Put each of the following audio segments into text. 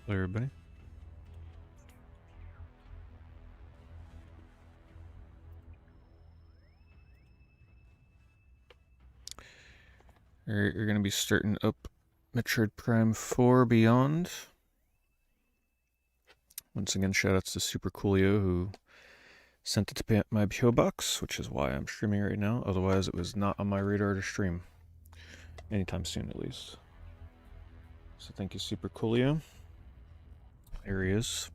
Hello, everybody. Alright, you're going to be starting up Metroid Prime 4 Beyond. Once again, shoutouts to Super Coolio who sent it to my PO box, which is why I'm streaming right now. Otherwise, it was not on my radar to stream. Anytime soon, at least. So thank you, Super Coolio. Here he is.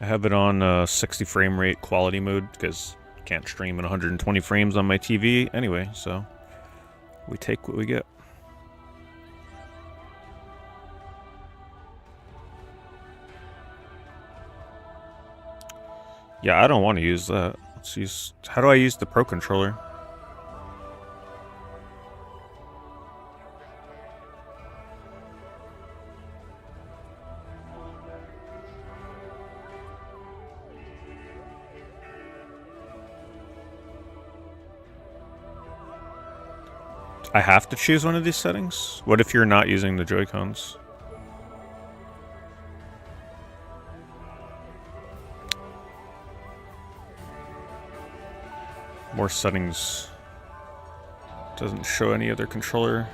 I have it on 60 frame rate quality mode because I can't stream in 120 frames on my TV anyway, so we take what we get. Yeah, I don't want to use that. Let's use... How do I use the Pro Controller? I have to choose one of these settings? What if you're not using the Joy-Cons? More settings. Doesn't show any other controller.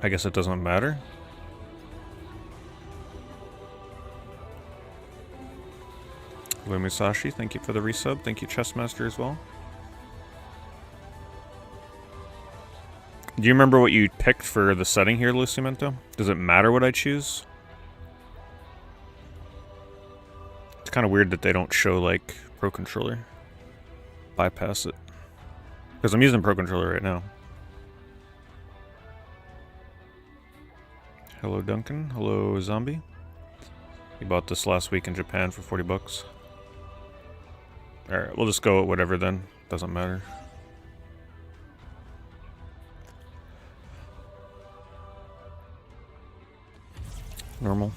I guess it doesn't matter. Lumisashi, thank you for the resub. Thank you, Chessmaster, as well. Do you remember what you picked for the setting here, Lucimento? Does it matter what I choose? It's kind of weird that they don't show, like, Pro Controller. Bypass it. Because I'm using Pro Controller right now. Hello, Duncan. Hello, Zombie. You bought this last week in Japan for 40 bucks. Alright, we'll just go with whatever then. Doesn't matter. Normal.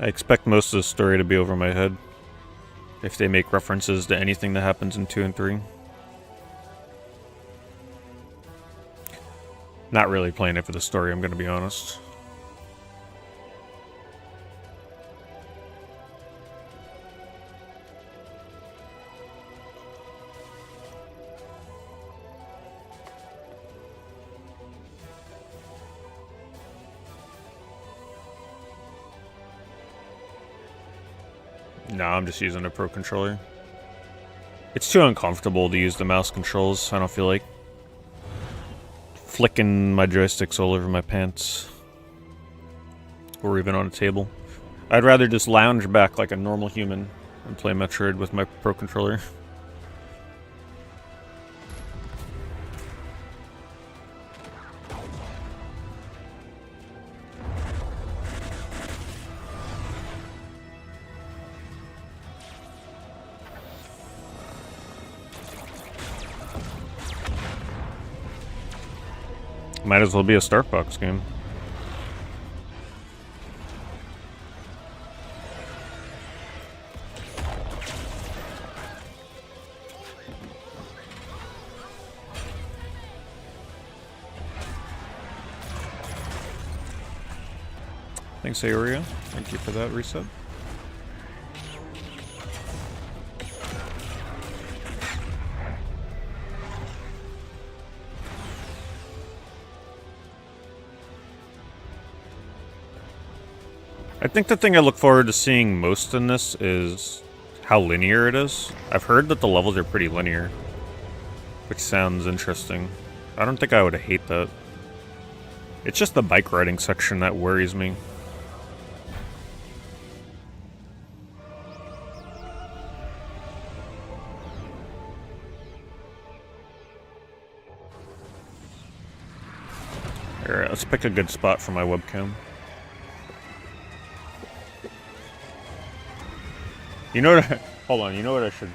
I expect most of the story to be over my head if they make references to anything that happens in 2 and 3. Not really playing it for the story, I'm gonna be honest. No, I'm just using a Pro Controller. It's too uncomfortable to use the mouse controls. I don't feel like flicking my joysticks all over my pants. Or even on a table. I'd rather just lounge back like a normal human and play Metroid with my Pro Controller. Might as well be a Starbucks game. Thanks, Aoria. Thank you for that reset. I think the thing I look forward to seeing most in this is how linear it is. I've heard that the levels are pretty linear, which sounds interesting. I don't think I would hate that. It's just the bike riding section that worries me. Alright, let's pick a good spot for my webcam. You know what? Hold on. You know what I should?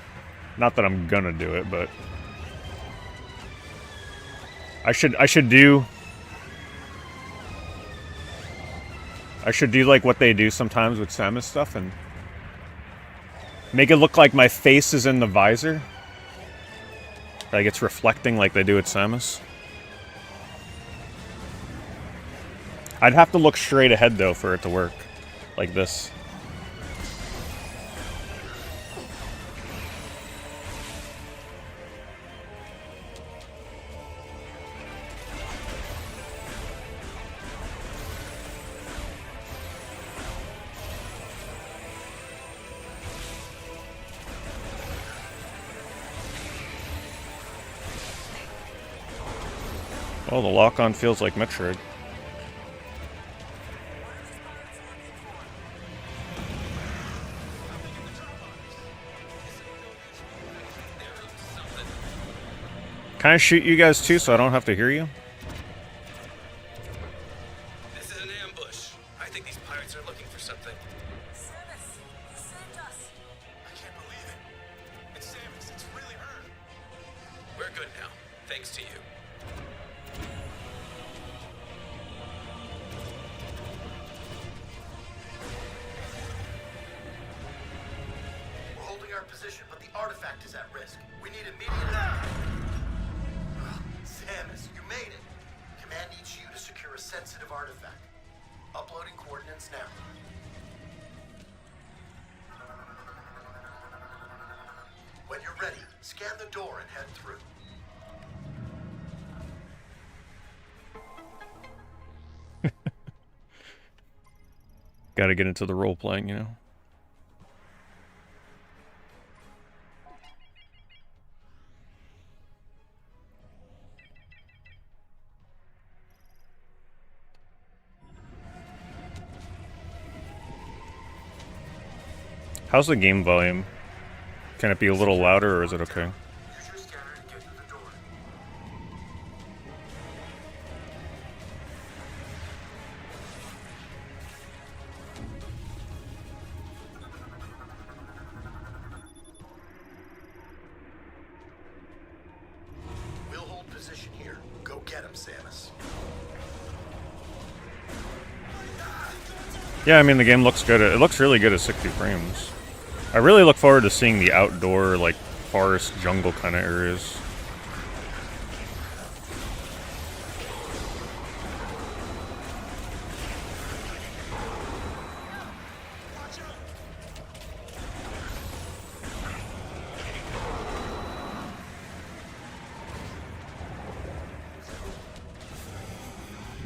Not that I'm gonna do it, but I should do like what they do sometimes with Samus stuff and make it look like my face is in the visor. Like it's reflecting like they do with Samus. I'd have to look straight ahead though for it to work. Like this. Oh, the lock-on feels like Metroid. Can I shoot you guys too so I don't have to hear you? This is an ambush. I think these pirates are looking for something. Samus, you saved us. I can't believe it. It's Samus. It's really her. We're good now, thanks to you. We're holding our position, but the artifact is at risk. We need immediate... Samus, you made it. Command needs you to secure a sensitive artifact. Uploading coordinates now. When you're ready, scan the door and head through. Gotta get into the role-playing, you know? How's the game volume? Can it be a little louder or is it okay? Use your scanner to get through the door. We'll hold position here. Go get him, Samus. Yeah, I mean, the game looks good. It looks really good at 60 frames. I really look forward to seeing the outdoor, like, forest, jungle kind of areas.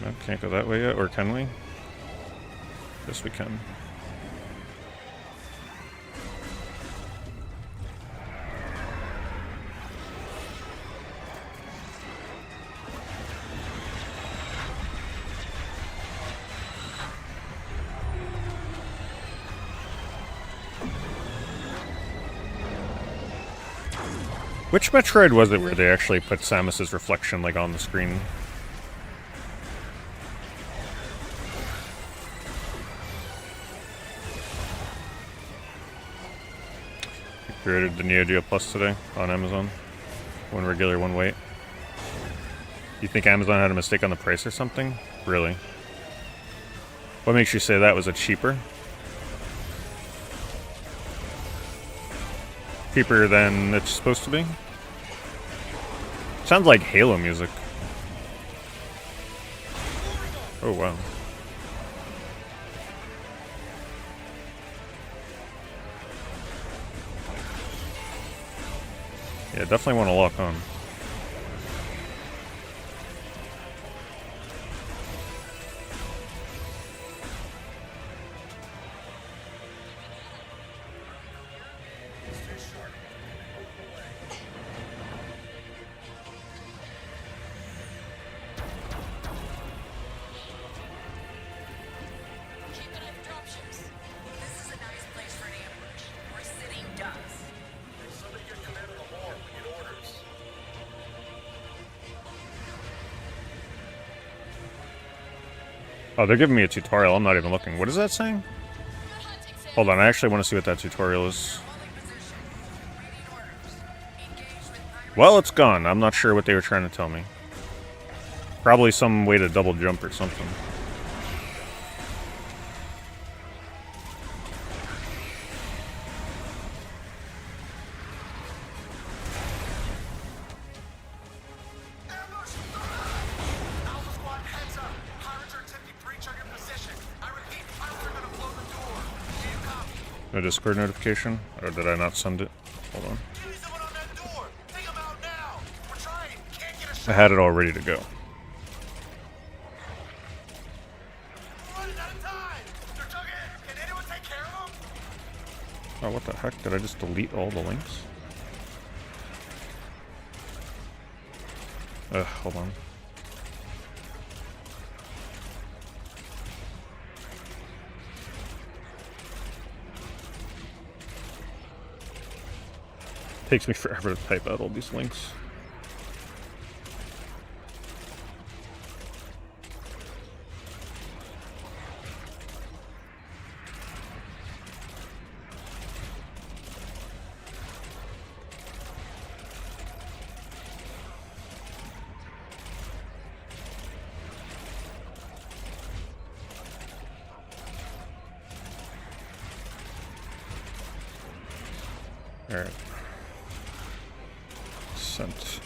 No, can't go that way yet, or can we? Yes, we can. Which Metroid was it where they actually put Samus's reflection, like, on the screen? I created the Neo Geo Plus today on Amazon. One regular, one weight. You think Amazon had a mistake on the price or something? Really? What makes you say that? Was it cheaper? Cheaper than it's supposed to be? Sounds like Halo music. Oh, wow. Yeah, definitely want to lock on. Keep an eye for dropships. This is a nice place for an ambush. Or sitting ducks. Somebody get command of the horde. We need orders. Oh, they're giving me a tutorial. I'm not even looking. What is that saying? Good hunting, Sam. Hold on, I actually want to see what that tutorial is. Well, it's gone. I'm not sure what they were trying to tell me. Probably some way to double jump or something. Ambush! Alpha Squad, heads up. Pirates are attempting breach on your position. I repeat, pirates are gonna blow the door. Do you copy? A Discord notification? Or did I not send it? Hold on. Give me someone on that door. Take them out now. We're trying. Can't get a I shot. had it all ready to go. We're running out of time. They're dug in. Can anyone take care of them? Oh, what the heck? Did I just delete all the links? Hold on. Takes me forever to type out all these links. Alright. Sent.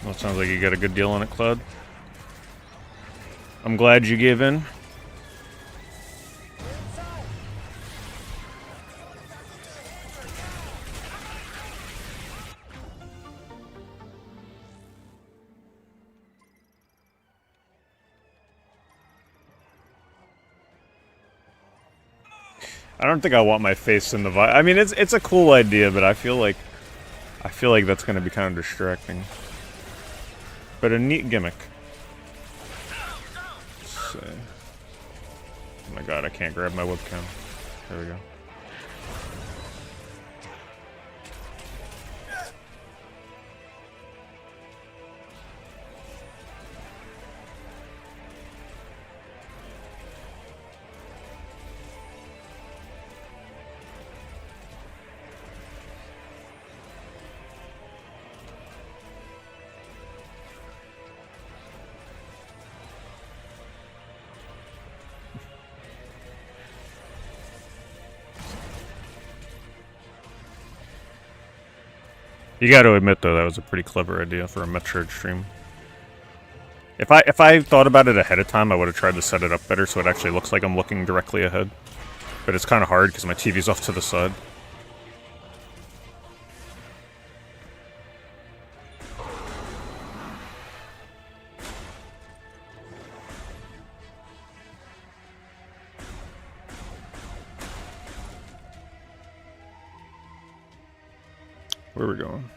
Well, it sounds like you got a good deal on it, Cloud. I'm glad you gave in. I don't think I want my face in the I mean, it's a cool idea, but I feel like that's going to be kind of distracting. But a neat gimmick. Let's see. Oh my god, I can't grab my webcam. There we go. You got to admit, though, that was a pretty clever idea for a Metroid stream. If I thought about it ahead of time, I would have tried to set it up better so it actually looks like I'm looking directly ahead. But it's kind of hard because my TV's off to the side. Where are we going?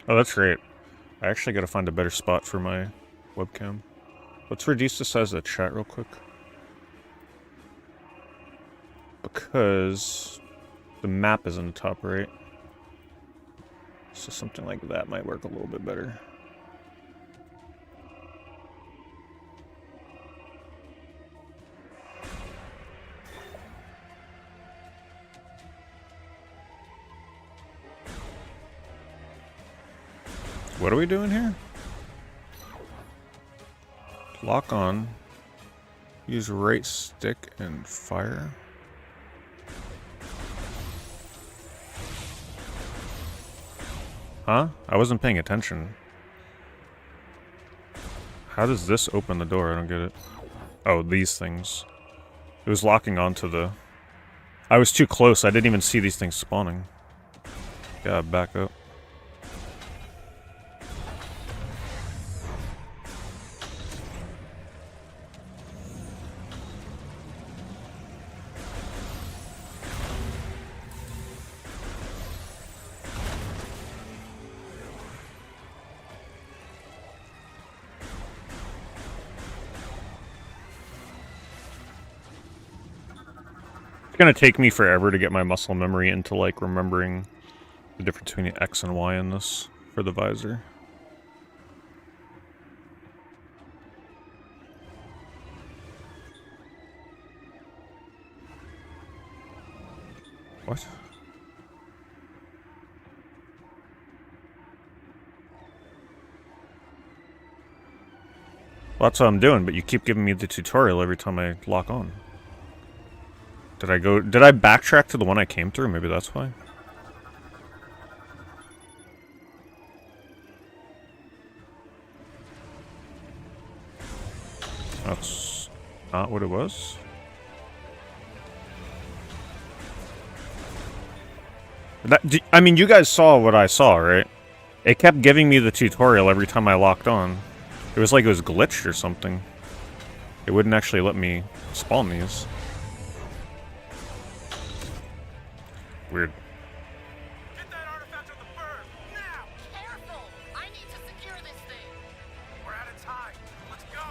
Oh, that's great. I actually gotta find a better spot for my webcam. Let's reduce the size of the chat real quick. Because the map is in the top right. So something like that might work a little bit better. What are we doing here? Lock on. Use right stick and fire. Huh? I wasn't paying attention. How does this open the door? I don't get it. Oh, these things. It was locking onto the... I was too close. I didn't even see these things spawning. Gotta back up. It's gonna take me forever to get my muscle memory into, like, remembering the difference between X and Y in this for the visor. What? Well, that's what I'm doing, but you keep giving me the tutorial every time I lock on. Did I backtrack to the one I came through? Maybe that's why. That's not what it was. I mean, you guys saw what I saw, right? It kept giving me the tutorial every time I locked on. It was like it was glitched or something. It wouldn't actually let me spawn these. Weird. Get that artifact of the bird, now! Careful! I need to secure this thing. We're out of time. Let's go!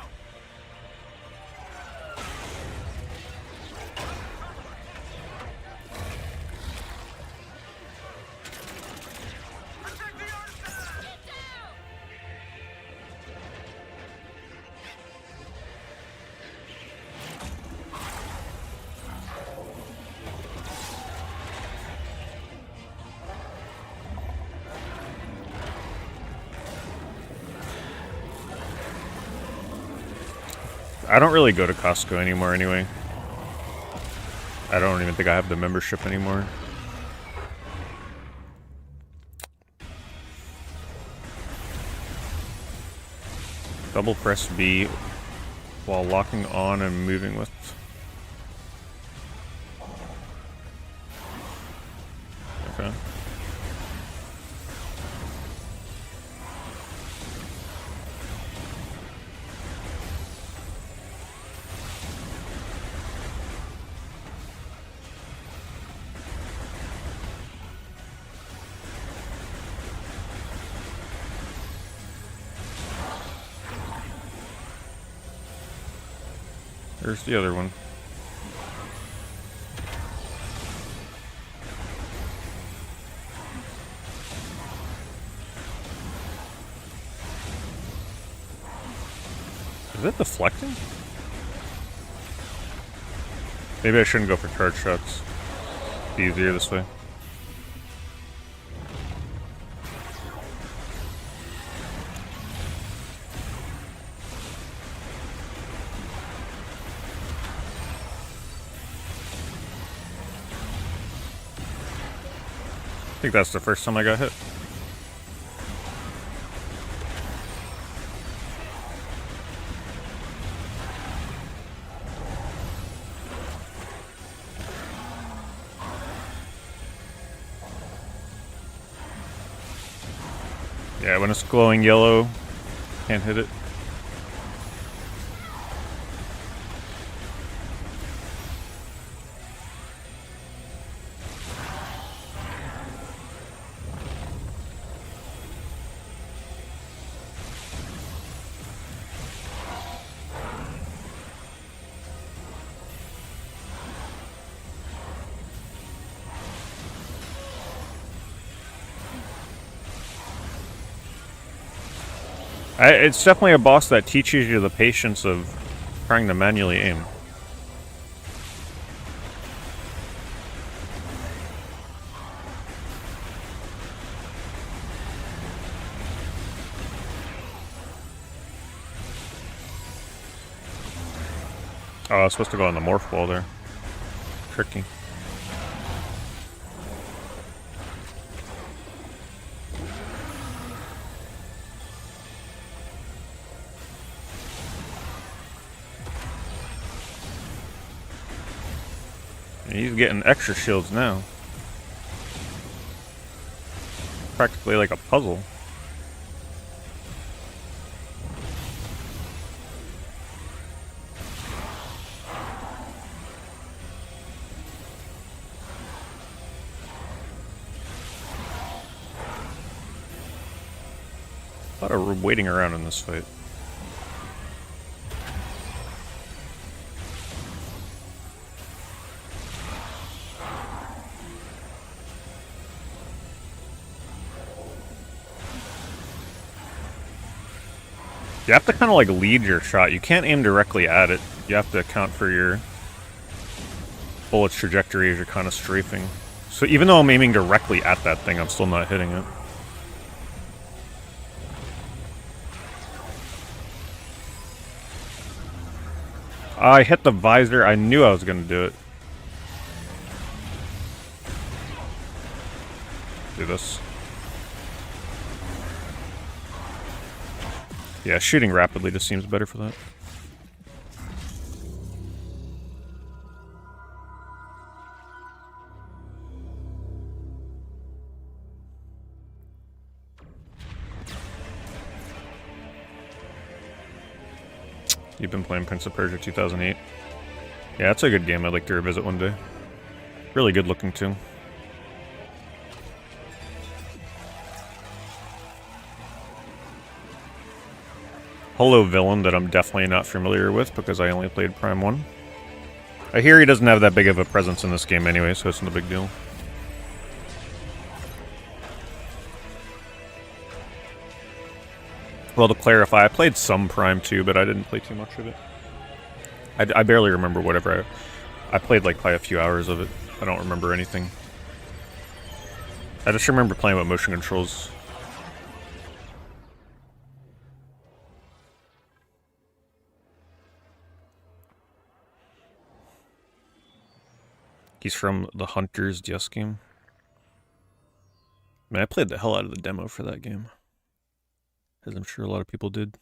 Protect the artifact! Get down! I don't really go to Costco anymore anyway. I don't even think I have the membership anymore. Double press B while locking on and moving with. Okay. There's the other one. Is it deflecting? Maybe I shouldn't go for charge shots. It's easier this way. I think that's the first time I got hit. Yeah, when it's glowing yellow, can't hit it. It's definitely a boss that teaches you the patience of trying to manually aim. Oh, I was supposed to go on the morph ball there. Tricky. He's getting extra shields now. Practically like a puzzle. A lot of waiting around in this fight. You have to kind of like lead your shot. You can't aim directly at it. You have to account for your bullet's trajectory as you're kind of strafing. So even though I'm aiming directly at that thing, I'm still not hitting it. I hit the visor. I knew I was going to do it. Do this. Yeah, shooting rapidly just seems better for that. You've been playing Prince of Persia 2008. Yeah, that's a good game I'd like to revisit one day. Really good looking too. Holo villain that I'm definitely not familiar with because I only played Prime 1. I hear he doesn't have that big of a presence in this game anyway, so it's no big deal. Well, to clarify, I played some Prime 2, but I didn't play too much of it. I barely remember whatever I played, like, probably a few hours of it. I don't remember anything. I just remember playing with motion controls. He's from the Hunter's DS game. Man, I played the hell out of the demo for that game. As I'm sure a lot of people did.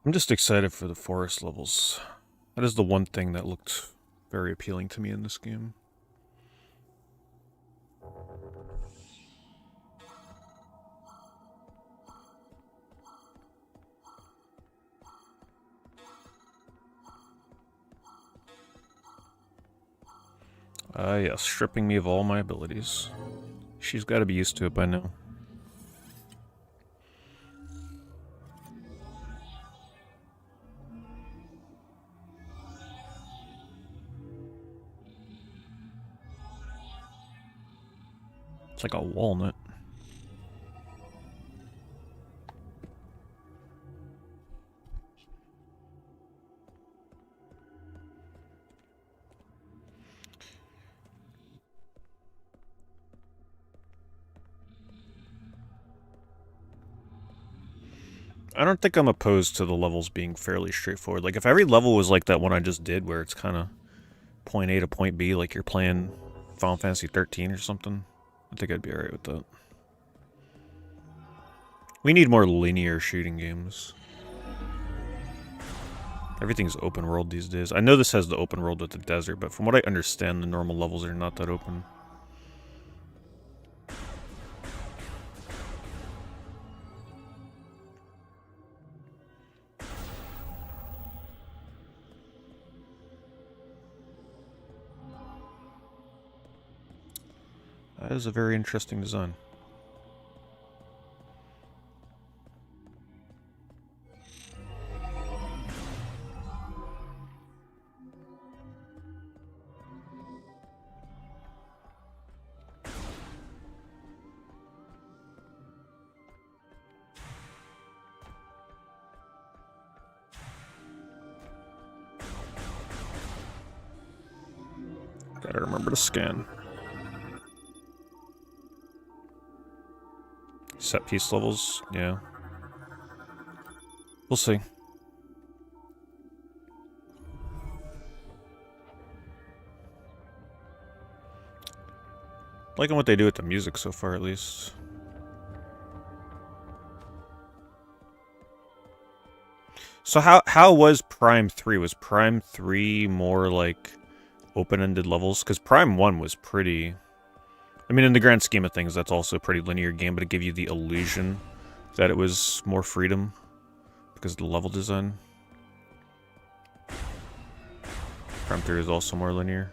I'm just excited for the forest levels. That is the one thing that looked very appealing to me in this game. Ah, yes, stripping me of all my abilities. She's got to be used to it by now. It's like a walnut. I don't think I'm opposed to the levels being fairly straightforward. Like, if every level was like that one I just did, where it's kind of point A to point B, like you're playing Final Fantasy 13 or something, I think I'd be alright with that. We need more linear shooting games. Everything's open world these days. I know this has the open world with the desert, but from what I understand, the normal levels are not that open. That is a very interesting design. Gotta remember to scan. Set piece levels, yeah. We'll see. Liking what they do with the music so far, at least. So how was Prime 3? Was Prime 3 more like open-ended levels? Because Prime 1 was pretty... I mean, in the grand scheme of things, that's also a pretty linear game, but it gave you the illusion that it was more freedom because of the level design. Prime 3 is also more linear.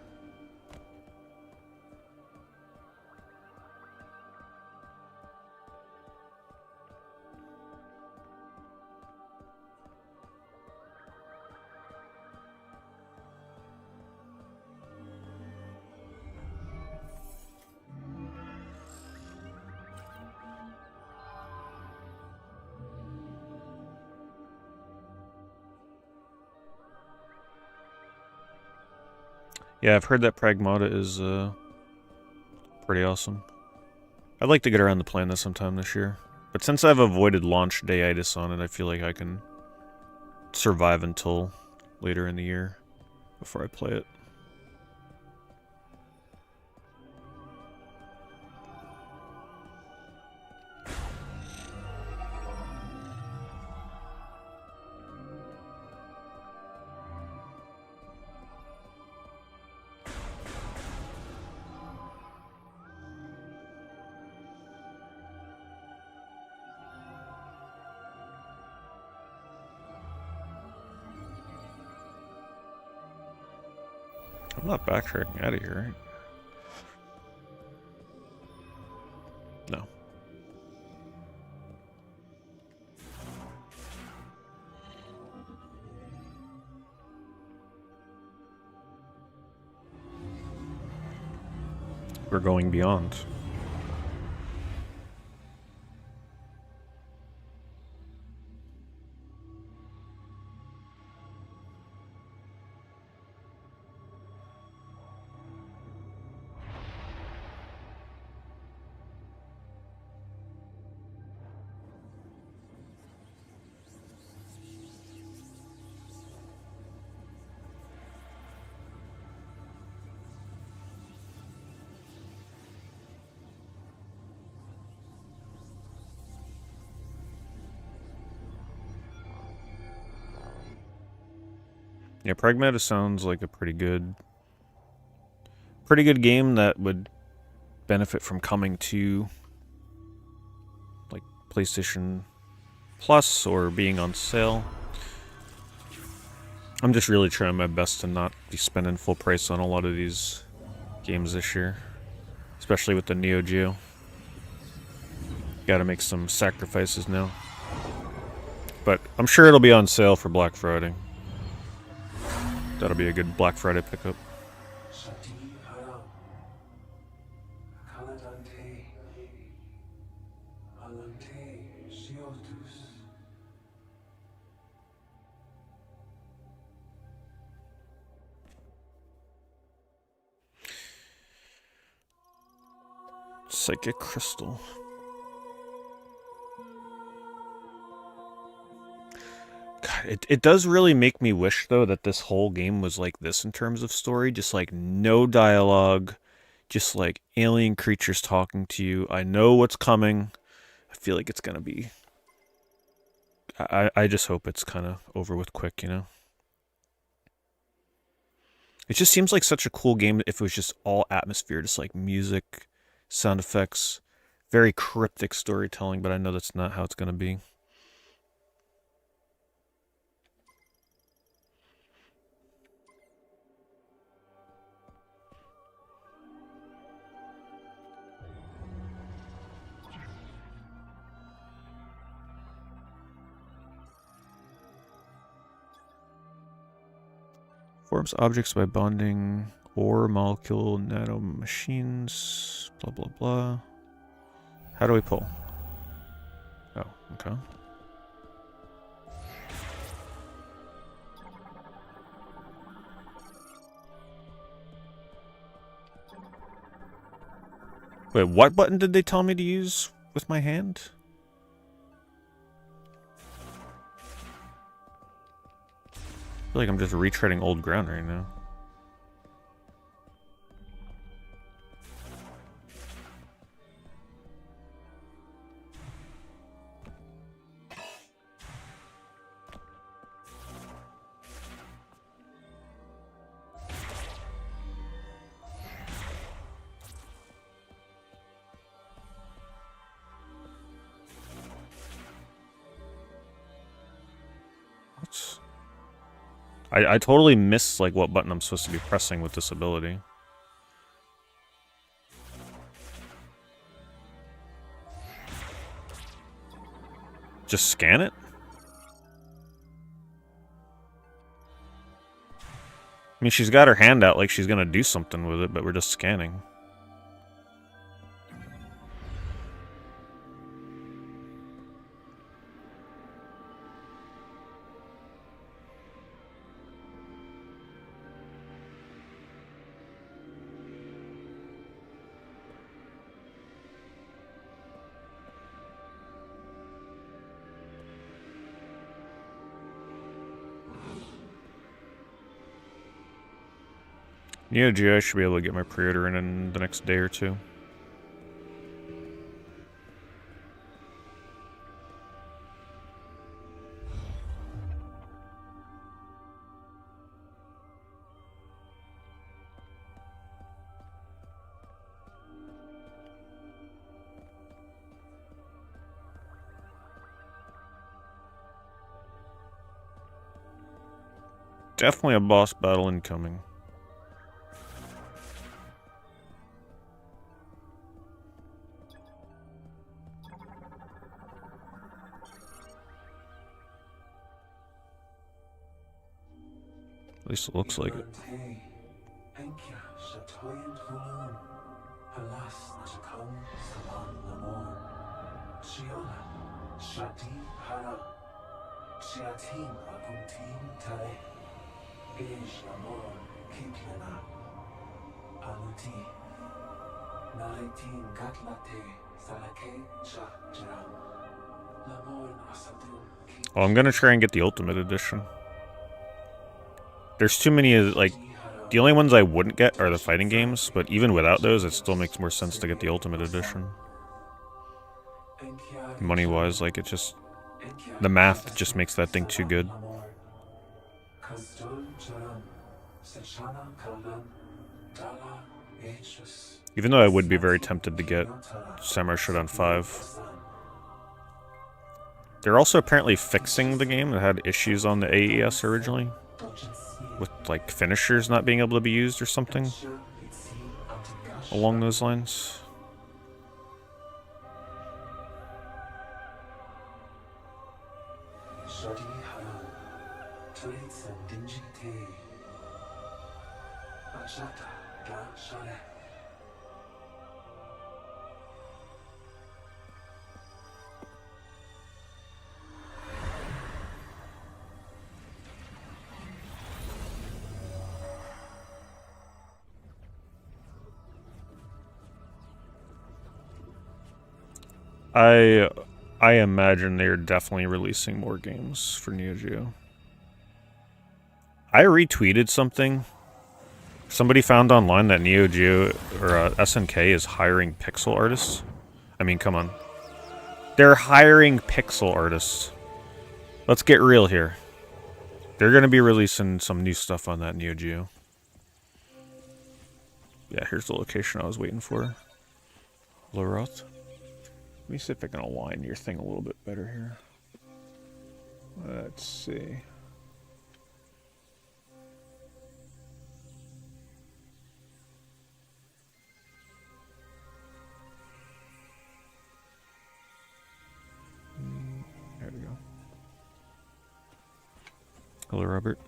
Yeah, I've heard that Pragmata is pretty awesome. I'd like to get around to playing this sometime this year. But since I've avoided launch dayitis on it, I feel like I can survive until later in the year before I play it. I'm not backtracking out of here, right? No. We're going beyond. Yeah, Pragmata sounds like a pretty good game that would benefit from coming to like PlayStation Plus or being on sale. I'm just really trying my best to not be spending full price on a lot of these games this year, especially with the Neo Geo. Gotta make some sacrifices now. But I'm sure it'll be on sale for Black Friday. That'll be a good Black Friday pickup. Psychic Crystal. God, it does really make me wish, though, that this whole game was like this in terms of story. Just like no dialogue, just like alien creatures talking to you. I know what's coming. I feel like it's gonna be... I just hope it's kind of over with quick, you know? It just seems like such a cool game if it was just all atmosphere, just like music, sound effects, very cryptic storytelling, but I know that's not how it's gonna be. Forms objects by bonding ore, molecule, nano machines, blah blah blah. How do we pull? Oh, okay. Wait, what button did they tell me to use with my hand? I feel like I'm just retreading old ground right now. What? I totally missed like what button I'm supposed to be pressing with this ability. Just scan it? I mean, she's got her hand out like she's gonna do something with it, but we're just scanning. Neo Geo, I should be able to get my pre-order in the next day or two. Definitely a boss battle incoming. At least it looks like it. Oh, I'm gonna try and get the Ultimate Edition. There's too many, like, the only ones I wouldn't get are the fighting games, but even without those, it still makes more sense to get the Ultimate Edition. Money-wise, like, it just... the math just makes that thing too good. Even though I would be very tempted to get Samurai Shodown 5. They're also apparently fixing the game that had issues on the AES originally. With, like, finishers not being able to be used or something. Along those lines. I imagine they're definitely releasing more games for Neo Geo. I retweeted something. Somebody found online that Neo Geo or SNK is hiring pixel artists. I mean, come on. They're hiring pixel artists. Let's get real here. They're going to be releasing some new stuff on that Neo Geo. Yeah, here's the location I was waiting for. Loroth. Let me see if I can align your thing a little bit better here. Let's see. There we go. Hello, Robert.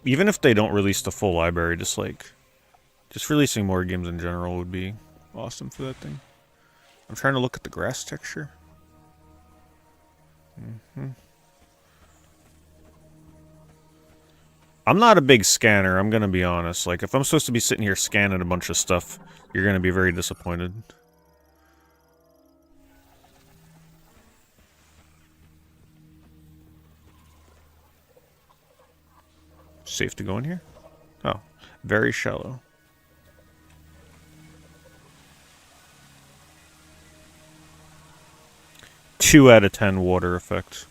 Even if they don't release the full library, just releasing more games in general would be awesome for that thing. I'm trying to look at the grass texture. I'm not a big scanner, I'm gonna be honest. Like, if I'm supposed to be sitting here scanning a bunch of stuff, you're gonna be very disappointed. Safe to go in here? Oh, very shallow. Two out of 10 water effect.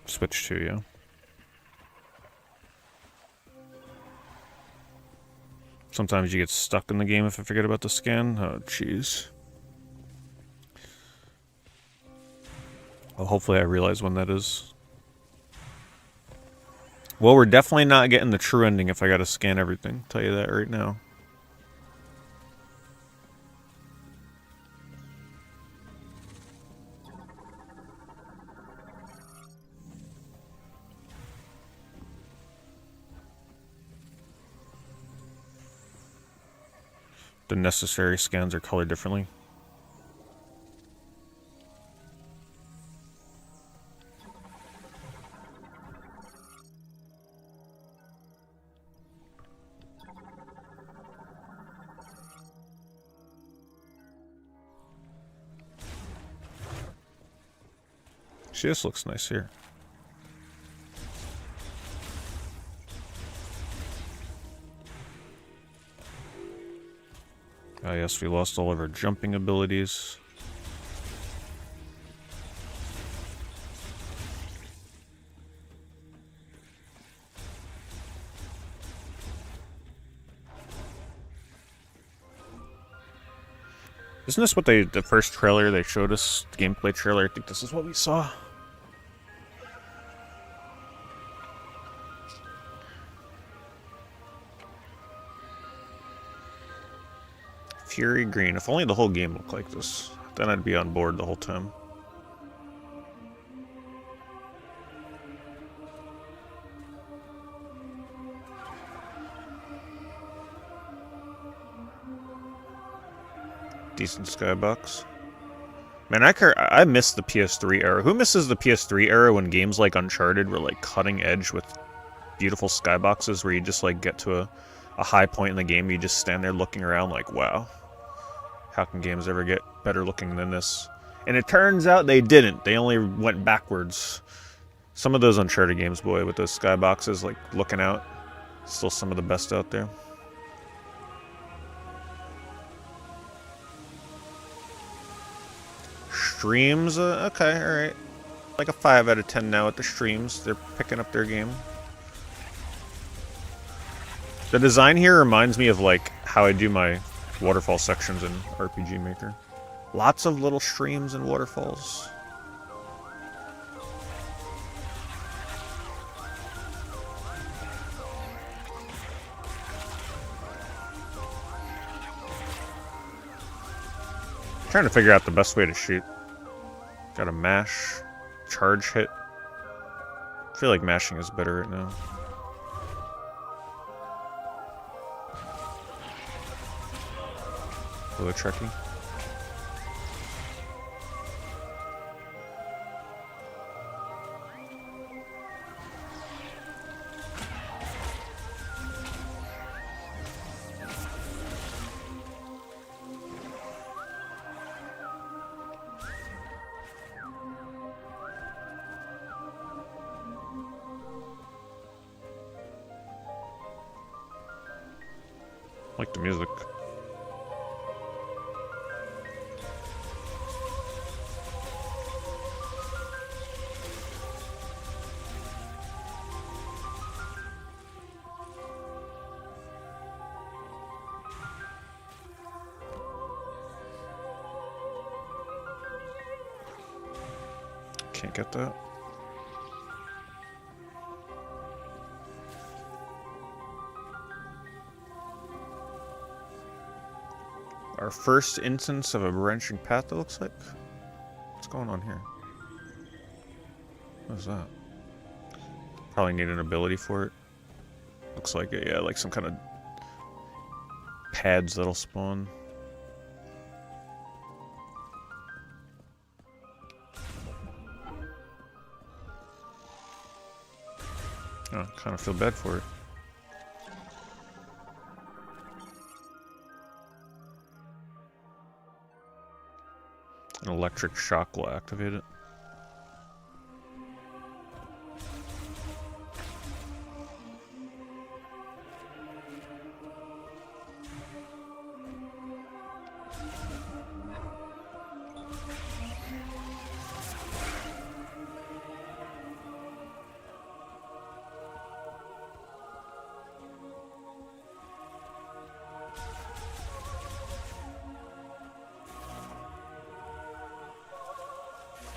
Switch to, yeah. Sometimes you get stuck in the game if I forget about the scan. Oh, jeez. Well, hopefully I realize when that is. Well, we're definitely not getting the true ending if I gotta scan everything. Tell you that right now. The necessary scans are colored differently. See, this looks nice here. Ah, yes, we lost all of our jumping abilities. Isn't this what the first trailer they showed us? The gameplay trailer, I think this is what we saw. Fury Green. If only the whole game looked like this. Then I'd be on board the whole time. Decent skybox. Man, I miss the PS3 era. Who misses the PS3 era when games like Uncharted were like cutting edge with beautiful skyboxes where you just like get to a high point in the game, you just stand there looking around like, wow, how can games ever get better looking than this? And it turns out they didn't. They only went backwards. Some of those Uncharted games, boy, with those skyboxes like looking out, still some of the best out there. Streams, okay, alright. Like a 5 out of 10 now at the streams. They're picking up their game. The design here reminds me of like how I do my waterfall sections in RPG Maker. Lots of little streams and waterfalls. Trying to figure out the best way to shoot. Gotta mash, charge hit. I feel like mashing is better right now. Hello, Trekkie. Like the music. Can't get that. Our first instance of a branching path, it looks like. What's going on here? What is that? Probably need an ability for it. Looks like it, yeah, like some kind of pads that'll spawn. Oh, kind of feel bad for it. An electric shock will activate it.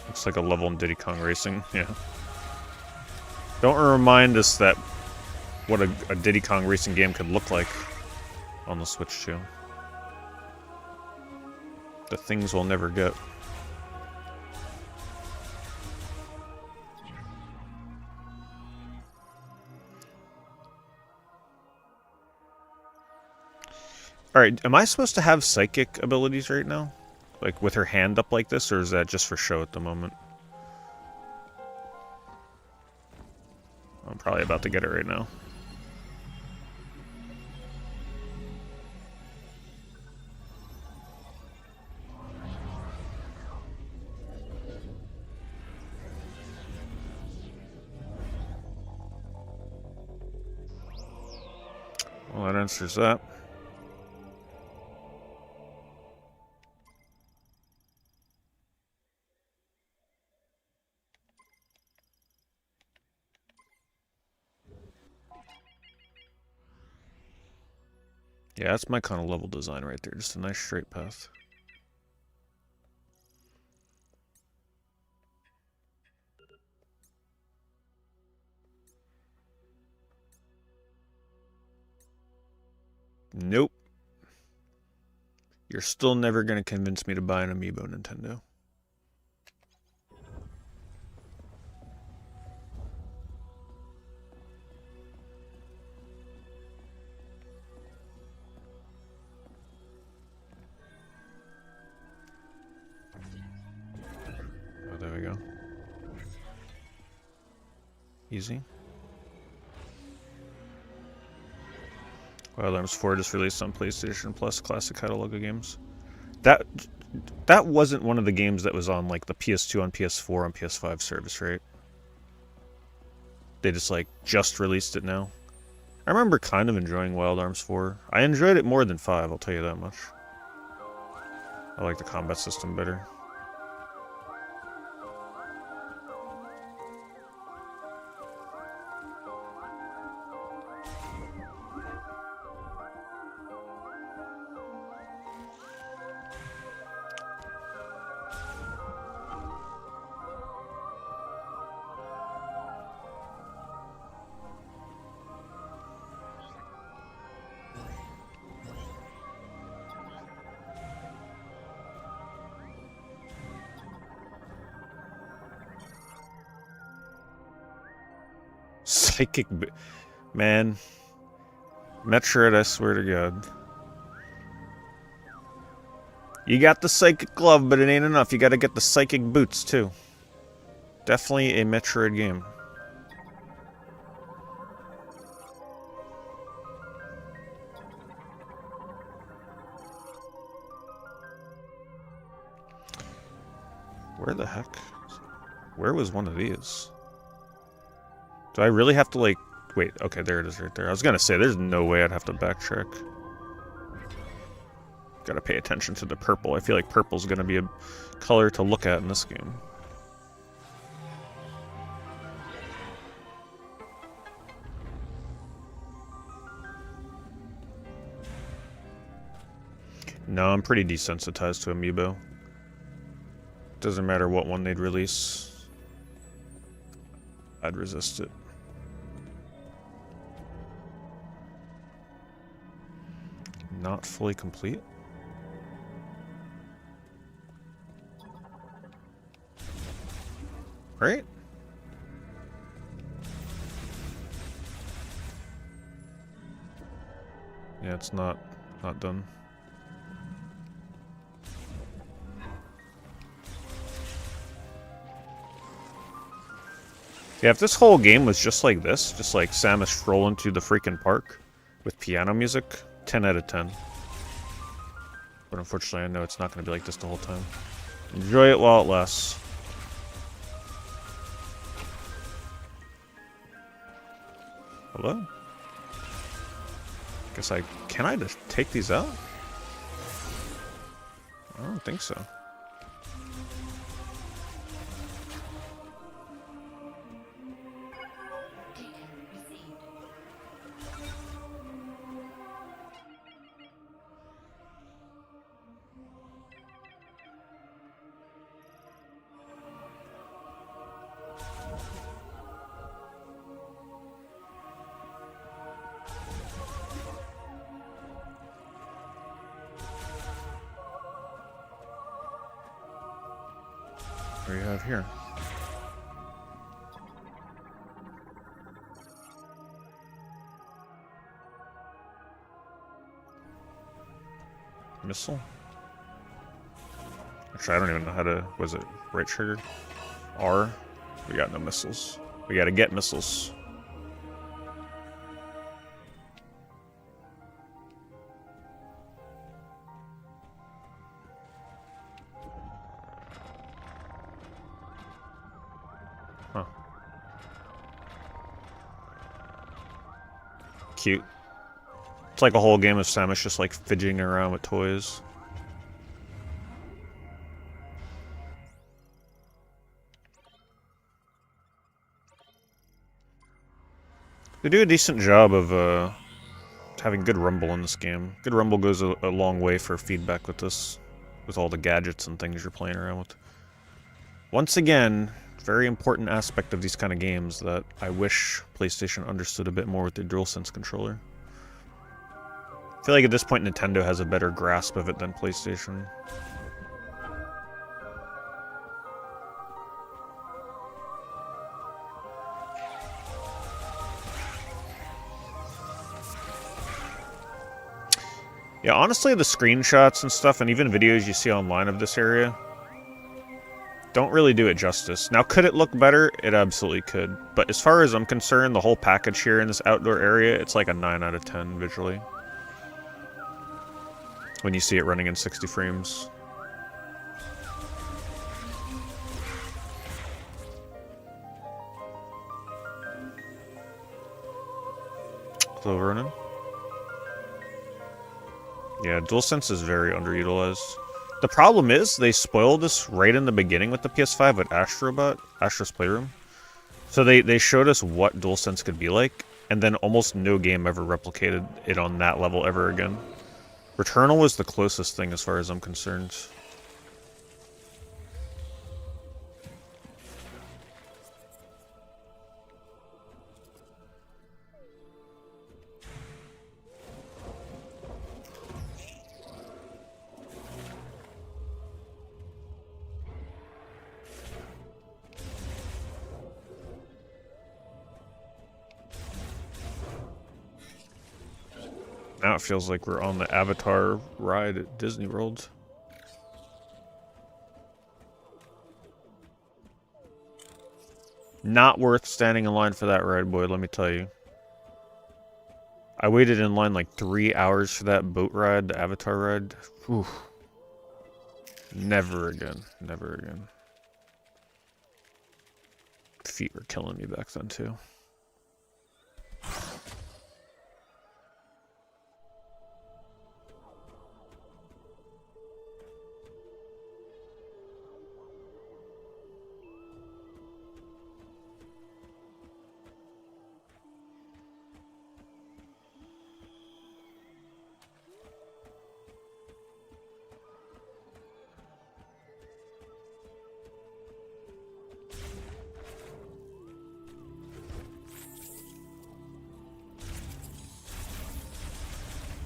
Looks like a level in Diddy Kong Racing, yeah. Don't remind us that what a Diddy Kong Racing game could look like on the Switch too. The things we'll never get. Alright, am I supposed to have psychic abilities right now? Like, with her hand up like this, or is that just for show at the moment? I'm probably about to get it right now. answers that. Yeah, that's my kind of level design right there. Just a nice straight path. Nope. You're still never going to convince me to buy an amiibo, Nintendo. Oh, there we go. Easy. Wild Arms 4 just released on PlayStation Plus classic catalog of games. That wasn't one of the games that was on like the PS2 on PS4 on PS5 service, right? They just released it now. I remember kind of enjoying Wild Arms 4. I enjoyed it more than 5, I'll tell you that much. I like the combat system better. Psychic... Man. Metroid, I swear to God. You got the psychic glove, but it ain't enough. You gotta get the psychic boots, too. Definitely a Metroid game. Where the heck? Where was one of these? Do I really have to, like... Wait, okay, there it is right there. I was gonna say, there's no way I'd have to backtrack. Gotta pay attention to the purple. I feel like purple's gonna be a color to look at in this game. No, I'm pretty desensitized to Amiibo. Doesn't matter what one they'd release. I'd resist it. Not fully complete? Right? Yeah, it's not done. Yeah, if this whole game was just like this, just like Samus strolling through the freaking park with piano music, 10 out of 10. But unfortunately, I know it's not going to be like this the whole time. Enjoy it while it lasts. Hello? Can I just take these out? I don't think so. What do you have here? Missile? Actually, I don't even know how to... Was it right trigger? R? We got no missiles. We gotta get missiles. Huh. Cute. It's like a whole game of Samus just like fidgeting around with toys. They do a decent job of having good rumble in this game. Good rumble goes a long way for feedback with this, with all the gadgets and things you're playing around with. Once again, very important aspect of these kind of games that I wish PlayStation understood a bit more with their DualSense controller. I feel like at this point Nintendo has a better grasp of it than PlayStation. Yeah, honestly, the screenshots and stuff, and even videos you see online of this area, don't really do it justice. Now, could it look better? It absolutely could. But as far as I'm concerned, the whole package here in this outdoor area, it's like a 9 out of 10 visually. When you see it running in 60 frames. Hello, Vernon. Yeah, DualSense is very underutilized. The problem is, they spoiled this right in the beginning with the PS5 with Astro's Playroom. So they showed us what DualSense could be like, and then almost no game ever replicated it on that level ever again. Returnal was the closest thing as far as I'm concerned. Now it feels like we're on the Avatar ride at Disney World. Not worth standing in line for that ride, boy, let me tell you. I waited in line like 3 hours for that boat ride, the Avatar ride. Whew. Never again. Never again. Feet were killing me back then, too.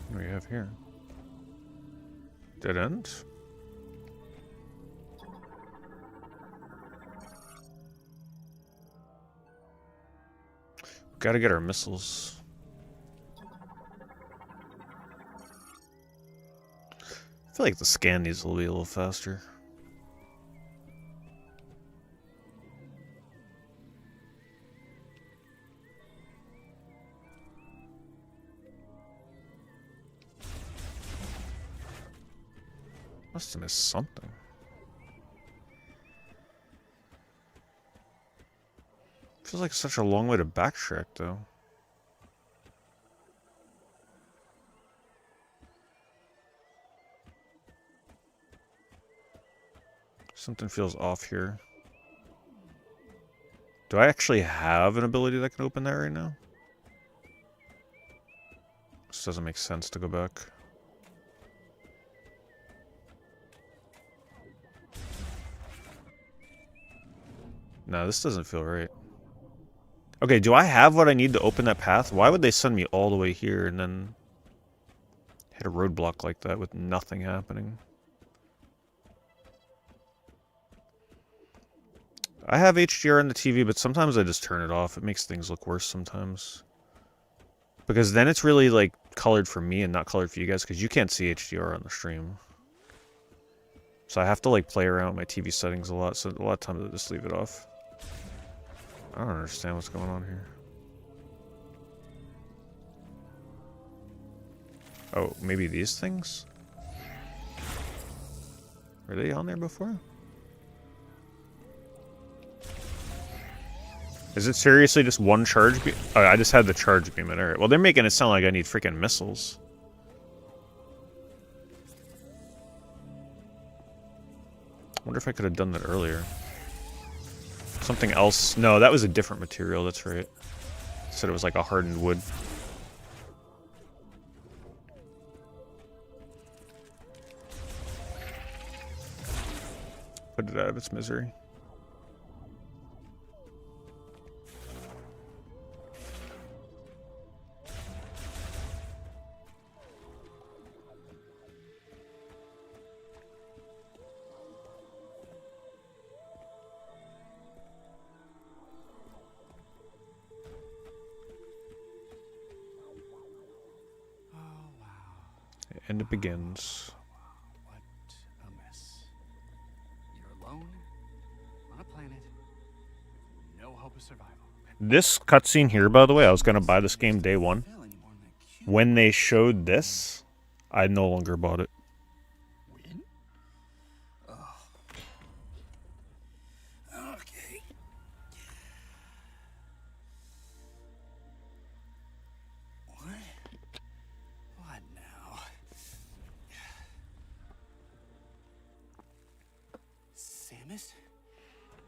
What do we have here? Dead end? Gotta get our missiles. I feel like the scan needs to be a little faster. Must have missed something. Feels like such a long way to backtrack, though. Something feels off here. Do I actually have an ability that can open that right now? This doesn't make sense to go back. No, this doesn't feel right. Okay, do I have what I need to open that path? Why would they send me all the way here and then hit a roadblock like that with nothing happening? I have HDR on the TV, but sometimes I just turn it off. It makes things look worse sometimes. Because then it's really, like, colored for me and not colored for you guys, because you can't see HDR on the stream. So I have to, like, play around with my TV settings a lot, so a lot of times I just leave it off. I don't understand what's going on here. Oh, maybe these things? Were they on there before? Is it seriously just one charge beam? Oh, I just had the charge beam in. Alright, well they're making it sound like I need freaking missiles. I wonder if I could have done that earlier. Something else. No, that was a different material, that's right. Said it was like a hardened wood. Put it out of its misery. And it begins. What a mess. You're alone on a planet with no hope of survival. This cutscene here, by the way, I was gonna buy this game day one. When they showed this, I no longer bought it. Win? Oh. Okay. What? What now? Samus?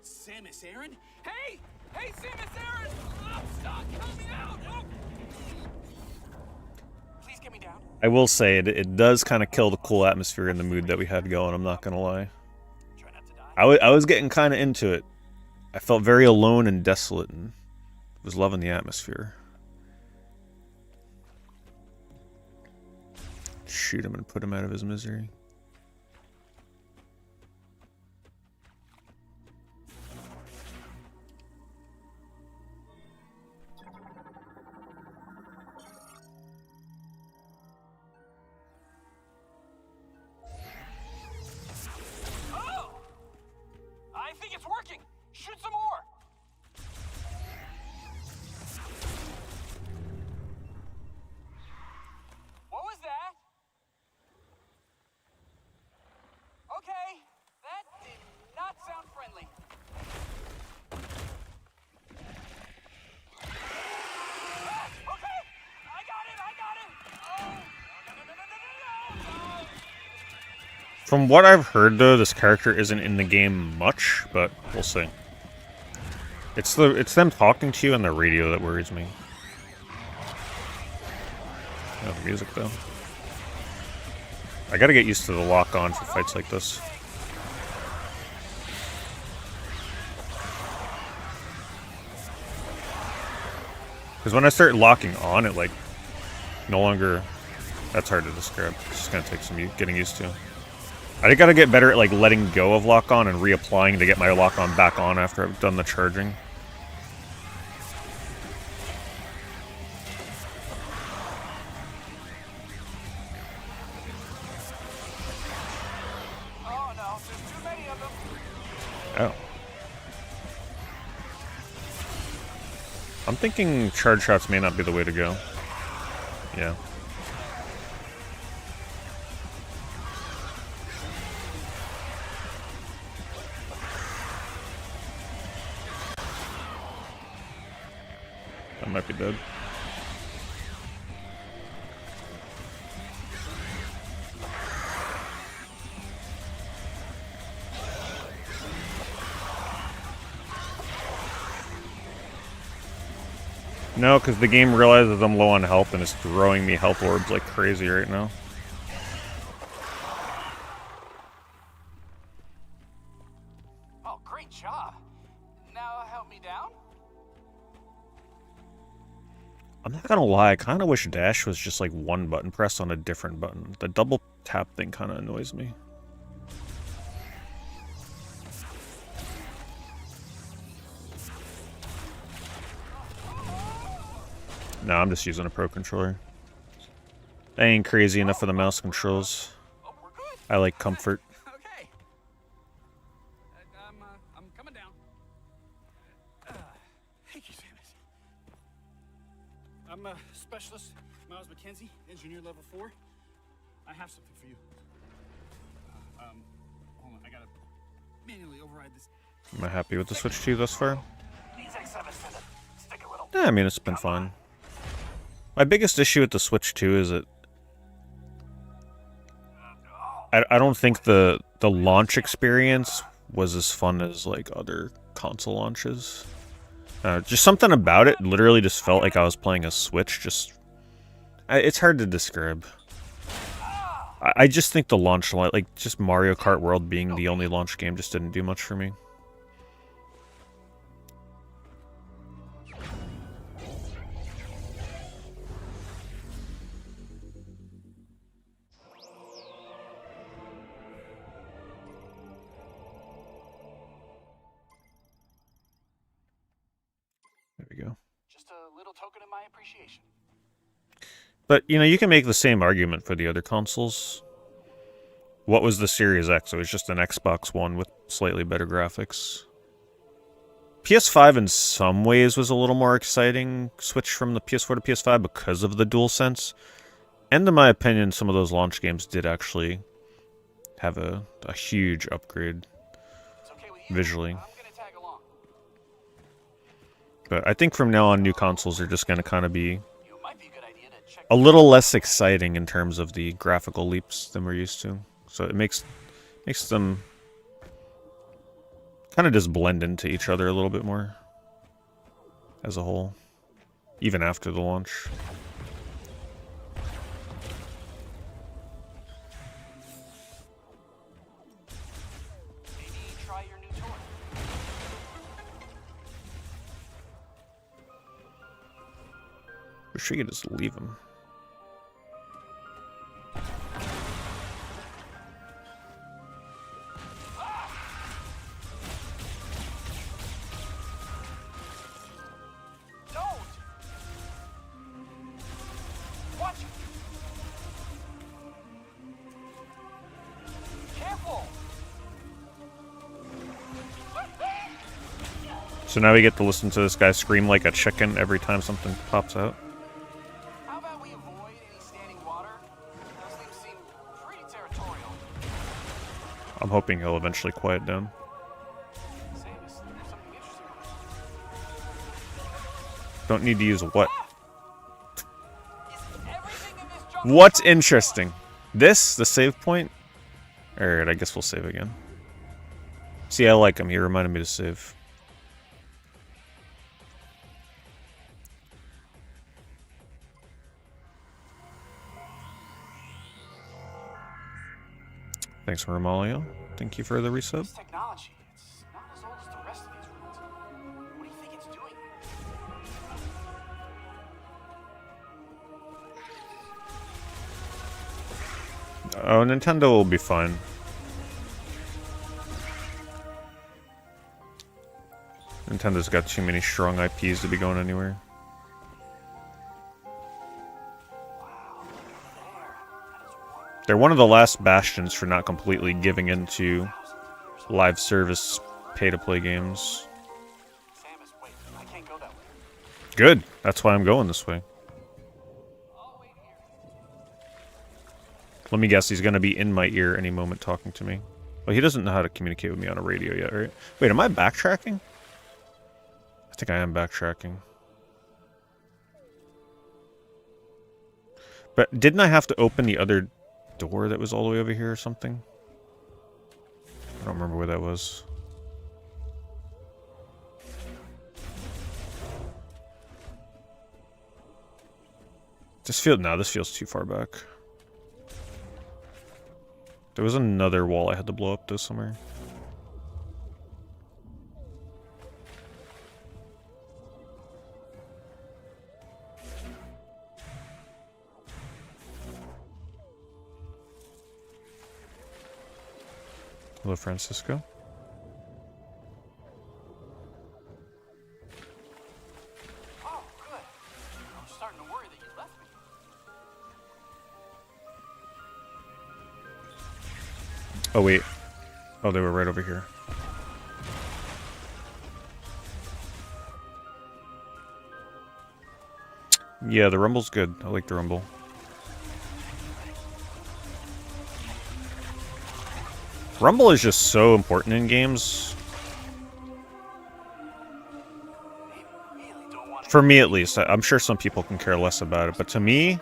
Samus Aran? Hey! Hey, Samus Aran! I'm stuck! Help me out! Oh. Please get me down. I will say, it does kind of kill the cool atmosphere and the mood that we had going, I'm not gonna lie. Try not to die. I was getting kind of into it. I felt very alone and desolate and was loving the atmosphere. Shoot him and put him out of his misery. Oh! I think it's working. Shoot some more. What was that? Okay, that did not sound friendly. Ah, okay, I got it. Oh, no. From what I've heard, though, this character isn't in the game much, but we'll see. It's them talking to you on the radio that worries me. Oh, the music, though. I gotta get used to the lock-on for fights like this. Because when I start locking on, it, like, no longer... That's hard to describe. It's just gonna take some getting used to. I gotta get better at, like, letting go of lock-on and reapplying to get my lock-on back on after I've done the charging. Oh no, there's too many of them. Oh. I'm thinking charge shots may not be the way to go. Yeah. That might be dead. No, because the game realizes I'm low on health and is throwing me health orbs like crazy right now. Oh, great job. Now help me down. I'm not gonna lie, I kind of wish dash was just like one button press on a different button. The double tap thing kind of annoys me. No, I'm just using a pro controller. That ain't crazy enough for the mouse controls. Oh, we're good. I like comfort. Okay. I'm coming down. Thank you, Samus. I'm a specialist, Miles McKenzie, engineer level 4. I have something for you. Hold on, I gotta manually override this. Am I happy with the Switch 2 thus far? These X7 send a Yeah, I mean, it's been fine. My biggest issue with the Switch 2 is that I don't think the launch experience was as fun as like other console launches. Just something about it literally just felt like I was playing a Switch. It's hard to describe. I just think the launch, like just Mario Kart World being the only launch game, just didn't do much for me. There we go. Just a little token of my appreciation. But, you know, you can make the same argument for the other consoles. What was the Series X? It was just an Xbox One with slightly better graphics. PS5 in some ways was a little more exciting, switch from the PS4 to PS5 because of the DualSense. And in my opinion, some of those launch games did actually have a huge upgrade visually. I'm gonna tag along. But I think from now on, new consoles are just going to kind of be You might be a good idea to check a little less exciting in terms of the graphical leaps than we're used to. So it makes them kind of just blend into each other a little bit more as a whole, even after the launch. maybe try your new toy. Wish we could just leave them. Don't! Watch it! Careful! So now we get to listen to this guy scream like a chicken every time something pops out. How about we avoid any standing water? Those things seem pretty territorial. I'm hoping he'll eventually quiet down. Samus, there's something interesting. Don't need to use what? Is everything in this jungle? What's interesting? This, the save point? Alright, I guess we'll save again. See, I like him. He reminded me to save. Thanks, Romalio. Thank you for the resub. This technology, it's not as old as the rest of these ruins. What do you think it's doing? Oh, Nintendo will be fine. Nintendo's got too many strong IPs to be going anywhere. They're one of the last bastions for not completely giving into live service pay-to-play games. Samus, wait, I can't go that way. Good. That's why I'm going this way. I'll wait here. Let me guess, he's going to be in my ear any moment talking to me. Well, he doesn't know how to communicate with me on a radio yet, right? Wait, am I backtracking? I think I am backtracking. But didn't I have to open the other door that was all the way over here or something? I don't remember where that was. This feels too far back. There was another wall I had to blow up this somewhere. Hello, Francisco. Oh, good. I was starting to worry that you left me. Oh, wait. Oh, they were right over here. Yeah, the rumble's good. I like the rumble. Rumble is just so important in games. They really don't want For me, at least. I'm sure some people can care less about it, but to me,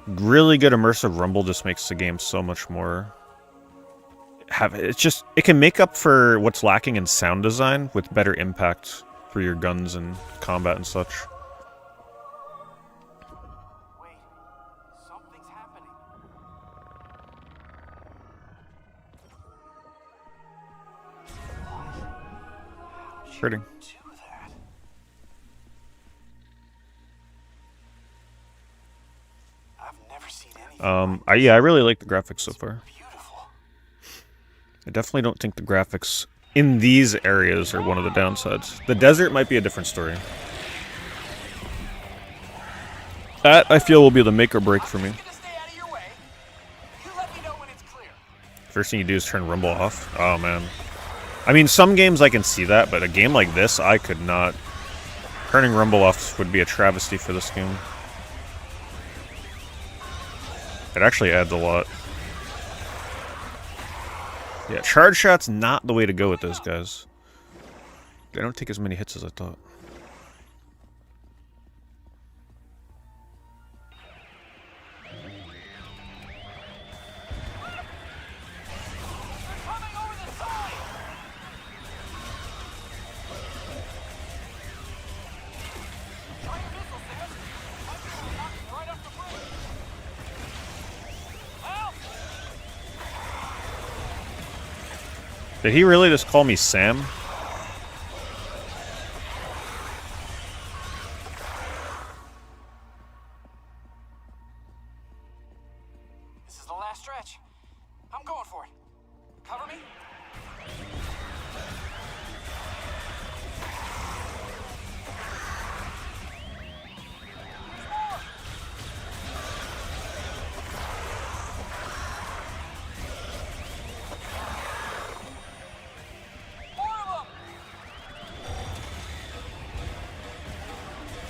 really good immersive rumble just makes the game so much more... It can make up for what's lacking in sound design with better impact for your guns and combat and such. Wait, something's happening. Pretty. Do that. I've never seen anything. Yeah, I really like the graphics so far. Beautiful. I definitely don't think the graphics in these areas are one of the downsides. The desert might be a different story. That, I feel, will be the make or break for me. I'm gonna stay out of your way. You let me know when it's clear. First thing you do is turn rumble off. Oh, man. I mean, some games I can see that, but a game like this, I could not. Turning rumble off would be a travesty for this game. It actually adds a lot. Yeah, charge shot's not the way to go with those guys. They don't take as many hits as I thought. Coming over the side. Try your missile, Sam. My missile knocks you right off the bridge. Help! Did he really just call me Sam? This is the last stretch. I'm going for it. Cover me.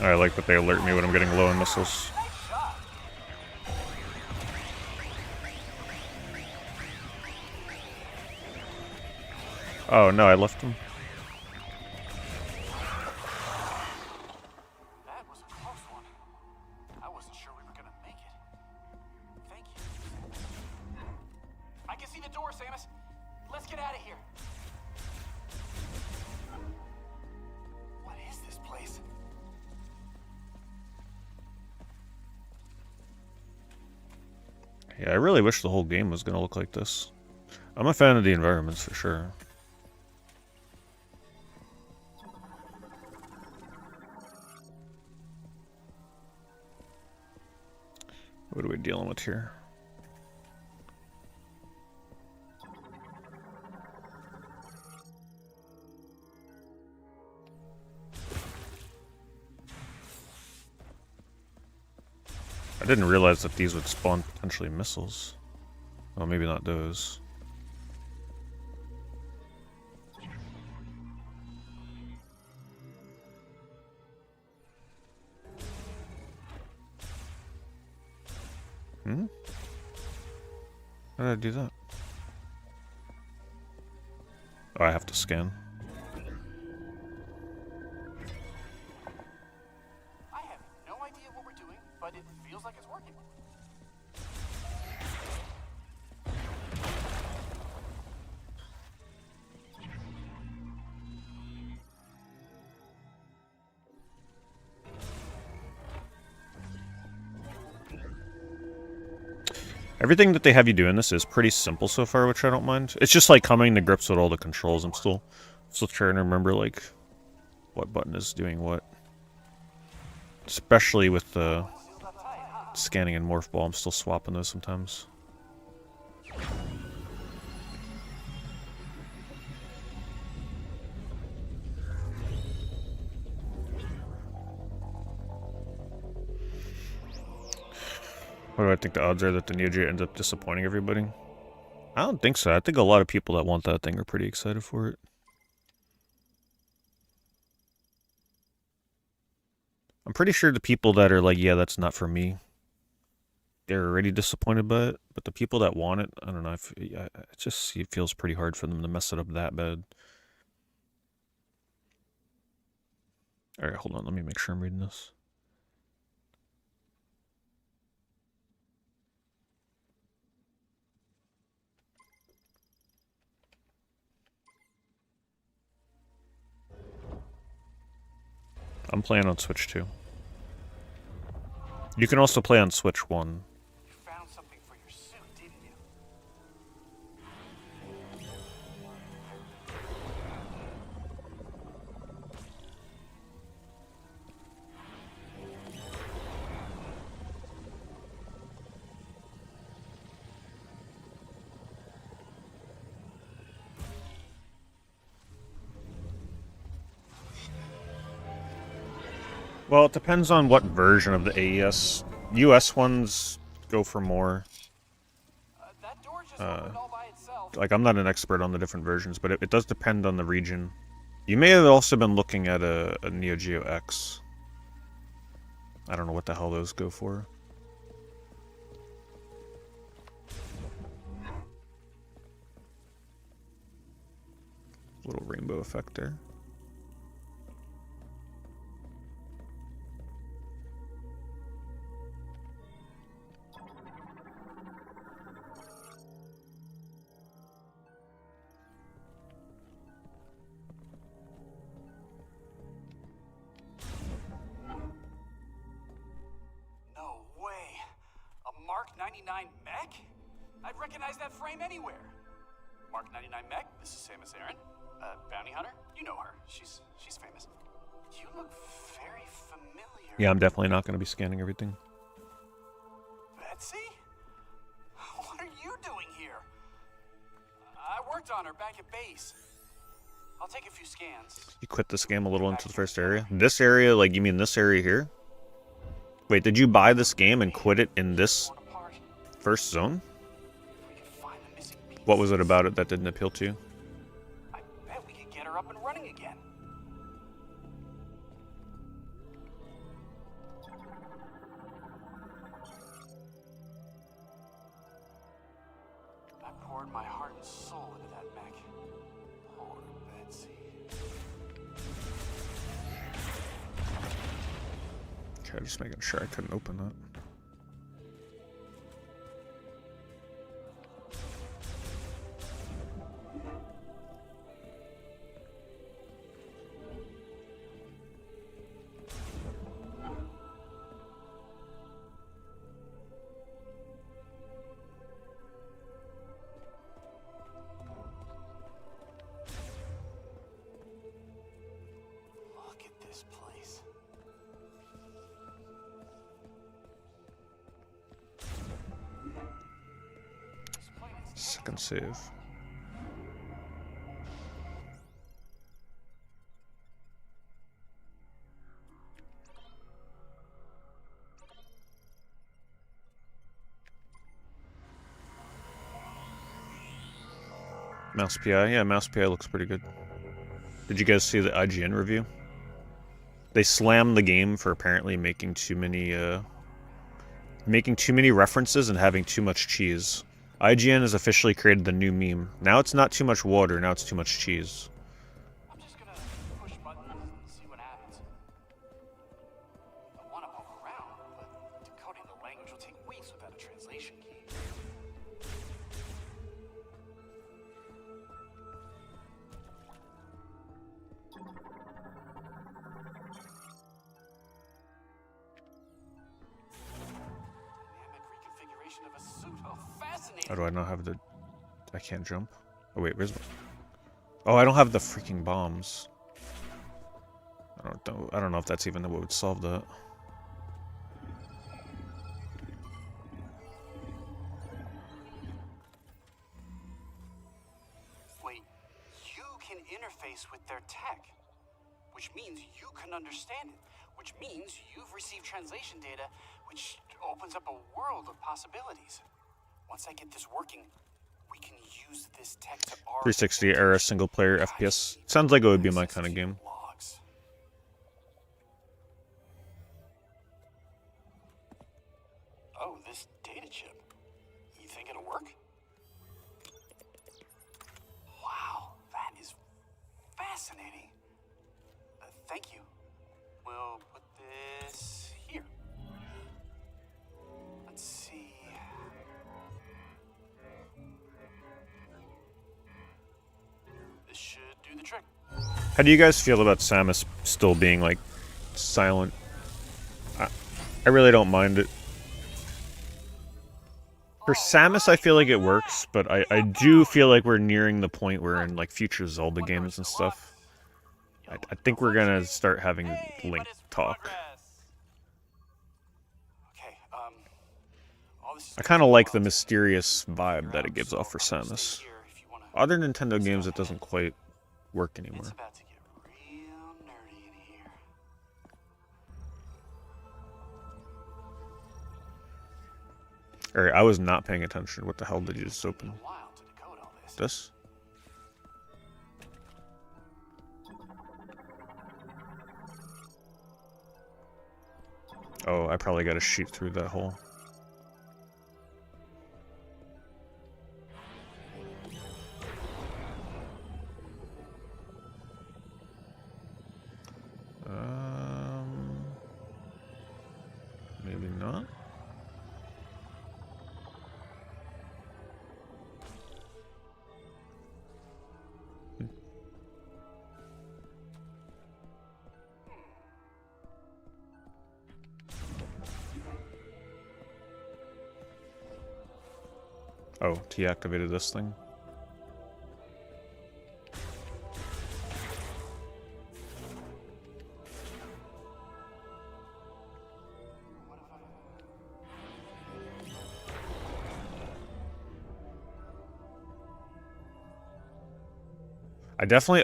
I like that they alert me when I'm getting low on missiles. Oh no, I left him. That was a close one. I wasn't sure we were gonna make it. Thank you. I can see the door, Samus. Let's get out of here. What is this place? Yeah, I really wish the whole game was gonna look like this. I'm a fan of the environments for sure. What are we dealing with here? I didn't realize that these would spawn potentially missiles. Well, maybe not those. Hmm? How did I do that? Oh, I have to scan. I have no idea what we're doing, but it feels like it's working. Everything that they have you do in this is pretty simple so far, which I don't mind. It's just like coming to grips with all the controls. I'm still trying to remember like what button is doing what. Especially with the scanning and morph ball, I'm still swapping those sometimes. What do I think the odds are that the Neo Geo ends up disappointing everybody? I don't think so. I think a lot of people that want that thing are pretty excited for it. I'm pretty sure the people that are like, yeah, that's not for me, they're already disappointed by it. But the people that want it, I don't know. It just it feels pretty hard for them to mess it up that bad. Alright, hold on. Let me make sure I'm reading this. I'm playing on Switch 2. You can also play on Switch 1. You found something for your suit, didn't you? Well, it depends on what version of the AES. US ones go for more. That door just opened all by itself. Like, I'm not an expert on the different versions, but it does depend on the region. You may have also been looking at a Neo Geo X. I don't know what the hell those go for. Little rainbow effect there. No way. A Mark 99 mech? I'd recognize that frame anywhere. Mark 99 mech, this is Samus Aran. Bounty hunter? You know her. She's famous. You look very familiar. Yeah, I'm definitely not going to be scanning everything. Betsy? What are you doing here? I worked on her back at base. I'll take a few scans. You quit this game a little into the first area? This area, like, you mean this area here? Wait, did you buy this game and quit it in this Torn apart. first zone? If we could find the missing piece. What was it about it that didn't appeal to you? I bet we could get her up and running again. I poured my heart and soul into that mech. Poor Betsy. Okay, just making sure I couldn't open that. Look at this place. This place is Second save. Mouse PI, yeah, Mouse PI looks pretty good. Did you guys see the IGN review? They slammed the game for apparently making too many references and having too much cheese. IGN has officially created the new meme. Now it's not too much water, now it's too much cheese. I'm just gonna push buttons and see what happens. I want to move around, but decoding the language will take weeks without a translation key. Dynamic reconfiguration of a suit. Oh, fascinating. How do I not have the... I can't jump? Oh wait, where's... Oh, I don't have the freaking bombs. I don't know if that's even what would solve that. Wait, you can interface with their tech, which means you can understand it, which means you've received translation data, which opens up a world of possibilities. Once I get this working, we can use this tech to our 360 era single player FPS. Sounds like it would be my kind of game. logs. Oh, this data chip. You think it'll work? Wow, that is fascinating. Thank you. will put this here. Let's see. This should do the trick. How do you guys feel about Samus still being, like, silent? I really don't mind it. For Samus, I feel like it works, but I do feel like we're nearing the point where in, like, future Zelda games and stuff, I think we're gonna start having Link talk. Okay, all this is I kind of like the mysterious vibe that it gives off for Samus. Other Nintendo games, it doesn't quite work anymore. It's about to get real nerdy in here. Alright, I was not paying attention. What the hell did you just open? A while to decode all this. This? Oh, I probably gotta shoot through that hole. Maybe not. Oh, deactivated this thing.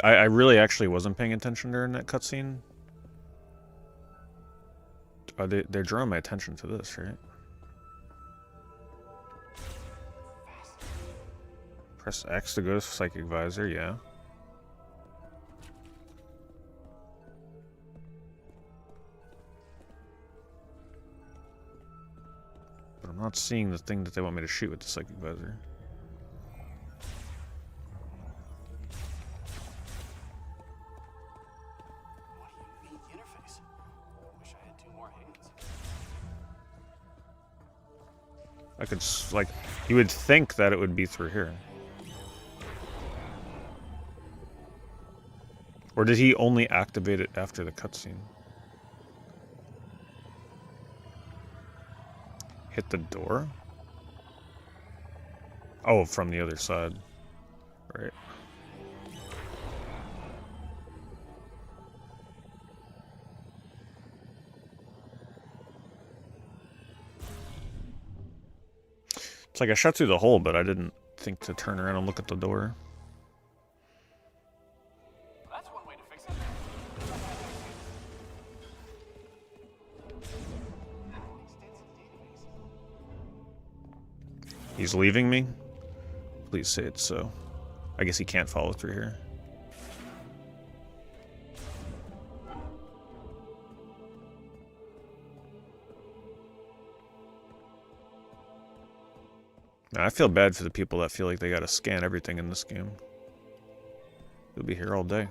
I really actually wasn't paying attention during that cutscene. They're drawing my attention to this, right? Press X to go to Psychic Visor, yeah. But I'm not seeing the thing that they want me to shoot with the Psychic Visor. What a unique interface. Wish I had 2 more hands. I could, like, you would think that it would be through here. Or did he only activate it after the cutscene? Hit the door? Oh, from the other side. Right. It's like I shot through the hole, but I didn't think to turn around and look at the door. That's one way to fix it. He's leaving me? Please say it's so. I guess he can't follow through here. Now, I feel bad for the people that feel like they gotta scan everything in this game. You'll be here all day.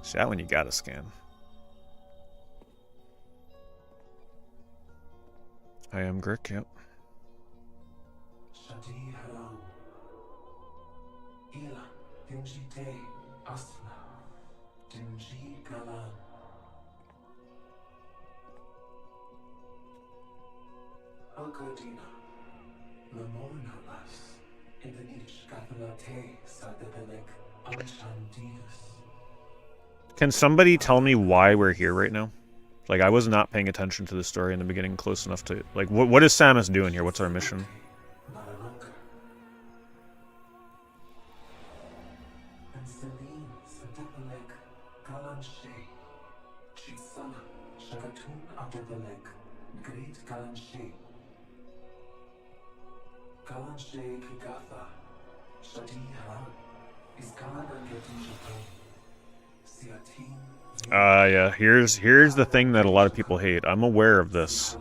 See, that one you gotta scan. I am Grick, yep. Can somebody tell me why we're here right now? Like, I was not paying attention to the story in the beginning close enough to... Like, what is Samus doing here? What's our mission? Yeah, here's the thing that a lot of people hate. I'm aware of this.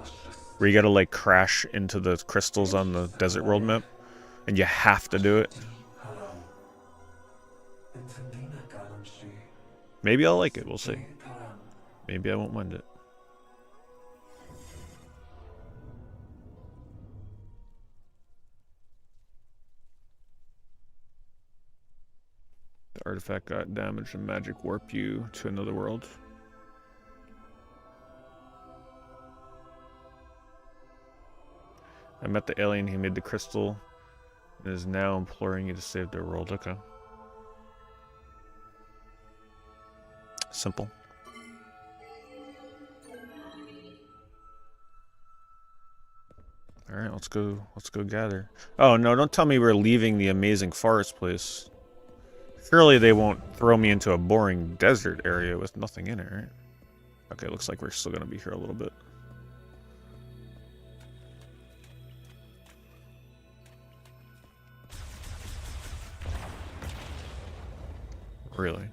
Where you gotta, like, crash into the crystals on the Desert World map. And you have to do it. Maybe I'll like it. We'll see. Maybe I won't mind it. The artifact got damaged and magic warped you to another world. I met the alien who made the crystal and is now imploring you to save their world. Okay. Simple. Alright, let's go gather. Oh no, don't tell me we're leaving the amazing forest place. Surely they won't throw me into a boring desert area with nothing in it, right? Okay, looks like we're still gonna be here a little bit. Really?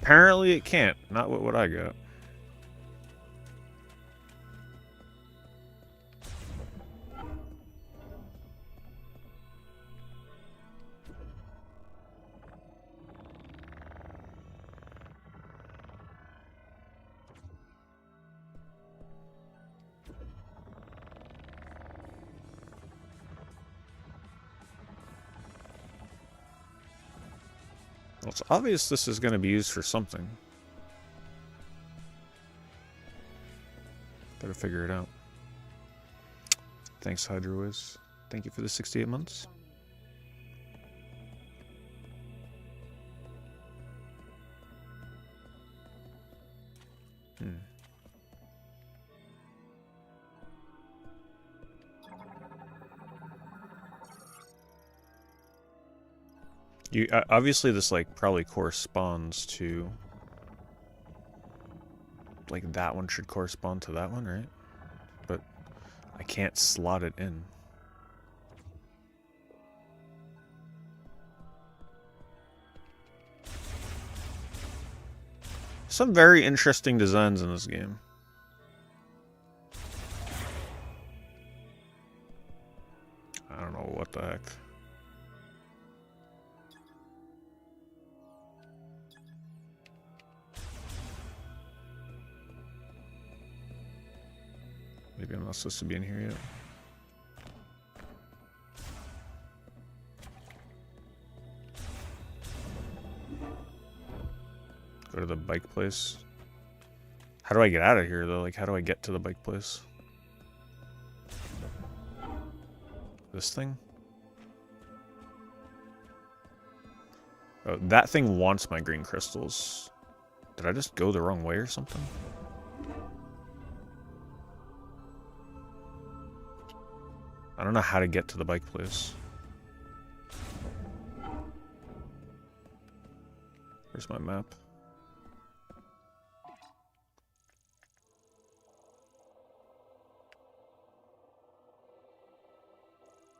Apparently it can't. Not what I got. Well, it's obvious this is going to be used for something. Better figure it out. Thanks, HydroWiz. Thank you for the 68 months. You obviously this like probably corresponds to like that one should correspond to that one, right? But I can't slot it in. Some very interesting designs in this game. I don't know what the heck. Maybe I'm not supposed to be in here yet. Go to the bike place. How do I get out of here though? Like, how do I get to the bike place? This thing? Oh, that thing wants my green crystals. Did I just go the wrong way or something? I don't know how to get to the bike place. Where's my map?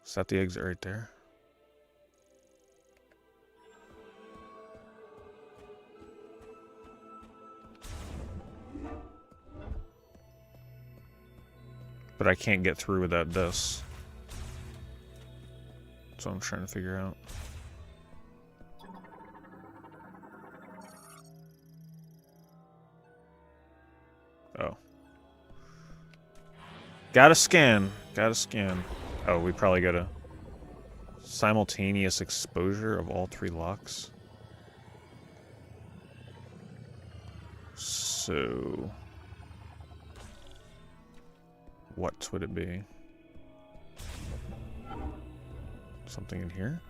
Is that the exit right there? But I can't get through without this. That's what I'm trying to figure out. Oh. Gotta scan. Gotta scan. Oh, we probably got a simultaneous exposure of all three locks. So... what would it be? Something in here?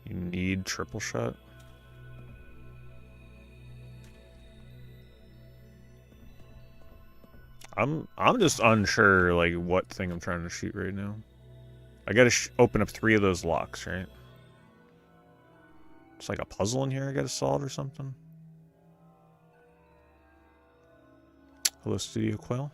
You need triple shot? I'm just unsure like what thing I'm trying to shoot right now. I gotta open up 3 of those locks, right? It's like a puzzle in here I gotta solve or something. Hello, Studio Quell.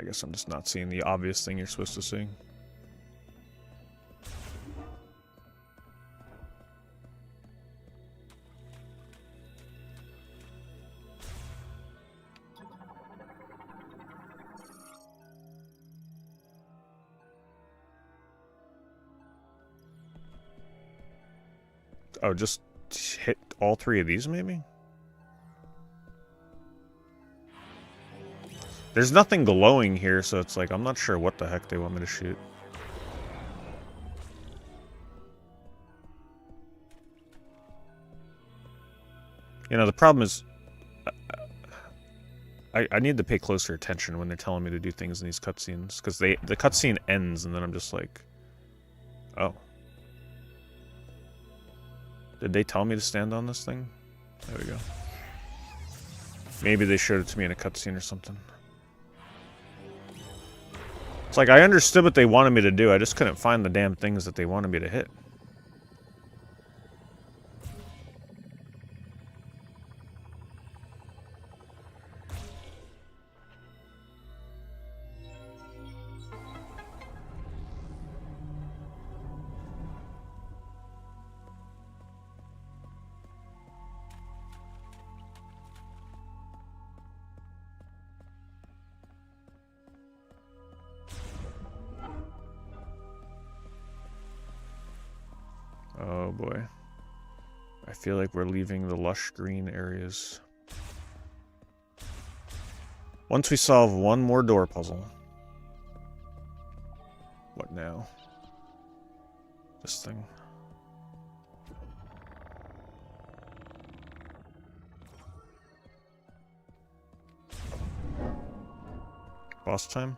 I guess I'm just not seeing the obvious thing you're supposed to see. Oh, just hit all 3 of these, maybe? There's nothing glowing here, so it's like, I'm not sure what the heck they want me to shoot. You know, the problem is, I need to pay closer attention when they're telling me to do things in these cutscenes, because the cutscene ends, and then I'm just like, oh. Did they tell me to stand on this thing? There we go. Maybe they showed it to me in a cutscene or something. It's like, I understood what they wanted me to do, I just couldn't find the damn things that they wanted me to hit. Oh boy. I feel like we're leaving the lush green areas. Once we solve one more door puzzle. What now? This thing. Boss time?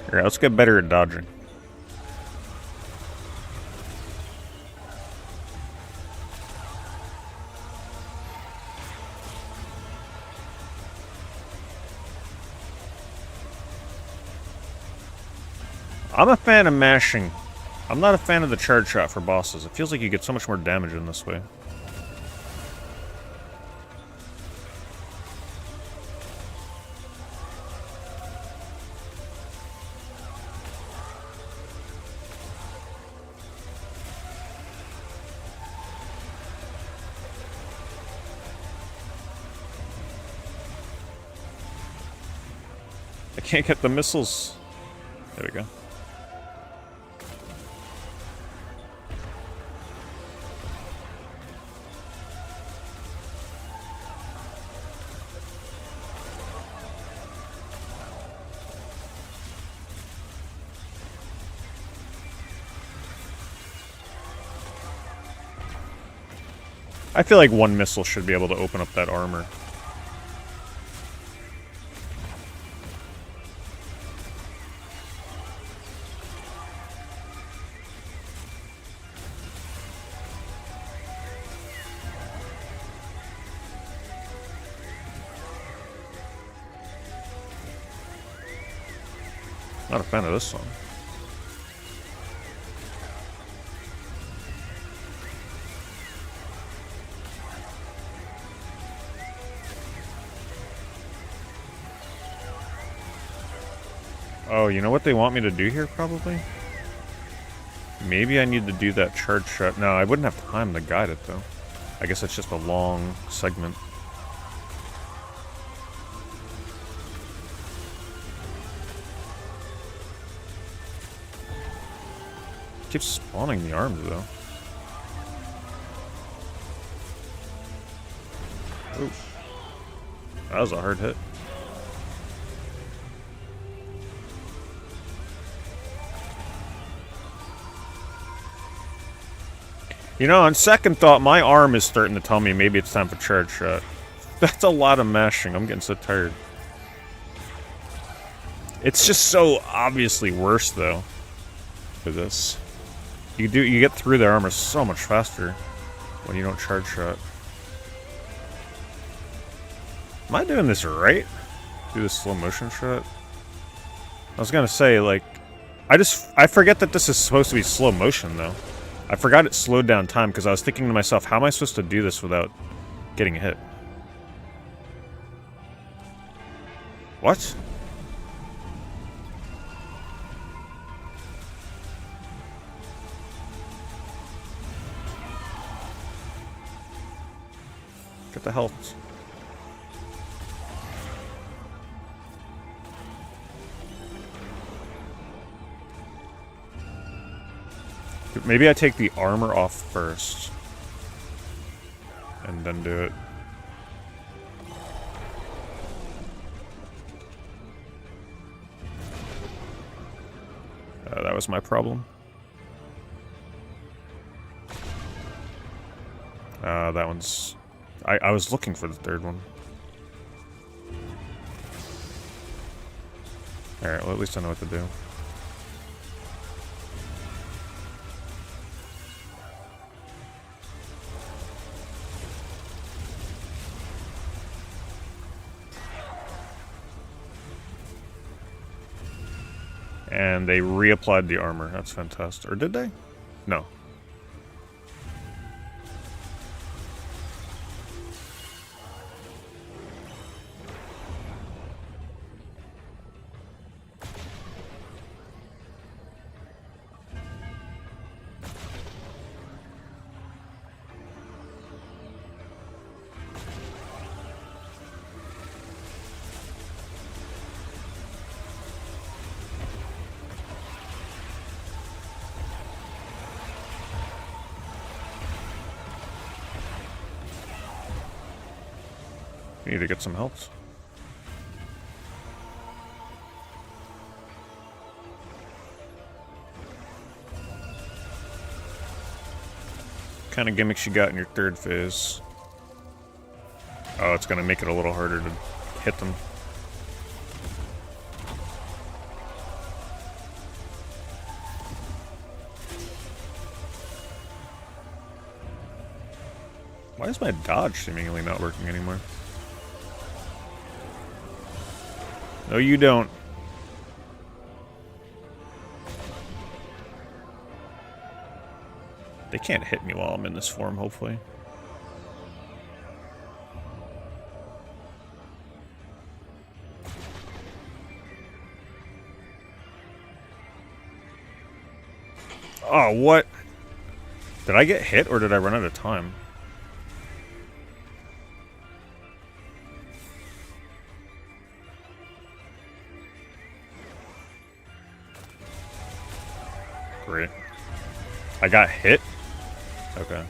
Alright, let's get better at dodging. I'm a fan of mashing. I'm not a fan of the charge shot for bosses. It feels like you get so much more damage in this way. I can't get the missiles. There we go. I feel like one missile should be able to open up that armor. Not a fan of this song. Oh, you know what they want me to do here, probably? Maybe I need to do that charge shot. No, I wouldn't have time to guide it, though. I guess it's just a long segment. Keeps spawning the arms, though. Oof. That was a hard hit. You know, on second thought, my arm is starting to tell me maybe it's time for charge shot. That's a lot of mashing. I'm getting so tired. It's just so obviously worse, though, for this. You get through the armor so much faster when you don't charge shot. Am I doing this right? Do the slow motion shot. I was gonna say, like, I forget that this is supposed to be slow motion, though. I forgot it slowed down time, because I was thinking to myself, how am I supposed to do this without getting hit? What? Get the health. Maybe I take the armor off first. And then do it. That was my problem. That one's... I was looking for the third one. Alright, well at least I know what to do. And they reapplied the armor. That's fantastic. Or did they? No. We need to get some help. What kind of gimmicks you got in your third phase? Oh, it's gonna make it a little harder to hit them. Why is my dodge seemingly not working anymore? No, you don't. They can't hit me while I'm in this form, hopefully. Oh, what? Did I get hit or did I run out of time? Great. I got hit? Okay.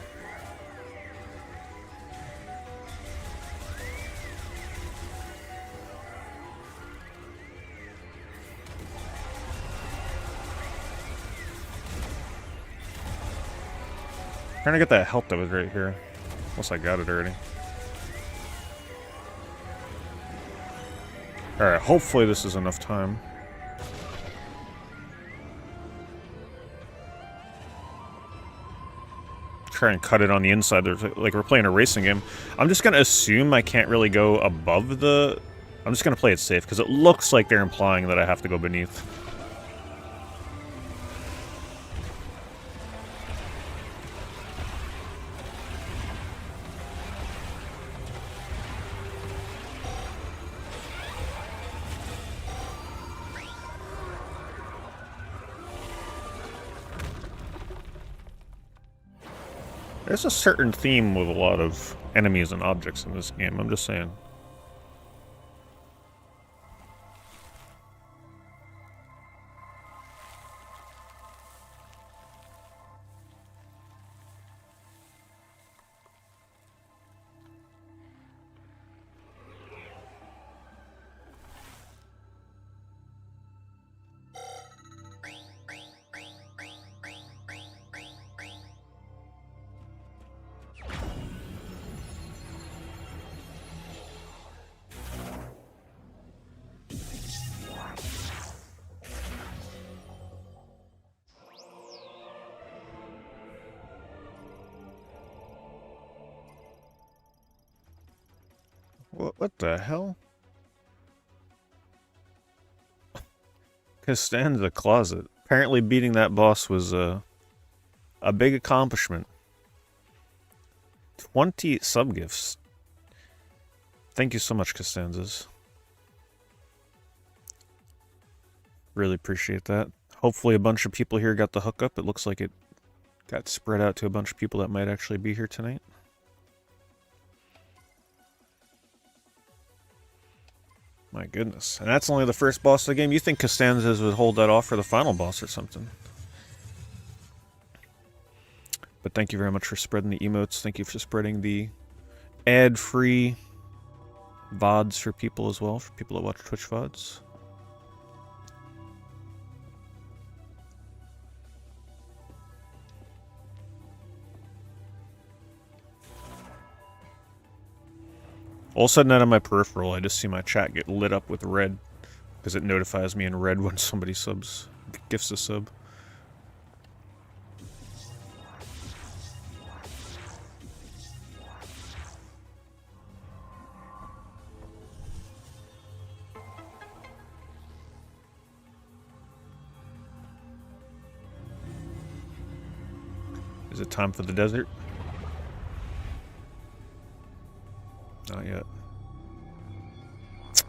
Trying to get that health that was right here. Unless I got it already. Alright, hopefully this is enough time. Try and cut it on the inside. There's, like, we're playing a racing game. I'm just gonna assume I can't really go above the... I'm just gonna play it safe, because it looks like they're implying that I have to go beneath. There's a certain theme with a lot of enemies and objects in this game, I'm just saying. What the hell? Costanza Closet. Apparently beating that boss was a big accomplishment. 20 sub-gifts. Thank you so much, Costanzas. Really appreciate that. Hopefully a bunch of people here got the hookup. It looks like it got spread out to a bunch of people that might actually be here tonight. My goodness. And that's only the first boss of the game. You think Costanzas would hold that off for the final boss or something. But thank you very much for spreading the emotes. Thank you for spreading the ad-free VODs for people as well, for people that watch Twitch VODs. All of a sudden out of my peripheral, I just see my chat get lit up with red because it notifies me in red when somebody gifts a sub. Is it time for the desert? Not yet.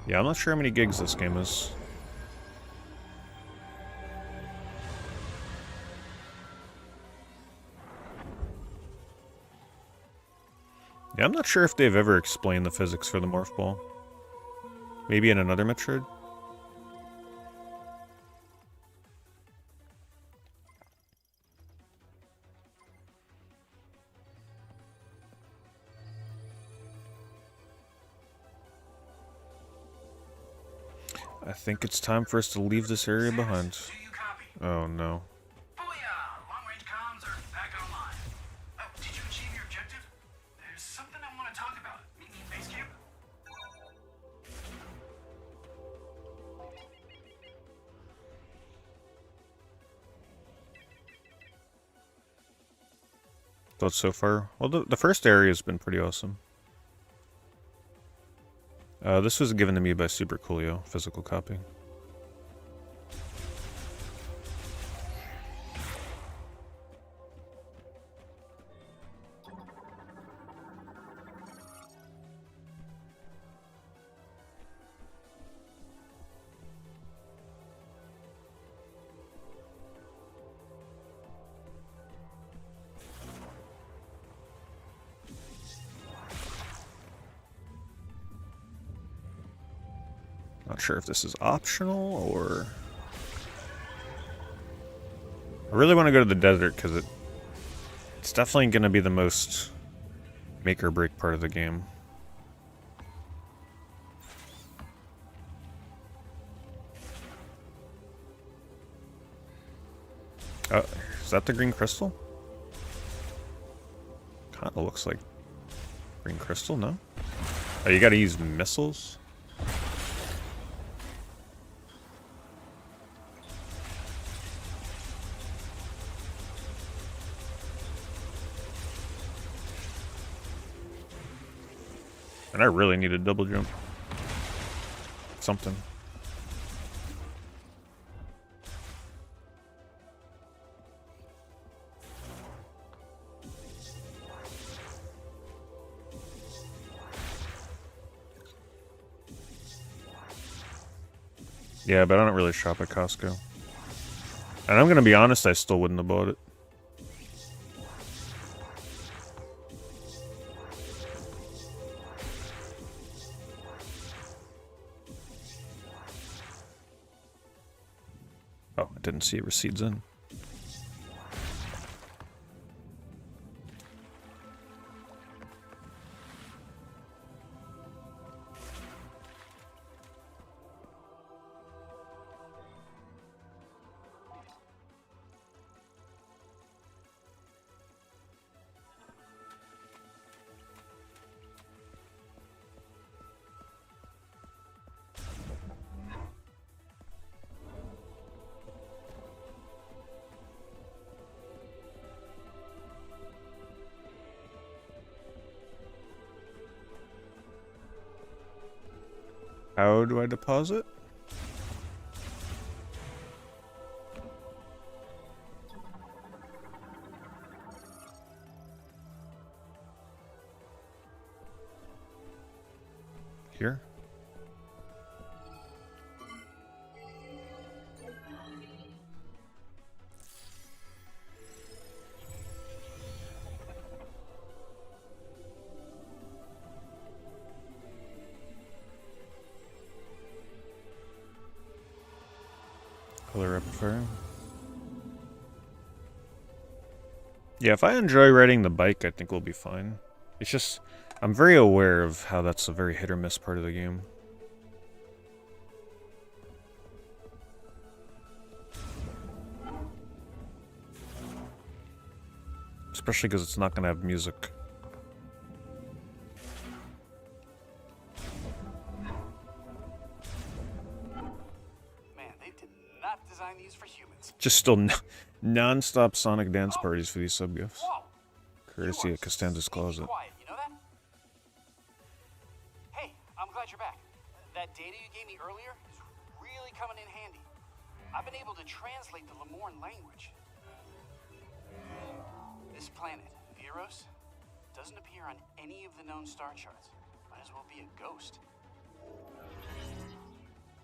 Yeah, I'm not sure how many gigs this game is. Yeah, I'm not sure if they've ever explained the physics for the Morph Ball. Maybe in another Metroid? I think it's time for us to leave this area behind. Do you copy? Oh no. Booyah! Long-range comms are back online. Oh, did you achieve your objective? There's something I want to talk about. Meet me in base camp? Thoughts so far? Well, the first area has been pretty awesome. This was given to me by Super Coolio, physical copy. Not sure if this is optional or... I really want to go to the desert because it's definitely going to be the most make or break part of the game. Is that the green crystal? Kind of looks like green crystal, no? Oh, you gotta use missiles? And I really need a double jump. Something. Yeah, but I don't really shop at Costco. And I'm gonna be honest, I still wouldn't have bought it. Oh, I didn't see receipts in. How do I deposit? Here? Color rapid fire. Yeah, if I enjoy riding the bike, I think we'll be fine. It's just, I'm very aware of how that's a very hit or miss part of the game. Especially because it's not going to have music. Man, they did not design these for humans. Just still non-stop Sonic dance parties for these sub-gifts. Whoa! Courtesy You are of Costanza's sneaky Closet. Quiet, you know that? Hey, I'm glad you're back. That data you gave me earlier is really coming in handy. I've been able to translate the Lemorn language. This planet, Viros, doesn't appear on any of the known star charts. Might as well be a ghost.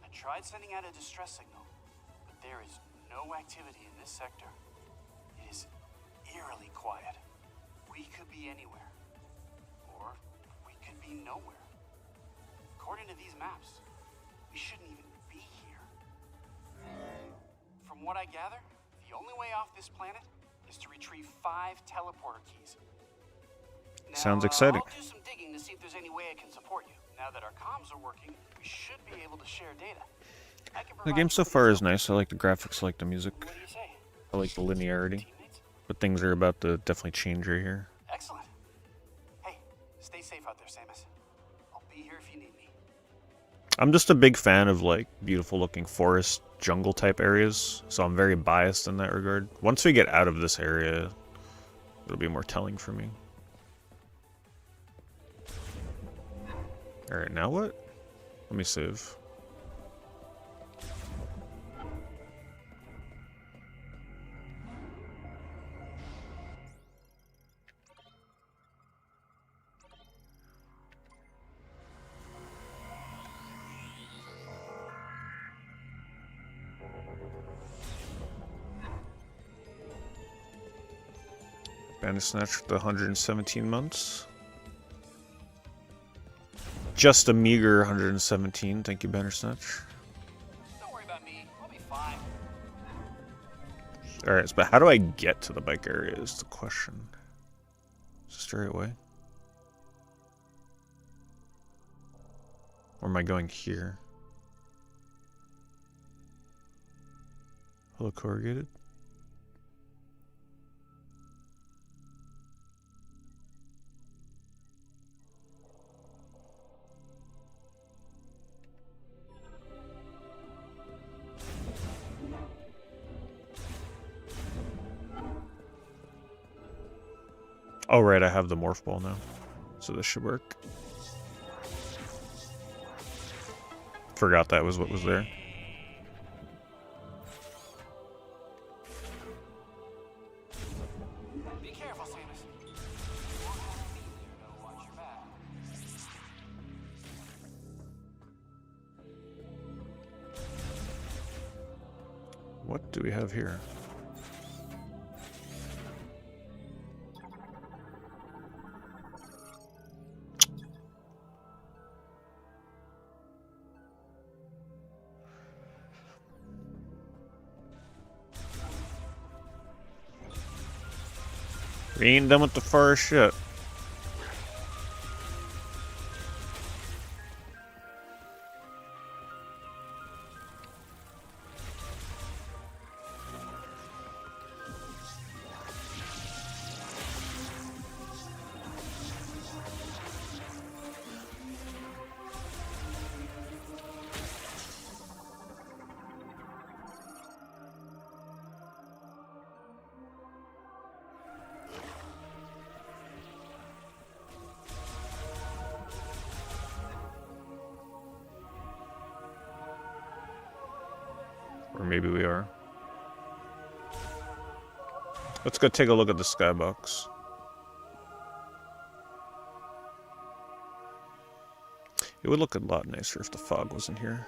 I tried sending out a distress signal, but there is no activity in this sector. It is eerily quiet. We could be anywhere. Or we could be nowhere. According to these maps, we shouldn't even be here. From what I gather, the only way off this planet is to retrieve 5 teleporter keys. Now, Sounds exciting. I'll do some digging to see if there's any way I can support you. Now that our comms are working, we should be able to share data. I can The provide game you so with far this is nice. I like the graphics, I like the music, What do you say? I like the linearity. Teammates? But things are about to definitely change right here. Excellent. Hey, stay safe out there, Samus. I'll be here if you need me. I'm just a big fan of like beautiful looking forest jungle type areas, so I'm very biased in that regard. Once we get out of this area, it'll be more telling for me. Alright, now what? Let me save. Bandersnatch with the 117 months. Just a meager 117. Thank you, Bandersnatch. Don't worry about me. I'll be fine. Alright, but how do I get to the bike area is the question. Is it straight away? Or am I going here? Hello, corrugated? Oh right, I have the morph ball now. So this should work. Forgot that was what was there. Be careful, Samus. You won't have me there to watch your back. What do we have here? We ain't done with the forest yet. Or maybe we are. Let's go take a look at the skybox. It would look a lot nicer if the fog wasn't here.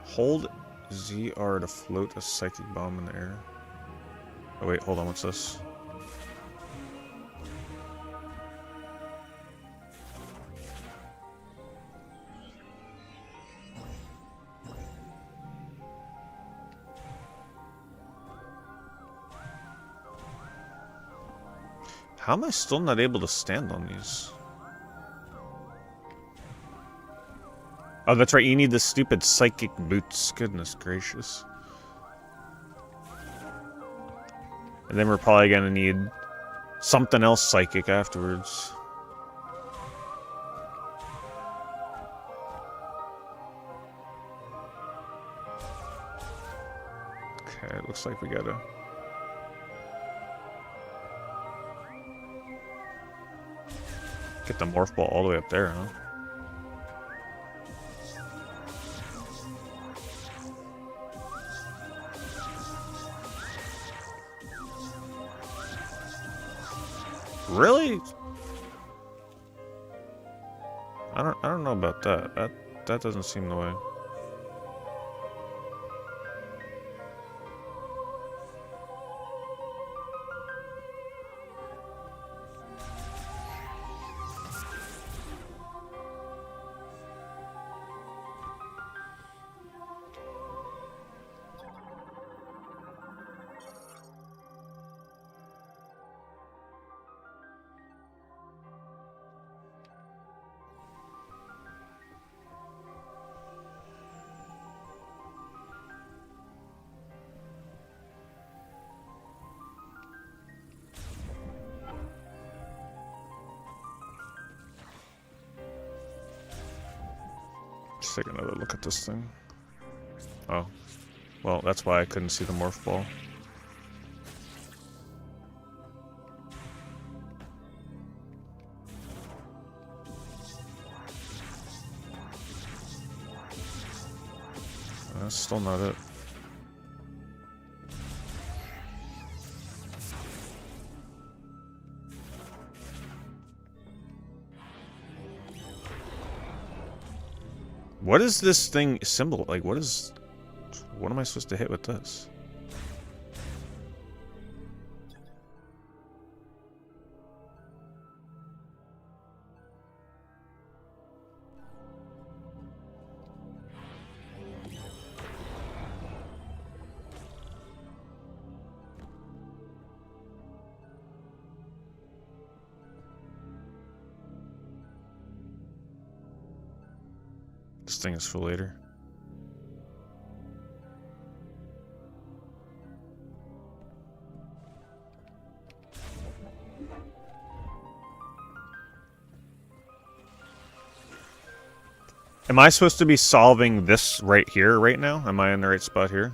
Hold ZR to float a psychic bomb in the air. Oh wait, hold on, what's this? How am I still not able to stand on these? Oh, that's right, you need the stupid psychic boots. Goodness gracious. And then we're probably gonna need something else psychic afterwards. Okay, it looks like we gotta... get the morph ball all the way up there, huh? Really? I don't know about that. That doesn't seem the way. Let's take another look at this thing. Oh. Well, that's why I couldn't see the morph ball. That's still not it. What is this thing symbol? Like, what am I supposed to hit with this? This thing is for later. Am I supposed to be solving this right here, right now? Am I in the right spot here?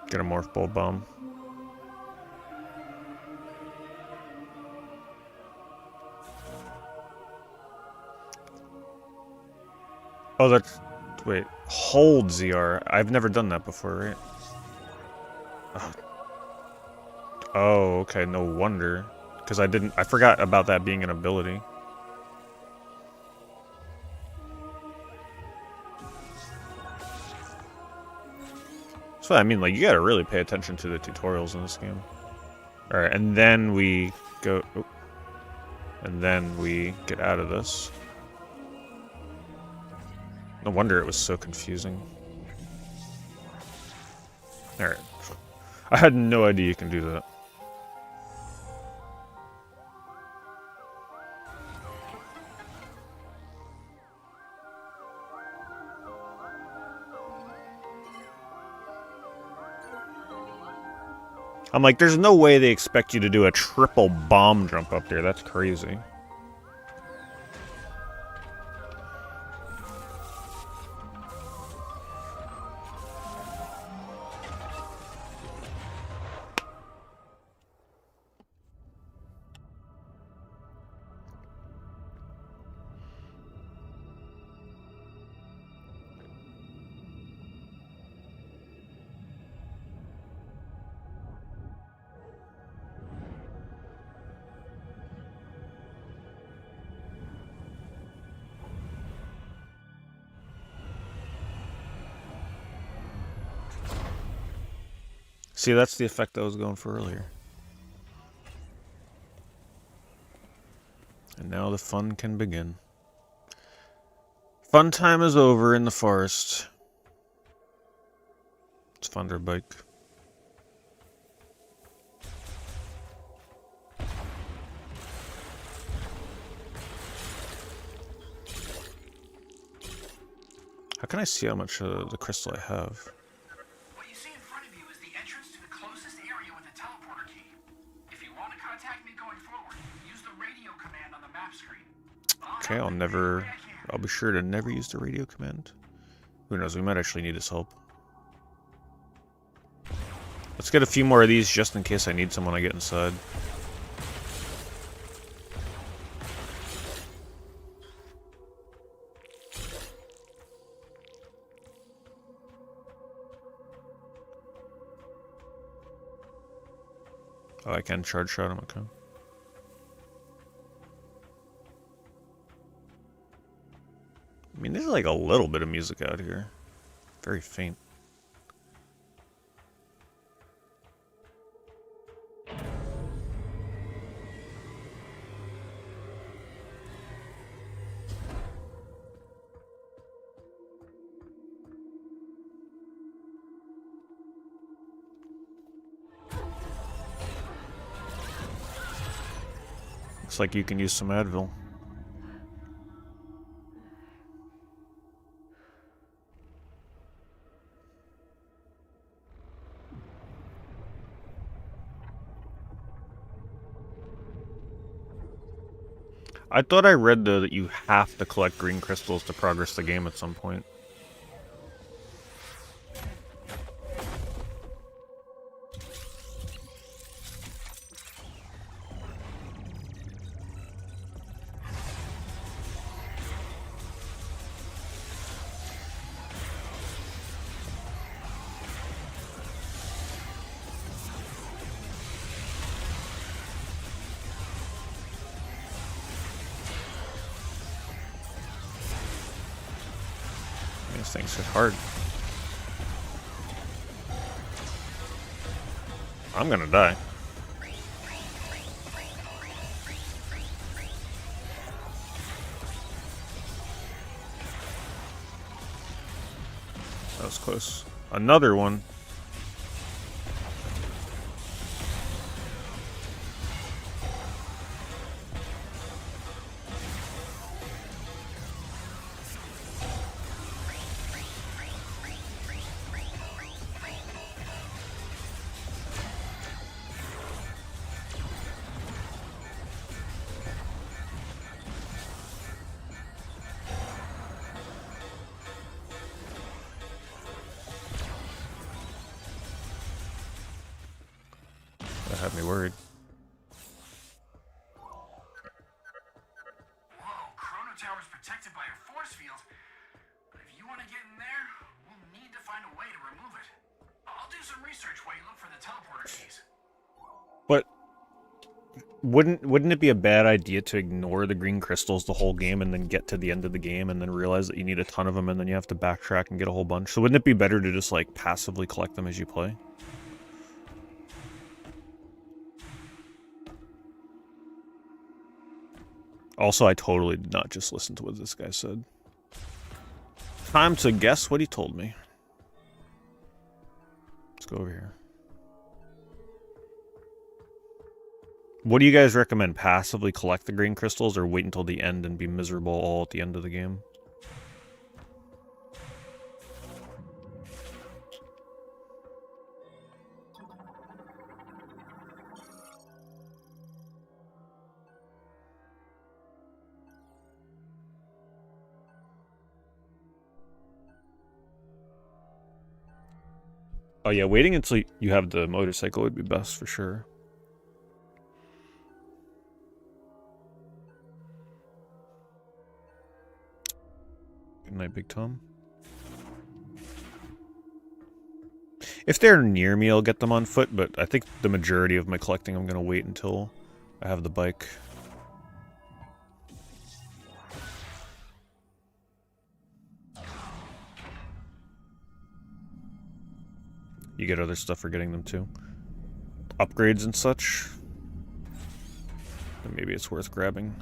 Get a morph ball bomb. Oh, that's... Wait. Hold ZR. I've never done that before, right? Oh, okay. No wonder. Because I forgot about that being an ability. So I mean, like, you gotta really pay attention to the tutorials in this game. Alright, and then we go... Oh, and then we get out of this. No wonder it was so confusing. Alright. I had no idea you can do that. I'm like, there's no way they expect you to do a triple bomb jump up there. That's crazy. See, that's the effect I was going for earlier. And now the fun can begin. Fun time is over in the forest. It's fun to bike. How can I see how much of the crystal I have? What you see in front of you is the entrance to the closest area with a teleporter key. If you want to contact me going forward, use the radio command on the map screen. Okay, I'll be sure to never use the radio command. Who knows, we might actually need his help. Let's get a few more of these just in case I need some when I get inside. Oh, I can charge shot him, okay. I mean, there's like a little bit of music out here. Very faint. Looks like you can use some Advil. I thought I read though that you have to collect green crystals to progress the game at some point. These things hit hard. I'm gonna die. That was close. Another one. That had me worried. Whoa, Chrono Tower's protected by a force field. But if you want to get in there, we'll need to find a way to remove it. I'll do some research while you look for the teleporter keys. But wouldn't it be a bad idea to ignore the green crystals the whole game and then get to the end of the game and then realize that you need a ton of them and then you have to backtrack and get a whole bunch? So wouldn't it be better to just like passively collect them as you play? Also, I totally did not just listen to what this guy said. Time to guess what he told me. Let's go over here. What do you guys recommend? Passively collect the green crystals or wait until the end and be miserable all at the end of the game? Oh yeah, waiting until you have the motorcycle would be best for sure. Good night, Big Tom. If they're near me, I'll get them on foot, but I think the majority of my collecting I'm going to wait until I have the bike. you get other stuff for getting them too. Upgrades and such. Then maybe it's worth grabbing.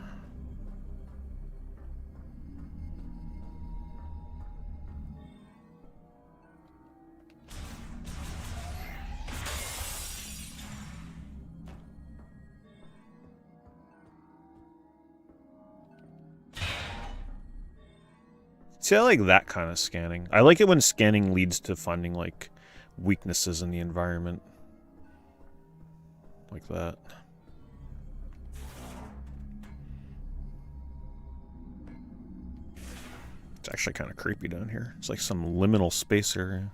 See, I like that kind of scanning. I like it when scanning leads to finding, like, weaknesses in the environment. Like that. It's actually kind of creepy down here. It's like some liminal space area.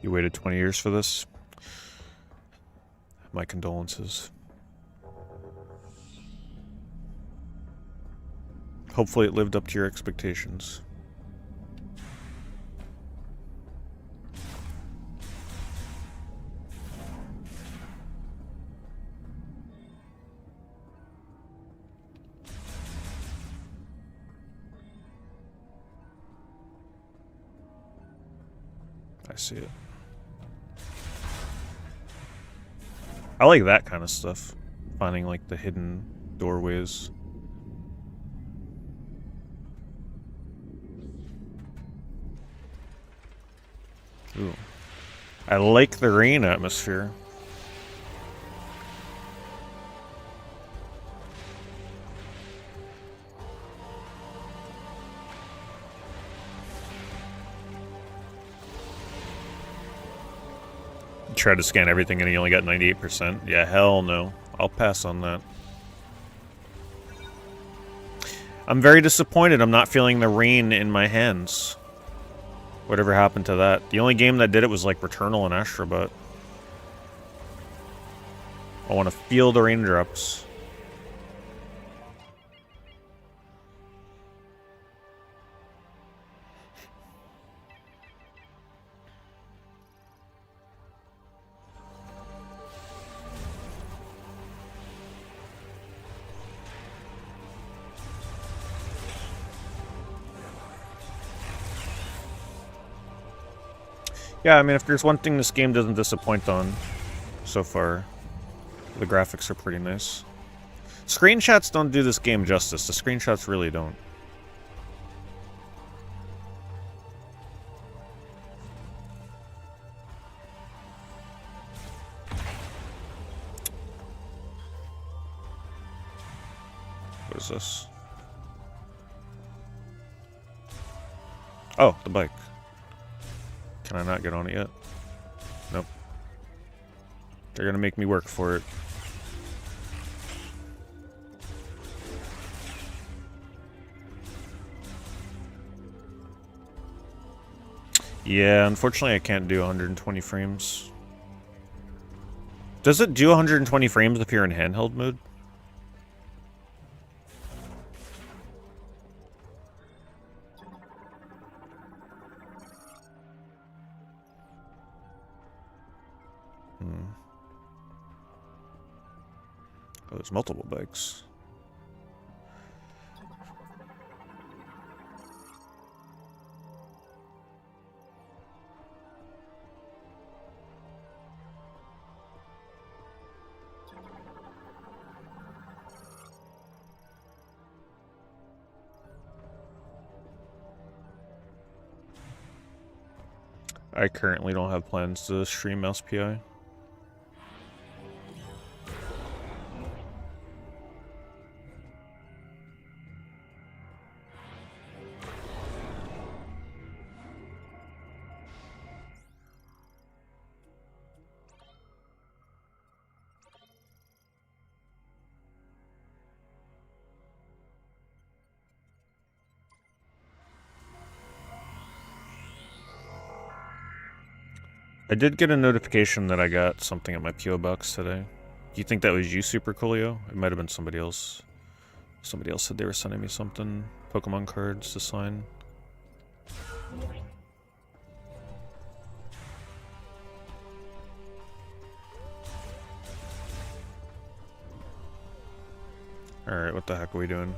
You waited 20 years for this? My condolences. Hopefully it lived up to your expectations. I see it. I like that kind of stuff. Finding, like, the hidden doorways. Ooh. I like the rain atmosphere. Try to scan everything and you only got 98%. Yeah, hell no. I'll pass on that. I'm very disappointed I'm not feeling the rain in my hands. Whatever happened to that? The only game that did it was like Returnal and Astrobot. I want to feel the raindrops. Yeah, I mean, if there's one thing this game doesn't disappoint on so far, the graphics are pretty nice. Screenshots don't do this game justice. The screenshots really don't. What is this? Oh, the bike. Can I not get on it yet? Nope. They're gonna make me work for it. Yeah, unfortunately I can't do 120 frames. Does it do 120 frames if you're in handheld mode? Oh, there's multiple bikes. I currently don't have plans to stream SPI. I did get a notification that I got something at my PO box today. Do you think that was you, Super Coolio? It might have been somebody else. Somebody else said they were sending me something. Pokemon cards to sign. Alright, what the heck are we doing?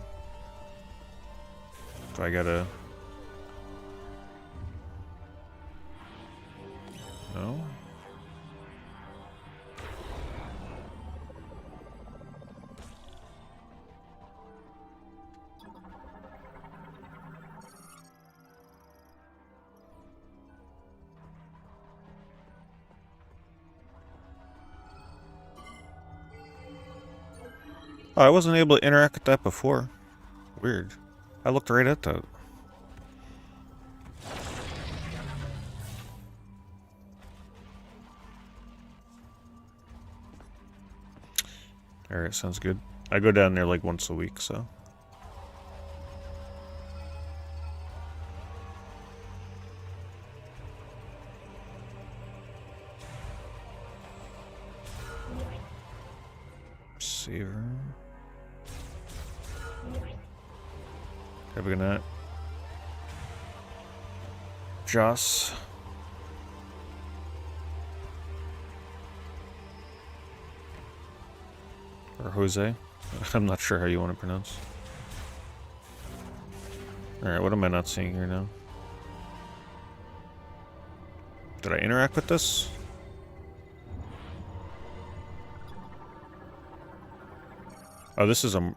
Do I gotta... No? Oh, I wasn't able to interact with that before. Weird. I looked right at that. Alright, sounds good. I go down there like once a week, so. Saver. Have a good night. Joss. Or Jose. I'm not sure how you want to pronounce. Alright, what am I not seeing here now? Did I interact with this? Oh, this is a...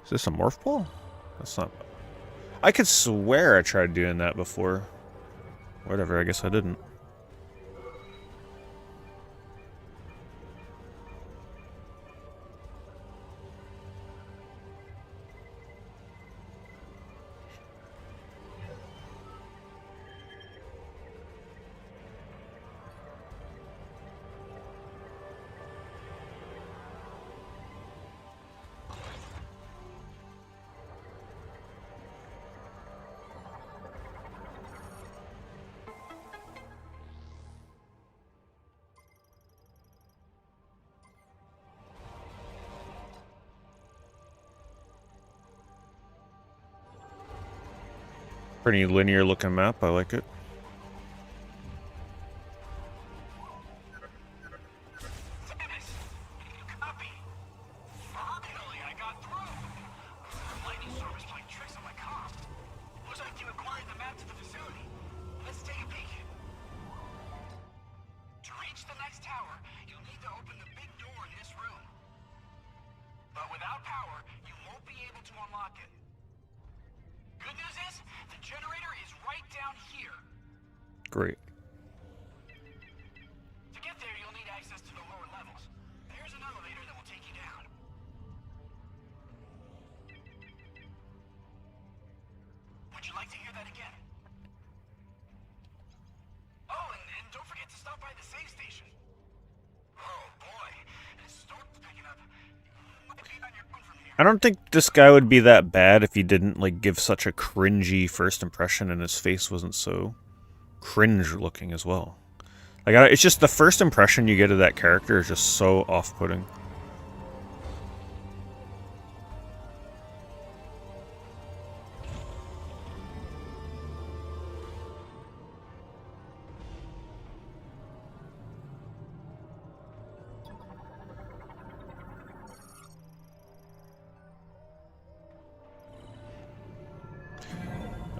Is this a morph ball? That's not... I could swear I tried doing that before. Whatever, I guess I didn't. Pretty linear looking map, I like it. Copy. Finally, I got through. Lightning storm is playing tricks on my comm. Looks like you acquired the map to the facility. Let's take a peek. To reach the next tower, you'll need to open the big door in this room. But without power, you won't be able to unlock it. Good news is, the generator is right down here. Great. To get there, you'll need access to the lower levels. There's an elevator that will take you down. Would you like to hear that again? Oh, and don't forget to stop by the save station. Oh boy, this storm's picking up. Might be on your own from here. I don't think this guy would be that bad if he didn't like give such a cringy first impression and his face wasn't so cringe looking as well. Like, it's just the first impression you get of that character is just so off-putting.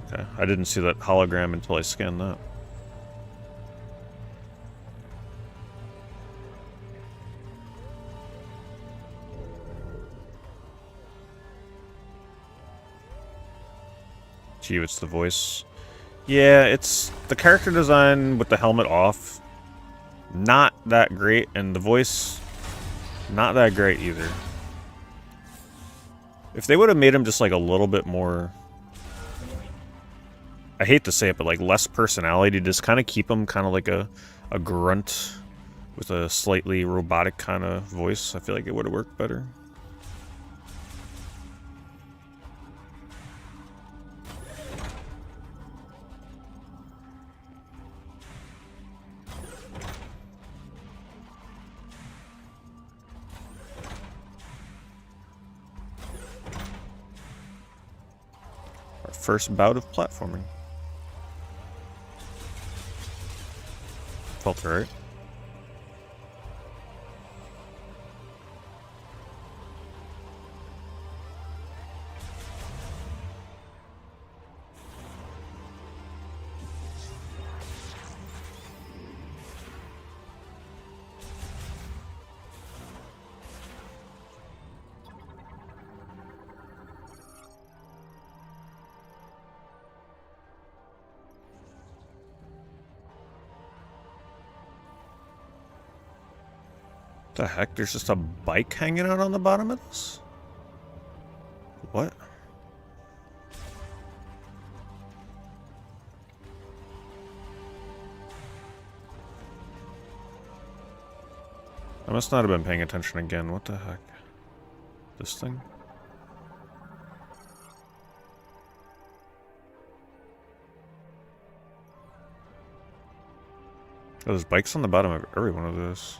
Okay, I didn't see that hologram until I scanned that. Gee, it's the voice. Yeah, it's the character design with the helmet off. Not that great, and the voice, not that great either. If they would have made him just like a little bit more... I hate to say it, but like less personality, just kind of keep him kind of like a grunt with a slightly robotic kind of voice, I feel like it would have worked better. Our first bout of platforming. Felt right. The heck? There's just a bike hanging out on the bottom of this? What? I must not have been paying attention again. What the heck? This thing? Oh, there's bikes on the bottom of every one of those.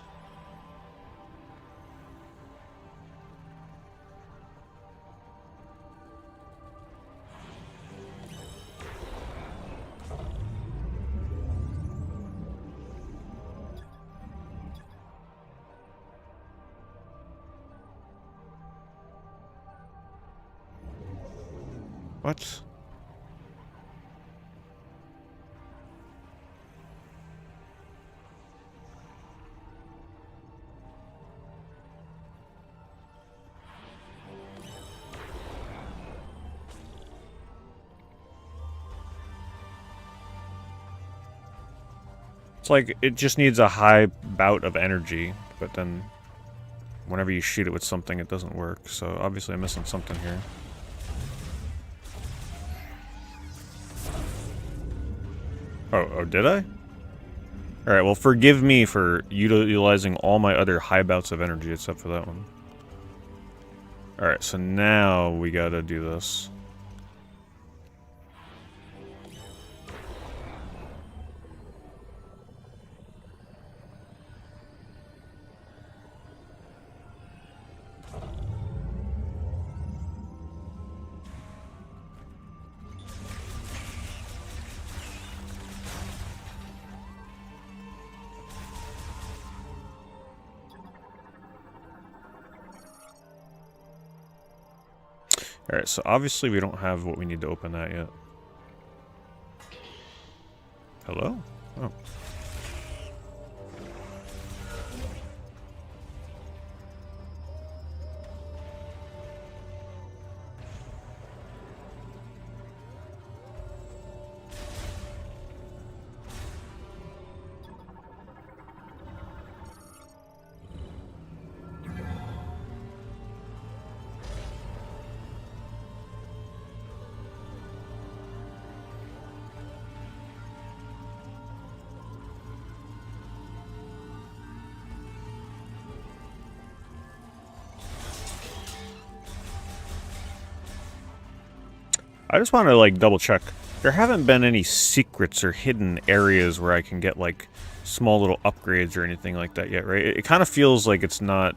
What? It's like, it just needs a high bout of energy, but then whenever you shoot it with something, it doesn't work. So obviously I'm missing something here. Oh, did I? Alright, well, forgive me for utilizing all my other high bouts of energy except for that one. Alright, so now we gotta do this. Alright, so obviously we don't have what we need to open that yet. Hello? Oh. I just want to, like, double check. There haven't been any secrets or hidden areas where I can get, like, small little upgrades or anything like that yet, right? It kind of feels like it's not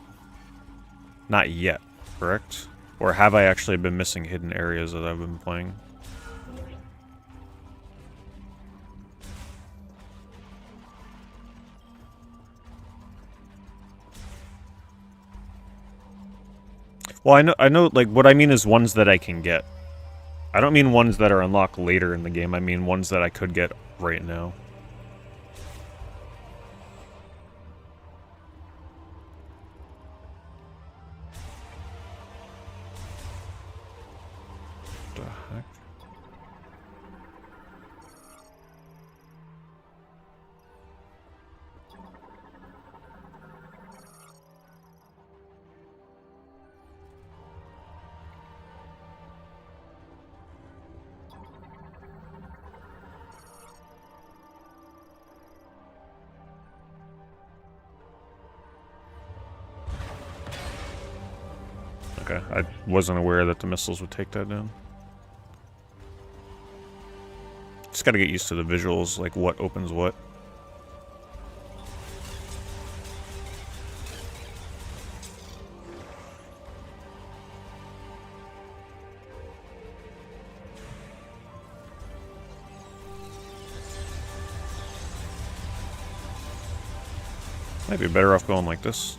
yet, correct? Or have I actually been missing hidden areas that I've been playing? Well, I know, like, what I mean is ones that I can get. I don't mean ones that are unlocked later in the game, I mean ones that I could get right now. What the heck? Okay, I wasn't aware that the missiles would take that down. Just gotta get used to the visuals, like what opens what. Might be better off going like this.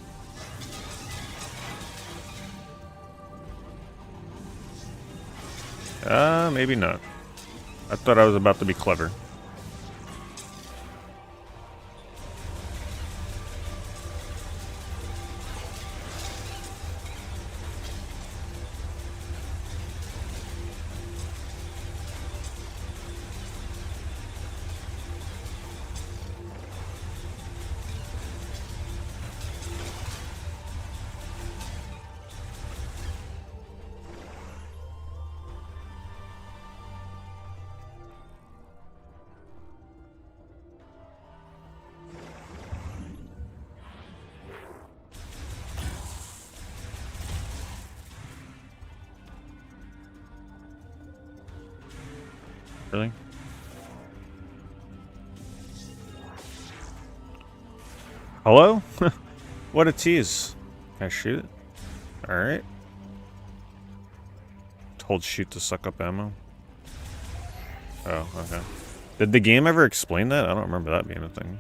Maybe not. I thought I was about to be clever. Really? Hello? What a tease. Can I shoot it? Alright. Hold shoot to suck up ammo. Oh, okay. Did the game ever explain that? I don't remember that being a thing.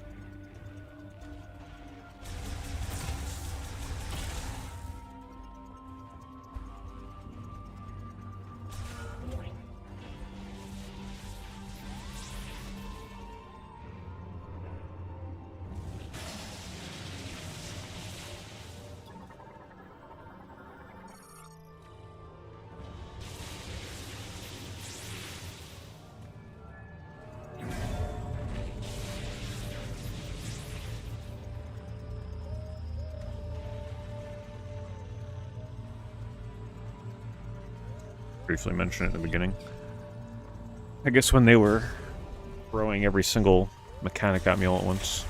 Briefly mentioned it at the beginning. I guess when they were throwing every single mechanic at me all at once.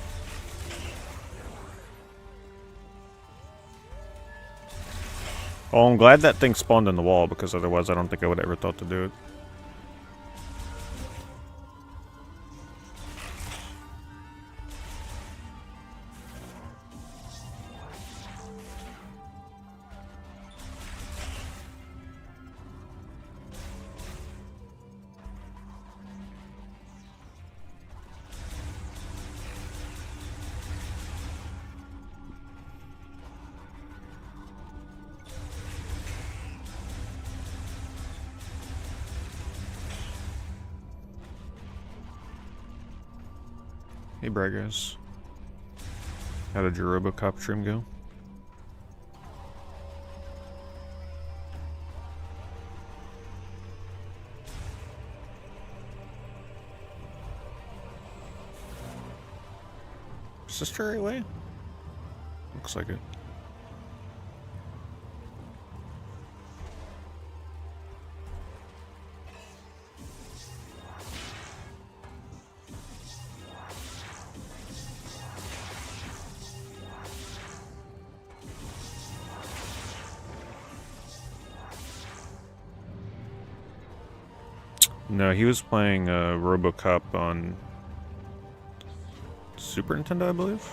Well, I'm glad that thing spawned in the wall, because otherwise I don't think I would have ever thought to do it. Hey, braggers. How did your RoboCop stream go? Is this the right way? Looks like it. No, he was playing RoboCop on Super Nintendo, I believe.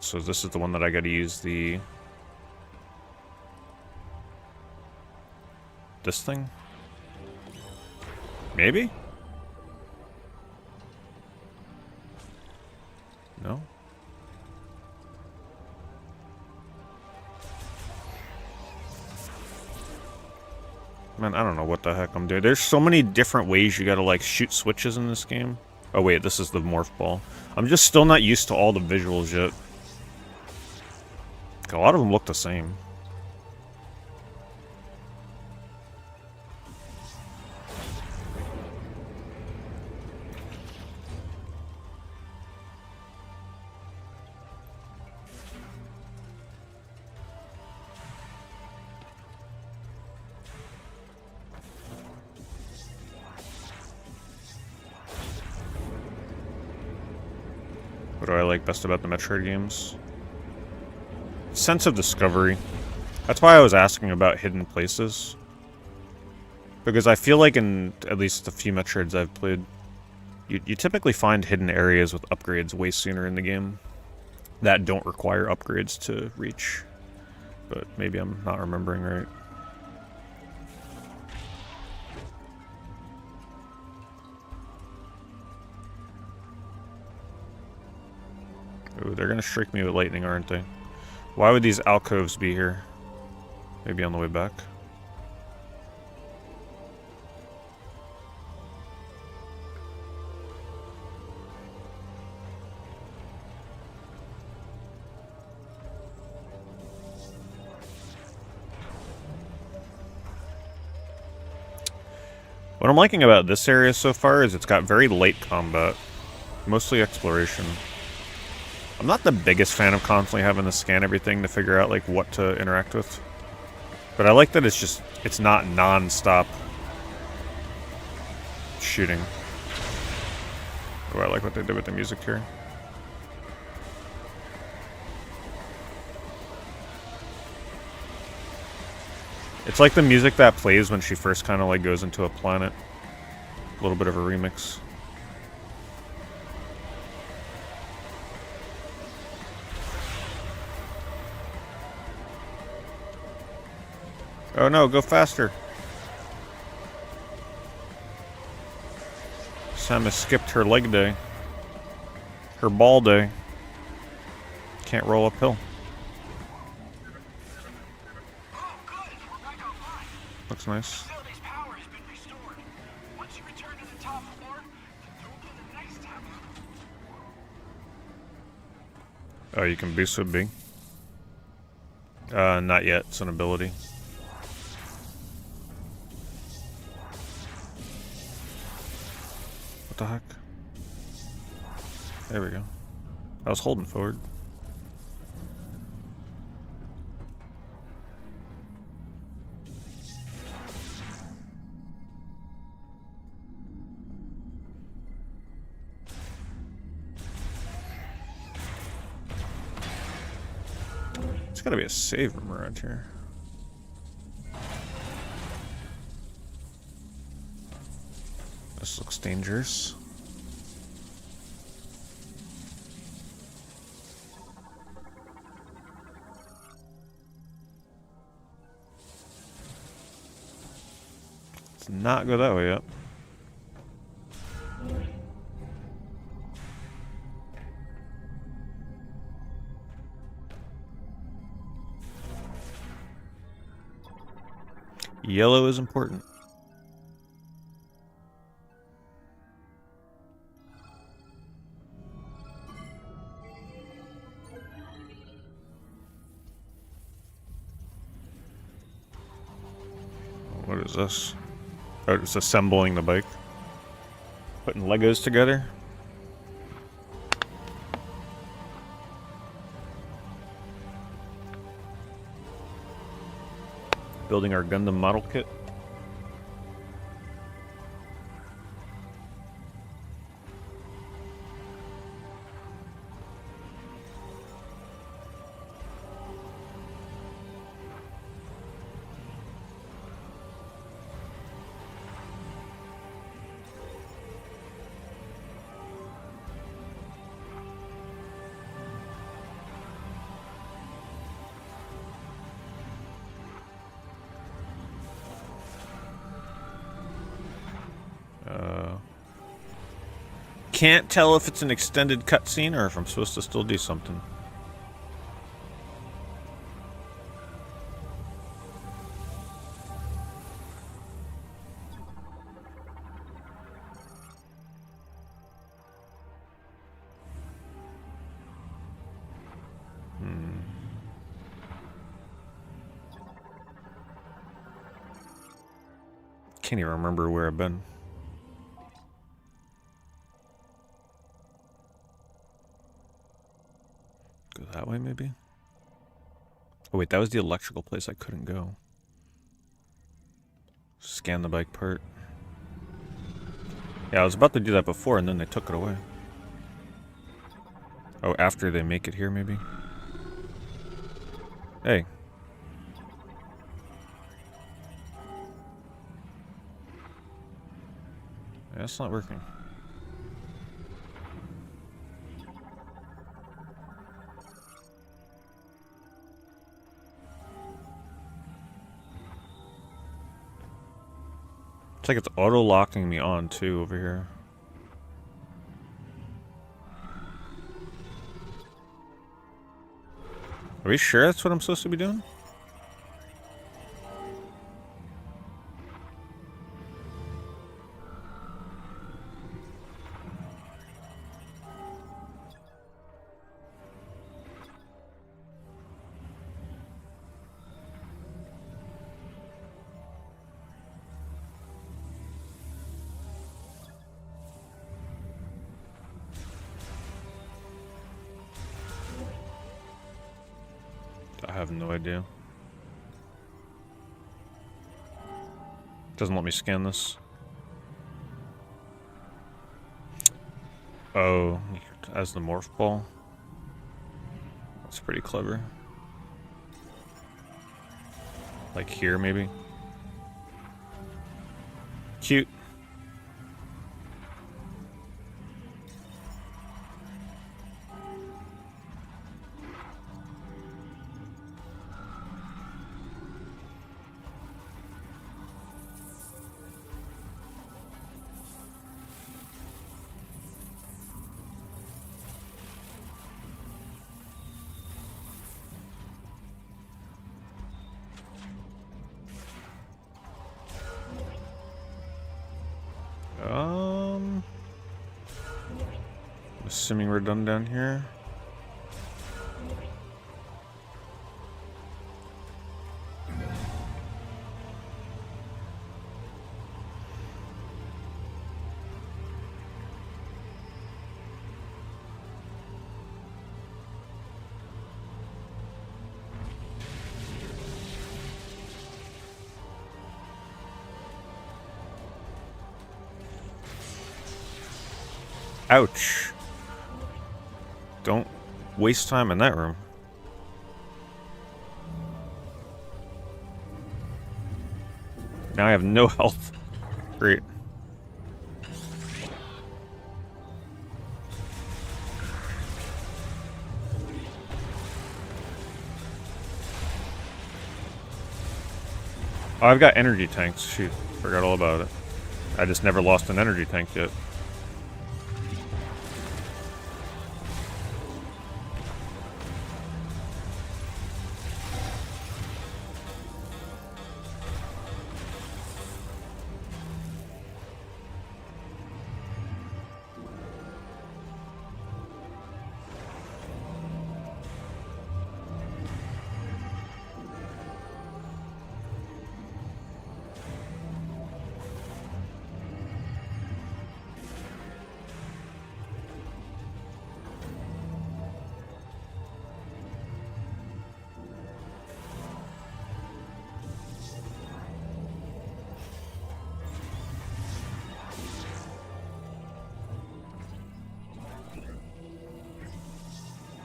So this is the one that I gotta use this thing? Maybe? No? Man, I don't know what the heck I'm doing. There's so many different ways you gotta, like, shoot switches in this game. Oh wait, this is the morph ball. I'm just still not used to all the visuals yet. A lot of them look the same. What do I like best about the Metroid games? Sense of discovery. That's why I was asking about hidden places. Because I feel like in at least the few Metroids I've played, you typically find hidden areas with upgrades way sooner in the game that don't require upgrades to reach. But maybe I'm not remembering right. Ooh, they're gonna strike me with lightning, aren't they? Why would these alcoves be here? Maybe on the way back. What I'm liking about this area so far is it's got very light combat. Mostly exploration. I'm not the biggest fan of constantly having to scan everything to figure out like what to interact with. But I like that it's not non-stop shooting. Oh, I like what they did with the music here. It's like the music that plays when she first kind of like goes into a planet. A little bit of a remix. Oh no, go faster. Sam has skipped her leg day. Her ball day. Can't roll uphill. Oh, good. We're back online. Looks nice. Facility's power has been restored. Once you return to the top floor, the door to the next tower. Oh, you can boost with B? Not yet. It's an ability. What the heck? There we go. I was holding forward. There's gotta be a save room around here. This looks dangerous. Let's not go that way yet. Yellow is important. What is this? Oh, it's assembling the bike. Putting Legos together. Building our Gundam model kit. Can't tell if it's an extended cutscene or if I'm supposed to still do something. Can't even remember where I've been. Go that way, maybe? Oh, wait, that was the electrical place I couldn't go. Scan the bike part. Yeah, I was about to do that before, and then they took it away. Oh, after they make it here, maybe? Hey. Yeah, that's not working. It's like it's auto-locking me on, too, over here. Are we sure that's what I'm supposed to be doing? I have no idea. Doesn't let me scan this. Oh, as the morph ball. That's pretty clever. Like here, maybe? Cute. Assuming we're done down here. Ouch. Don't waste time in that room. Now I have no health. Great. Oh, I've got energy tanks. Shoot, forgot all about it. I just never lost an energy tank yet.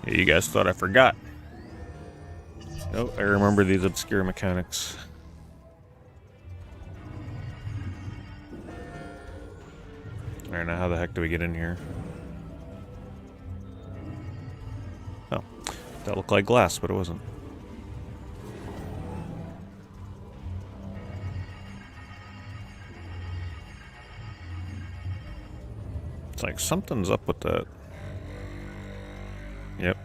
You guys thought I forgot. Nope, I remember these obscure mechanics. Alright, now how the heck do we get in here? Oh, that looked like glass, but it wasn't. It's like something's up with that. Yep.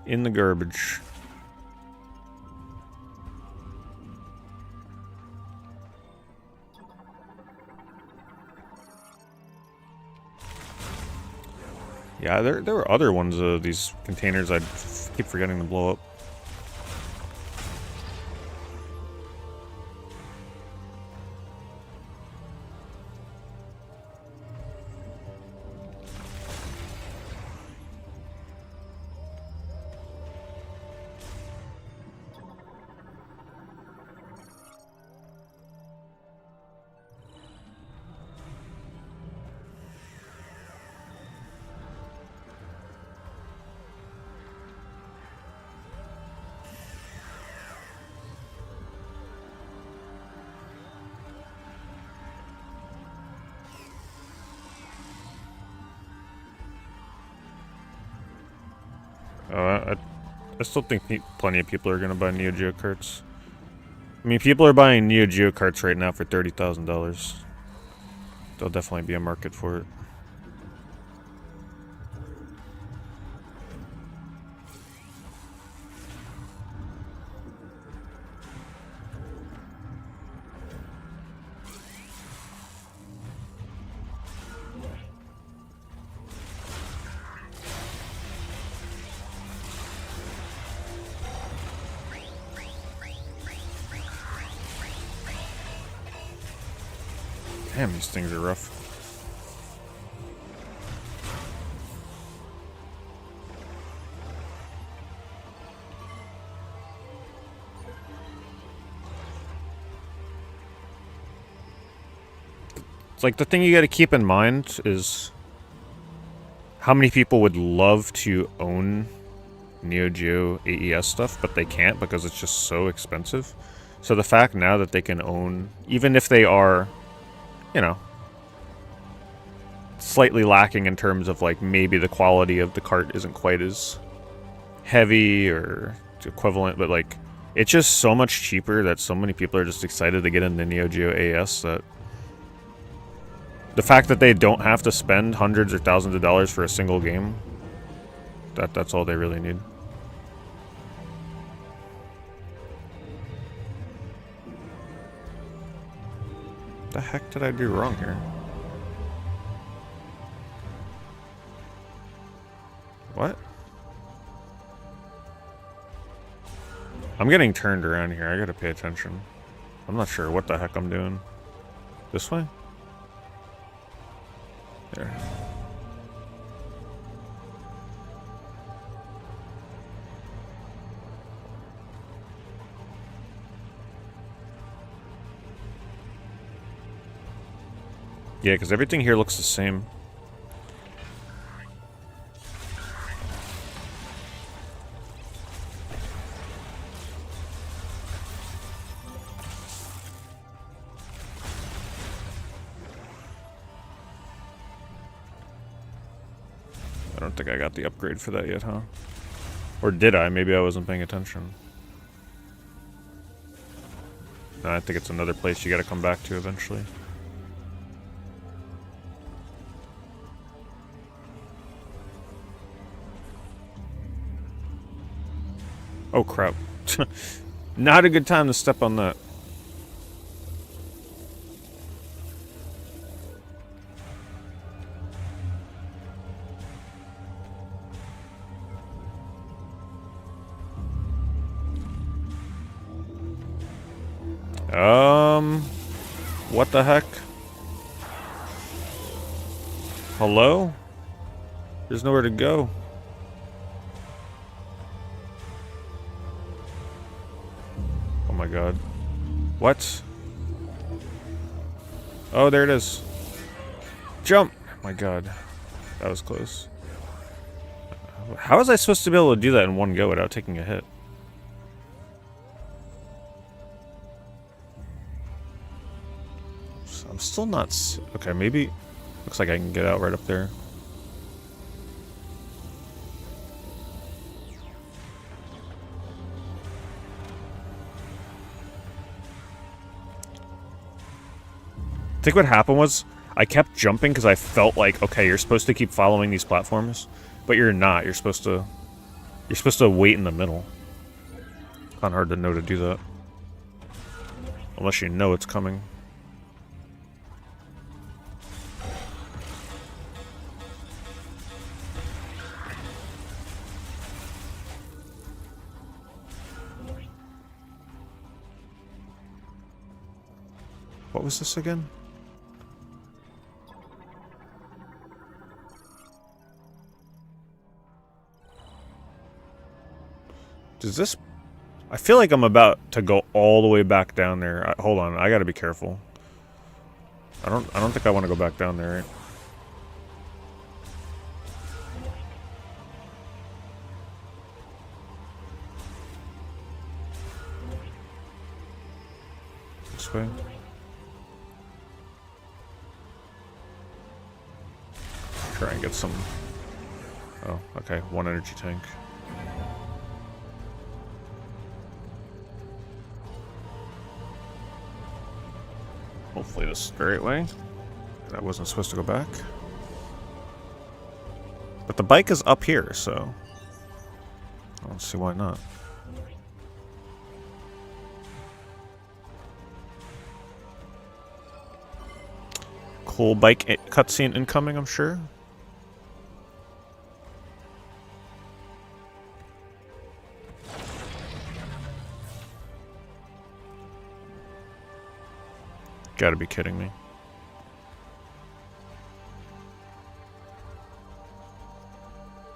In the garbage. Yeah, there were other ones of these containers I'd keep forgetting to blow up. I still think plenty of people are going to buy Neo Geo carts. I mean, people are buying Neo Geo carts right now for $30,000. There'll definitely be a market for it. Damn, these things are rough. It's like the thing you got to keep in mind is how many people would love to own Neo Geo AES stuff, but they can't because it's just so expensive. So the fact now that they can own, even if they are, you know, slightly lacking in terms of like maybe the quality of the cart isn't quite as heavy or equivalent, but like it's just so much cheaper that so many people are just excited to get into Neo Geo AES that the fact that they don't have to spend hundreds or thousands of dollars for a single game, that's all they really need. What the heck did I do wrong here? What? I'm getting turned around here. I gotta pay attention. I'm not sure what the heck I'm doing. This way? There. Yeah, because everything here looks the same. I don't think I got the upgrade for that yet, huh? Or did I? Maybe I wasn't paying attention. No, I think it's another place you gotta come back to eventually. Oh crap. Not a good time to step on that. What the heck? Hello? There's nowhere to go. Oh my god. What? Oh, there it is. Jump! Oh my god. That was close. How was I supposed to be able to do that in one go without taking a hit? I'm still not... Okay, maybe... Looks like I can get out right up there. I think what happened was I kept jumping because I felt like, okay, you're supposed to keep following these platforms, but you're not. You're supposed to wait in the middle. Kind of hard to know to do that. Unless you know it's coming. What was this again? Does this... I feel like I'm about to go all the way back down there. Hold on, I gotta be careful. I don't think I want to go back down there, right? This way. Try and get some... Oh, okay, one energy tank. Hopefully this is the right way. I wasn't supposed to go back. But the bike is up here, so... I don't see why not. Cool bike cutscene incoming, I'm sure. Gotta be kidding me.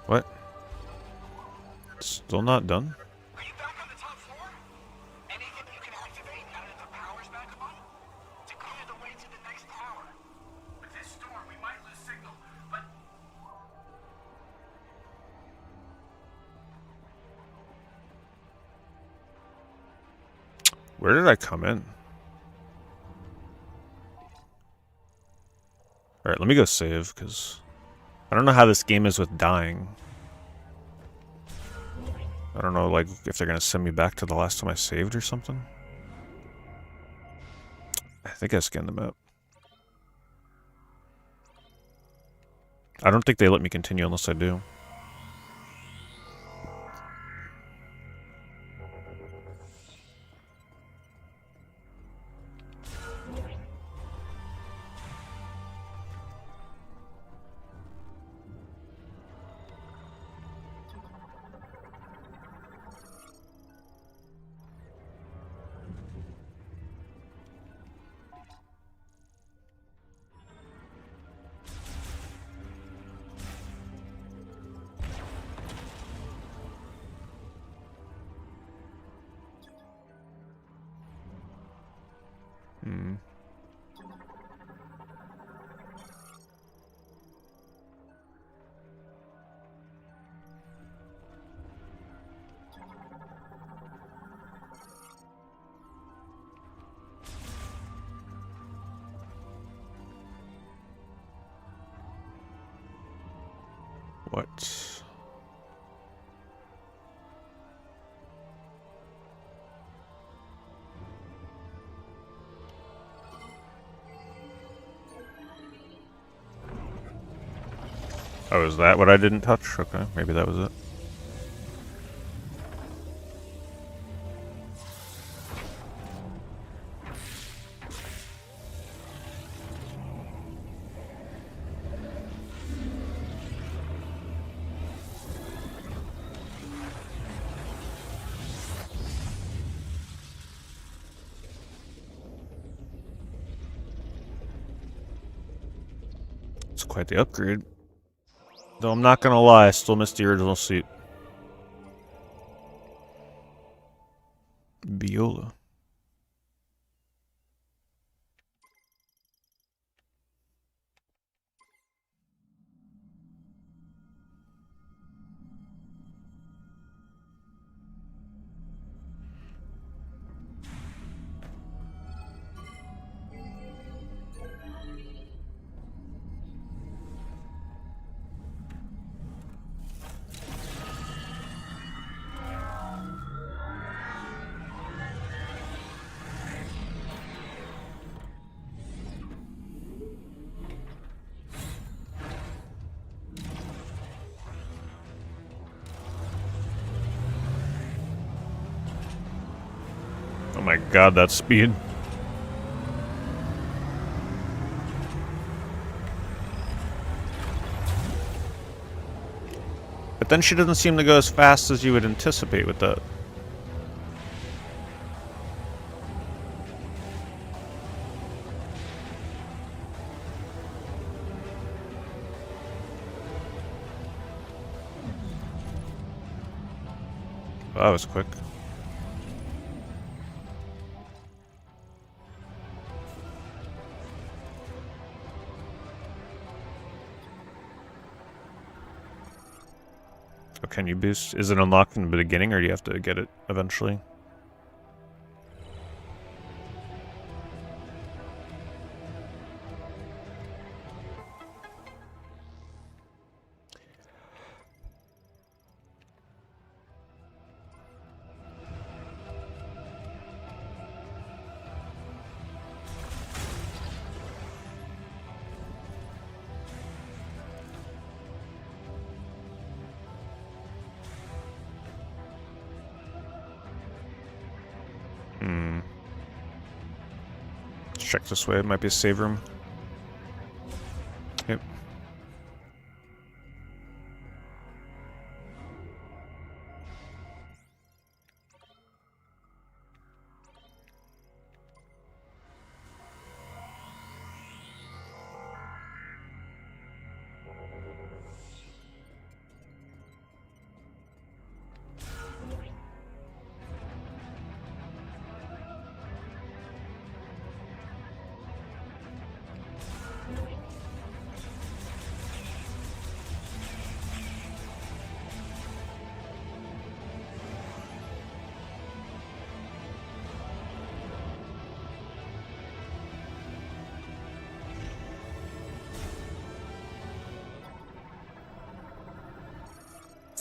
What? Still not done? Are you back on the top floor? Anything you can activate now that the power's back on? To clear the way to the next tower. Where did I come in? Alright, let me go save, because I don't know how this game is with dying. I don't know, like, if they're gonna send me back to the last time I saved or something. I think I scanned the map. I don't think they let me continue unless I do. Hmm. What? Oh, is that what I didn't touch? Okay, maybe that was it. It's quite the upgrade. Though I'm not gonna lie, I still miss the original seat. Viola. Oh my god, that speed. But then she doesn't seem to go as fast as you would anticipate with that. That was quick. Oh, can you boost? Is it unlocked in the beginning, or do you have to get it eventually? Let's check this way. It might be a save room. Yep.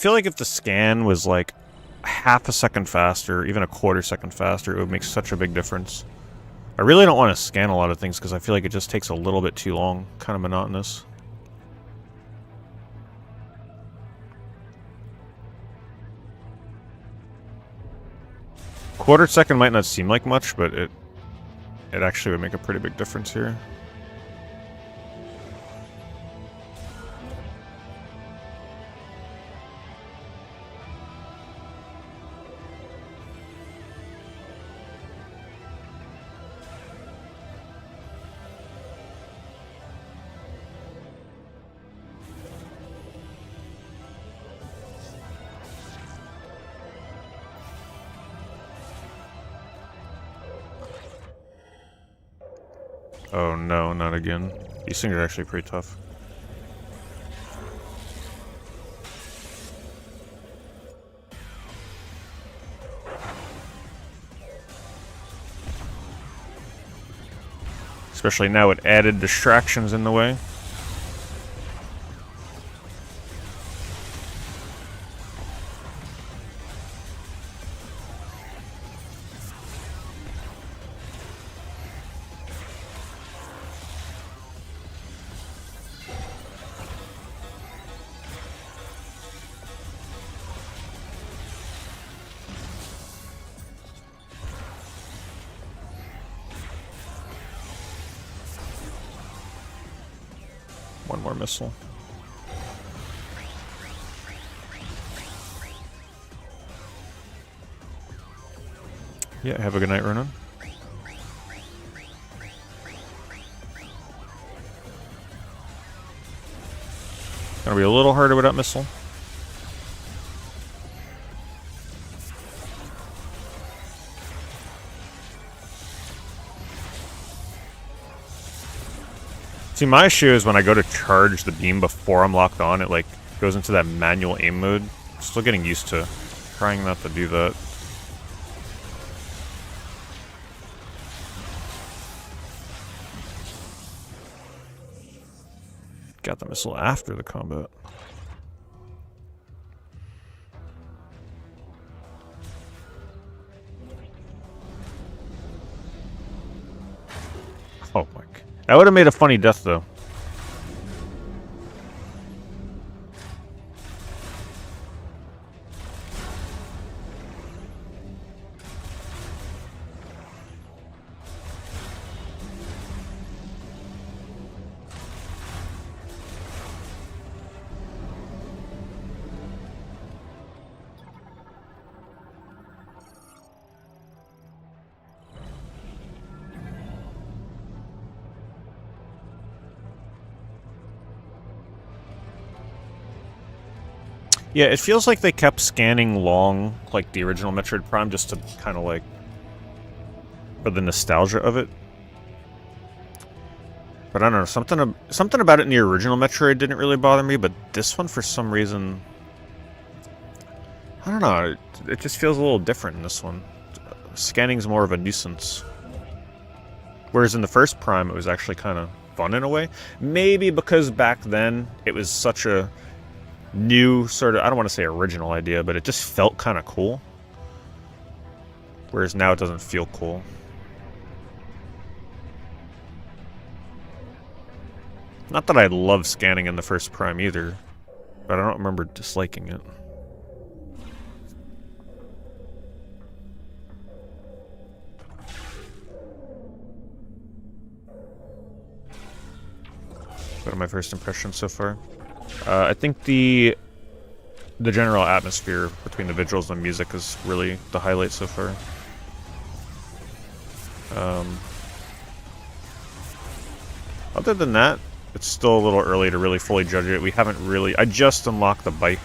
feel like if the scan was like half a second faster, even a quarter second faster, it would make such a big difference. I really don't want to scan a lot of things because I feel like it just takes a little bit too long. Kind of monotonous. Quarter second might not seem like much, but it actually would make a pretty big difference here. Oh no, not again. These things are actually pretty tough. Especially now with added distractions in the way. One more missile. Yeah, have a good night, Ronan. Gonna be a little harder with that missile. See, my issue is when I go to charge the beam before I'm locked on, it like goes into that manual aim mode. Still getting used to trying not to do that. Got the missile after the combat. Oh my god. That would have made a funny death though. Yeah, it feels like they kept scanning long, like the original Metroid Prime, just to kind of like, for the nostalgia of it. But I don't know, something about it in the original Metroid didn't really bother me, but this one, for some reason, I don't know, it just feels a little different in this one. Scanning's more of a nuisance. Whereas in the first Prime, it was actually kind of fun in a way. Maybe because back then, it was such a new sort of, I don't want to say original idea, but it just felt kind of cool. Whereas now it doesn't feel cool. Not that I love scanning in the first Prime either, but I don't remember disliking it. What are my first impressions so far? I think the general atmosphere between the visuals and the music is really the highlight so far. Other than that, it's still a little early to really fully judge it. We haven't really... I just unlocked the bike,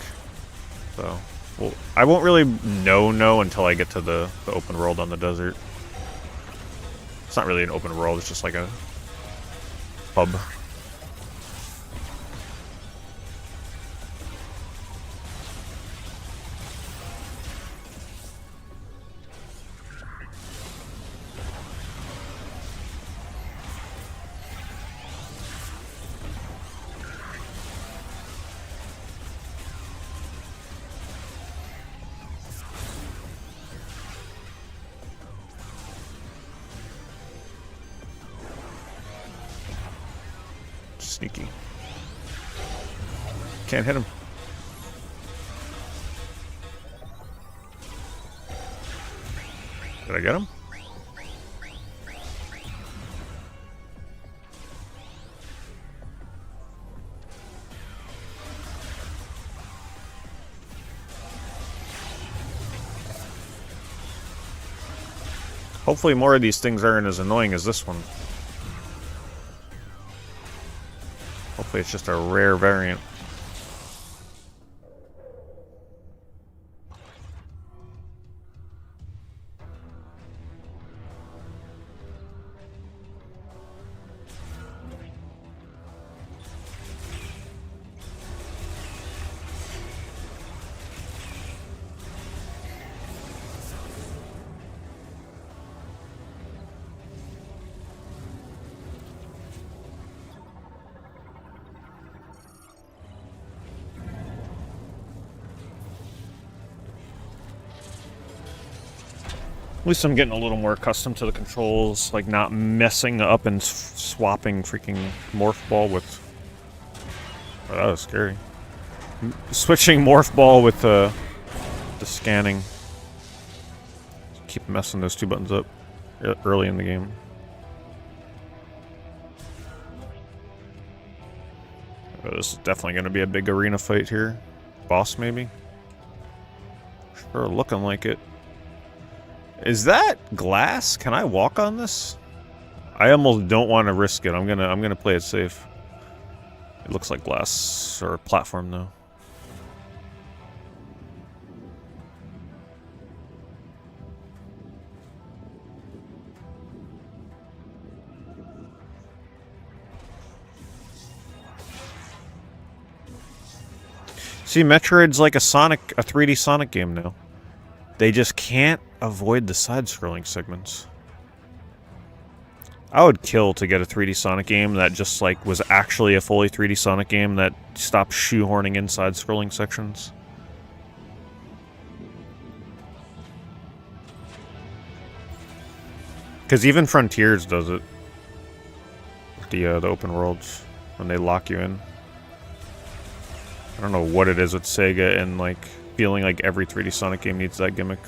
so... Well, I won't really know until I get to the open world on the desert. It's not really an open world, it's just like a pub. Sneaky. Can't hit him. Did I get him? Hopefully more of these things aren't as annoying as this one. Hopefully it's just a rare variant. At least I'm getting a little more accustomed to the controls, like not messing up and swapping freaking Morph Ball with... Oh, that was scary. Switching Morph Ball with the scanning. Keep messing those two buttons up early in the game. Oh, this is definitely going to be a big arena fight here. Boss, maybe? Sure, looking like it. Is that glass? Can I walk on this? I almost don't want to risk it. I'm gonna play it safe. It looks like glass or platform though. See, Metroid's like a 3D Sonic game now. They just can't avoid the side-scrolling segments. I would kill to get a 3D Sonic game that just like was actually a fully 3D Sonic game that stopped shoehorning in side-scrolling sections. Because even Frontiers does it. The open worlds, when they lock you in. I don't know what it is with Sega and like feeling like every 3D Sonic game needs that gimmick.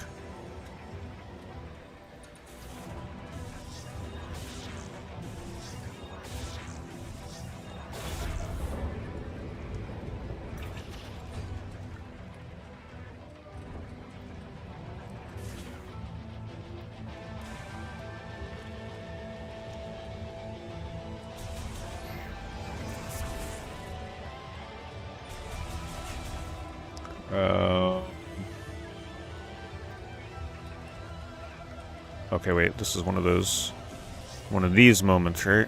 Okay, wait, this is one of these moments, right?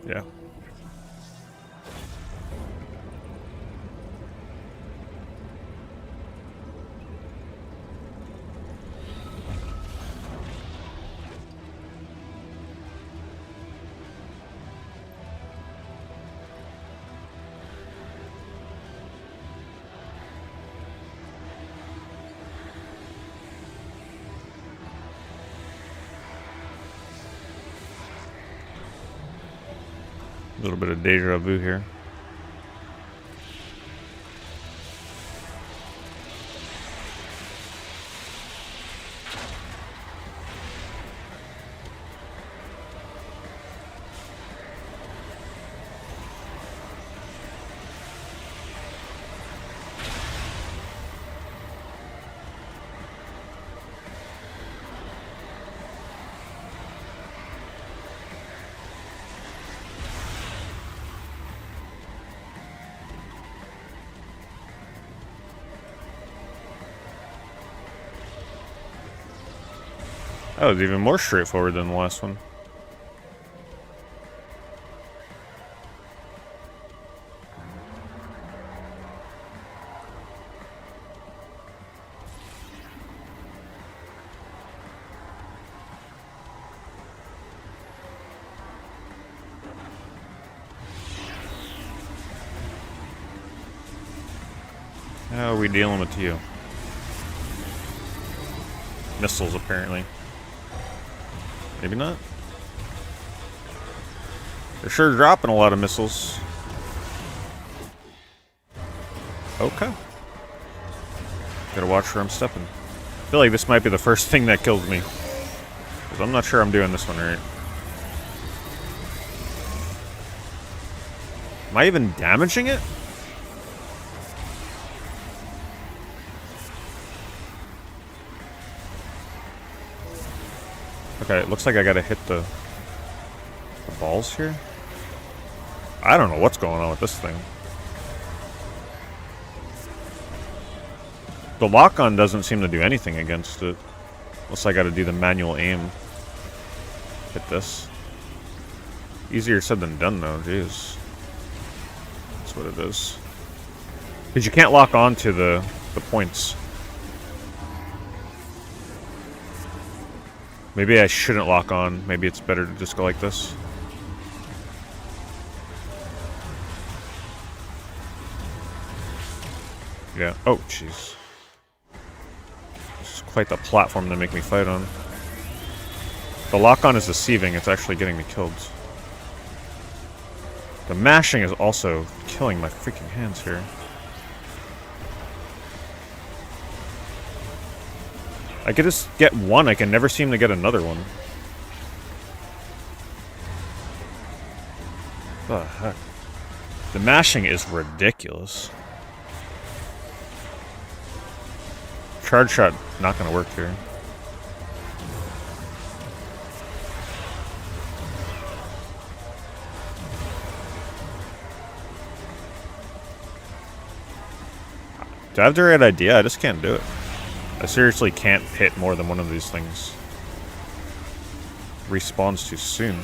Yeah. A little bit of deja vu here. That was even more straightforward than the last one. How are we dealing with you? Missiles, apparently. Maybe not. They're sure dropping a lot of missiles. Okay. Gotta watch where I'm stepping. I feel like this might be the first thing that kills me. Because I'm not sure I'm doing this one right. Am I even damaging it? Okay, it looks like I gotta hit the balls here. I don't know what's going on with this thing. The lock-on doesn't seem to do anything against it. Unless I gotta do the manual aim. Hit this. Easier said than done though, jeez. That's what it is. Because you can't lock on to the points. Maybe I shouldn't lock on. Maybe it's better to just go like this. Yeah. Oh, jeez. This is quite the platform to make me fight on. The lock-on is deceiving. It's actually getting me killed. The mashing is also killing my freaking hands here. I could just get one. I can never seem to get another one. What the heck? The mashing is ridiculous. Charge shot not gonna work here. Do I have the right idea? I just can't do it. I seriously can't hit more than one of these things. Respawns too soon.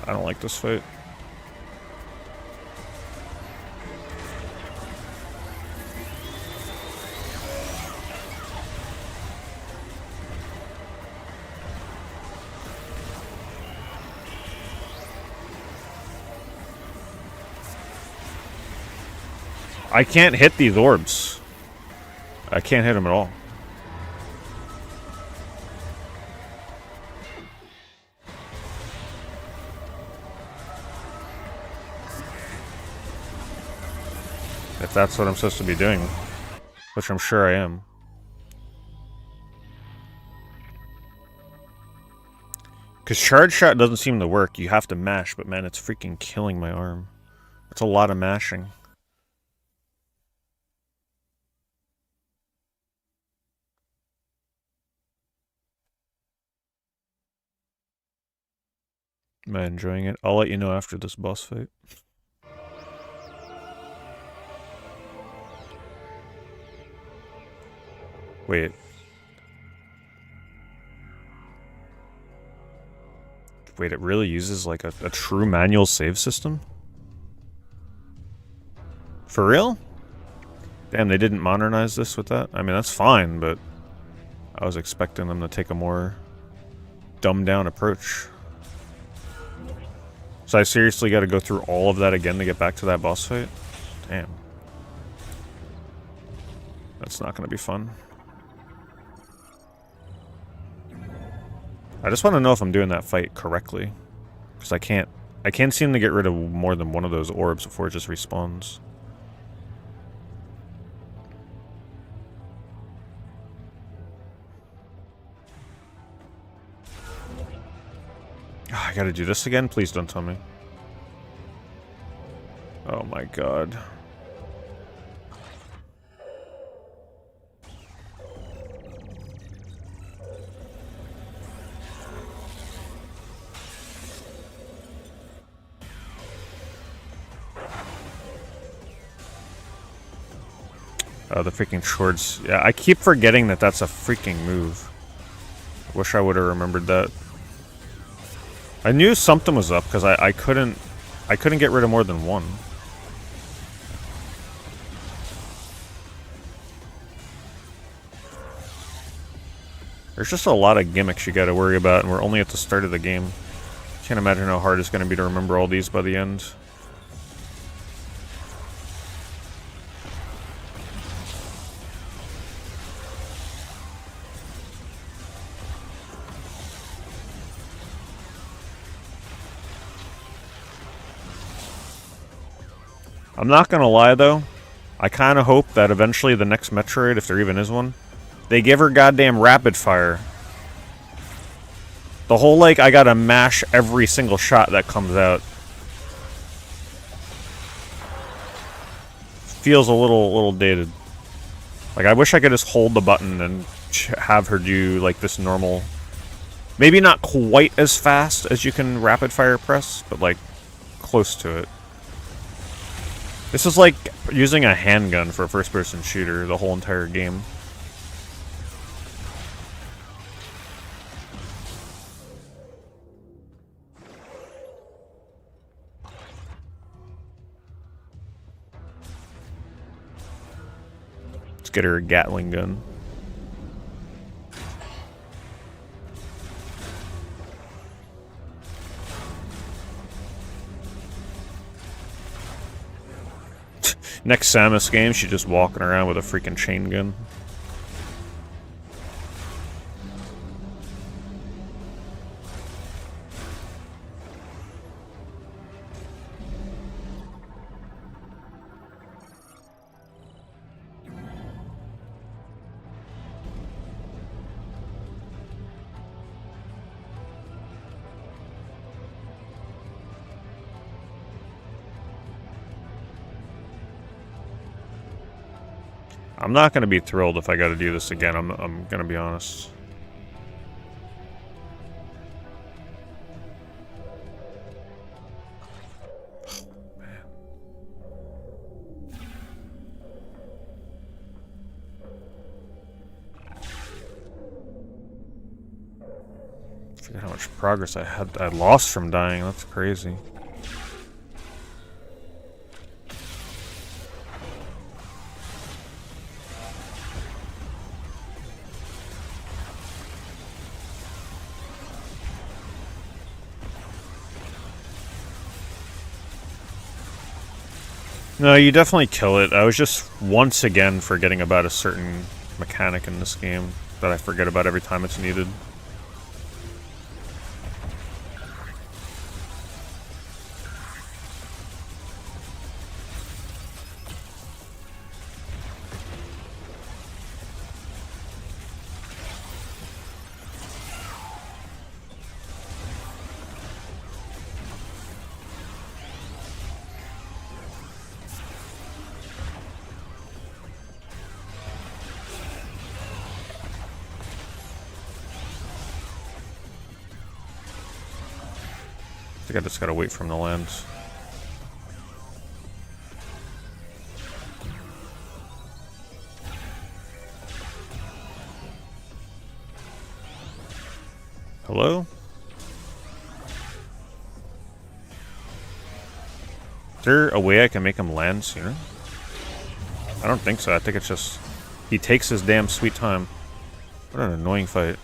I don't like this fight. I can't hit these orbs. I can't hit them at all. If that's what I'm supposed to be doing, which I'm sure I am. Because charge shot doesn't seem to work. You have to mash, but man, it's freaking killing my arm. It's a lot of mashing. Am I enjoying it? I'll let you know after this boss fight. Wait. Wait, it really uses like a true manual save system? For real? Damn, they didn't modernize this with that? I mean, that's fine, but I was expecting them to take a more dumbed down approach. So I seriously got to go through all of that again to get back to that boss fight? Damn. That's not going to be fun. I just want to know if I'm doing that fight correctly. Because I can't seem to get rid of more than one of those orbs before it just respawns. Oh, I gotta do this again? Please don't tell me. Oh my god. Oh, the freaking shorts. Yeah, I keep forgetting that that's a freaking move. I wish I would have remembered that. I knew something was up because I couldn't get rid of more than one. There's just a lot of gimmicks you gotta worry about, and we're only at the start of the game. Can't Can't imagine how hard it's going to be to remember all these by the end. I'm not gonna lie though, I kind of hope that eventually the next Metroid, if there even is one, they give her goddamn rapid fire. The whole, like, I gotta mash every single shot that comes out. Feels a little dated. Like, I wish I could just hold the button and have her do, like, this normal... Maybe not quite as fast as you can rapid fire press, but, like, close to it. This is like using a handgun for a first-person shooter the whole entire game. Let's get her a Gatling gun. Next Samus game, she's just walking around with a freaking chain gun. I'm not gonna be thrilled if I gotta do this again, I'm gonna be honest. I forget how much progress I lost from dying, that's crazy. No, you definitely kill it. I was just once again forgetting about a certain mechanic in this game that I forget about every time it's needed. I think I just gotta wait for him to land. Hello? Is there a way I can make him land sooner? I don't think so. I think it's just... he takes his damn sweet time. What an annoying fight.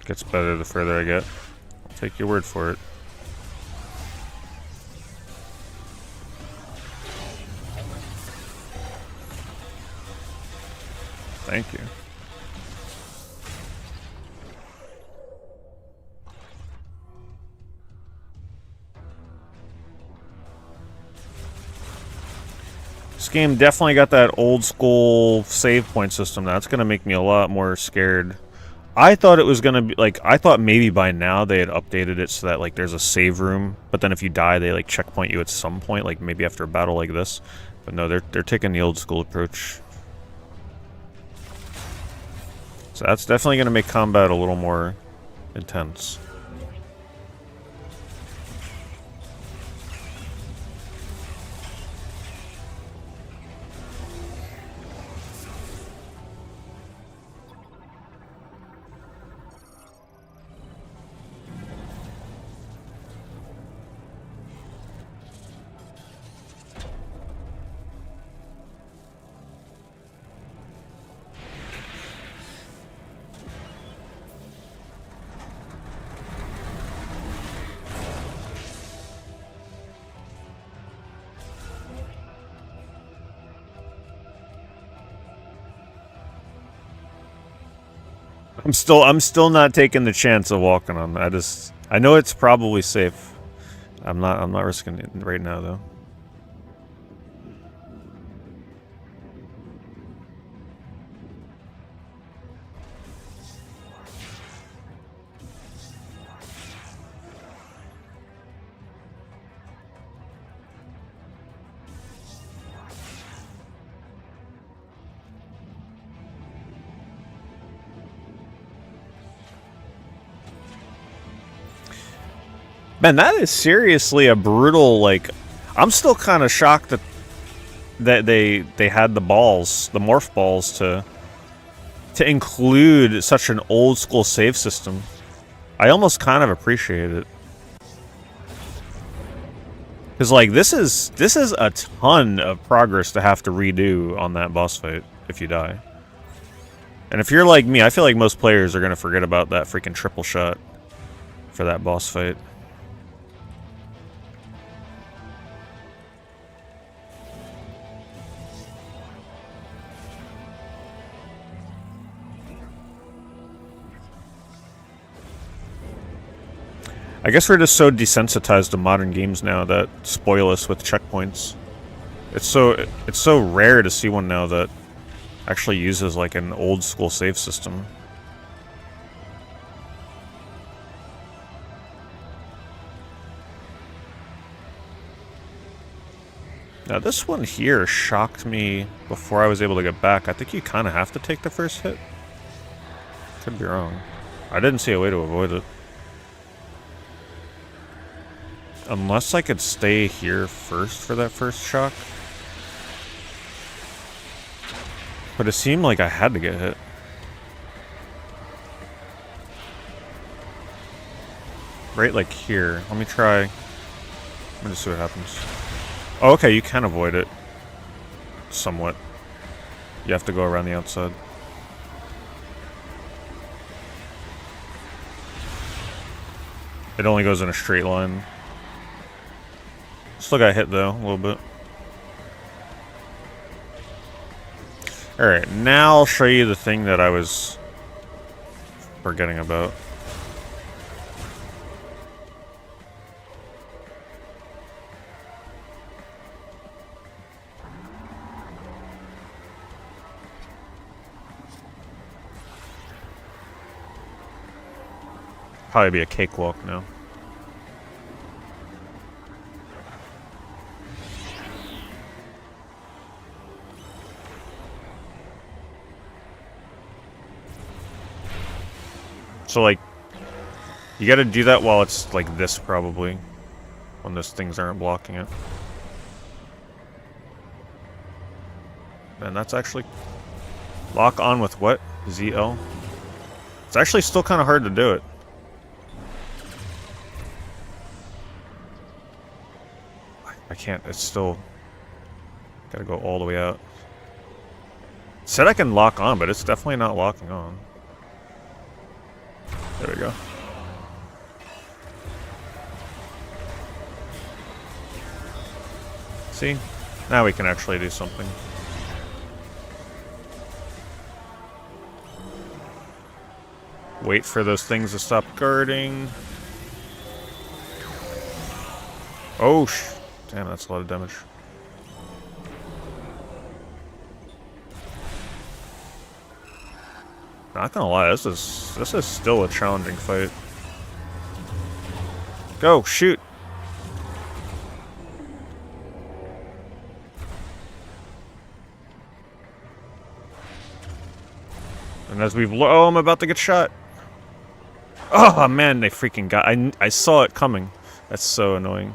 Gets better the further I get. I'll take your word for it. Thank you. This game definitely got that old school save point system now. It's gonna make me a lot more scared. I thought it was gonna be like, I thought maybe by now they had updated it so that like there's a save room, but then if you die they like checkpoint you at some point, like maybe after a battle like this. But no, they're taking the old school approach. So that's definitely gonna make combat a little more intense. I'm still not taking the chance of walking on that. I know it's probably safe. I'm not risking it right now though. Man, that is seriously a brutal, like, I'm still kind of shocked that they had the balls, the morph balls to include such an old school save system. I almost kind of appreciate it. Cuz like this is a ton of progress to have to redo on that boss fight if you die. And if you're like me, I feel like most players are going to forget about that freaking triple shot for that boss fight. I guess we're just so desensitized to modern games now that spoil us with checkpoints. It's so rare to see one now that actually uses like an old school save system. Now this one here shocked me before I was able to get back. I think you kind of have to take the first hit. Could be wrong. I didn't see a way to avoid it. Unless I could stay here first for that first shock. But it seemed like I had to get hit. Right like here. Let me try. Let me just see what happens. Oh, okay, you can avoid it. Somewhat. You have to go around the outside. It only goes in a straight line. Still got hit though, a little bit. Alright, now I'll show you the thing that I was forgetting about. Probably be a cakewalk now. So, like, you gotta do that while it's like this, probably. When those things aren't blocking it. And that's actually... Lock on with what? ZL? It's actually still kind of hard to do it. I can't, it's still... Gotta go all the way out. It said I can lock on, but it's definitely not locking on. There we go. See? Now we can actually do something. Wait for those things to stop guarding. Oh, damn, that's a lot of damage. Not gonna lie, this is still a challenging fight. Go, shoot! And as we've oh, I'm about to get shot. Oh man, they freaking got. I saw it coming. That's so annoying.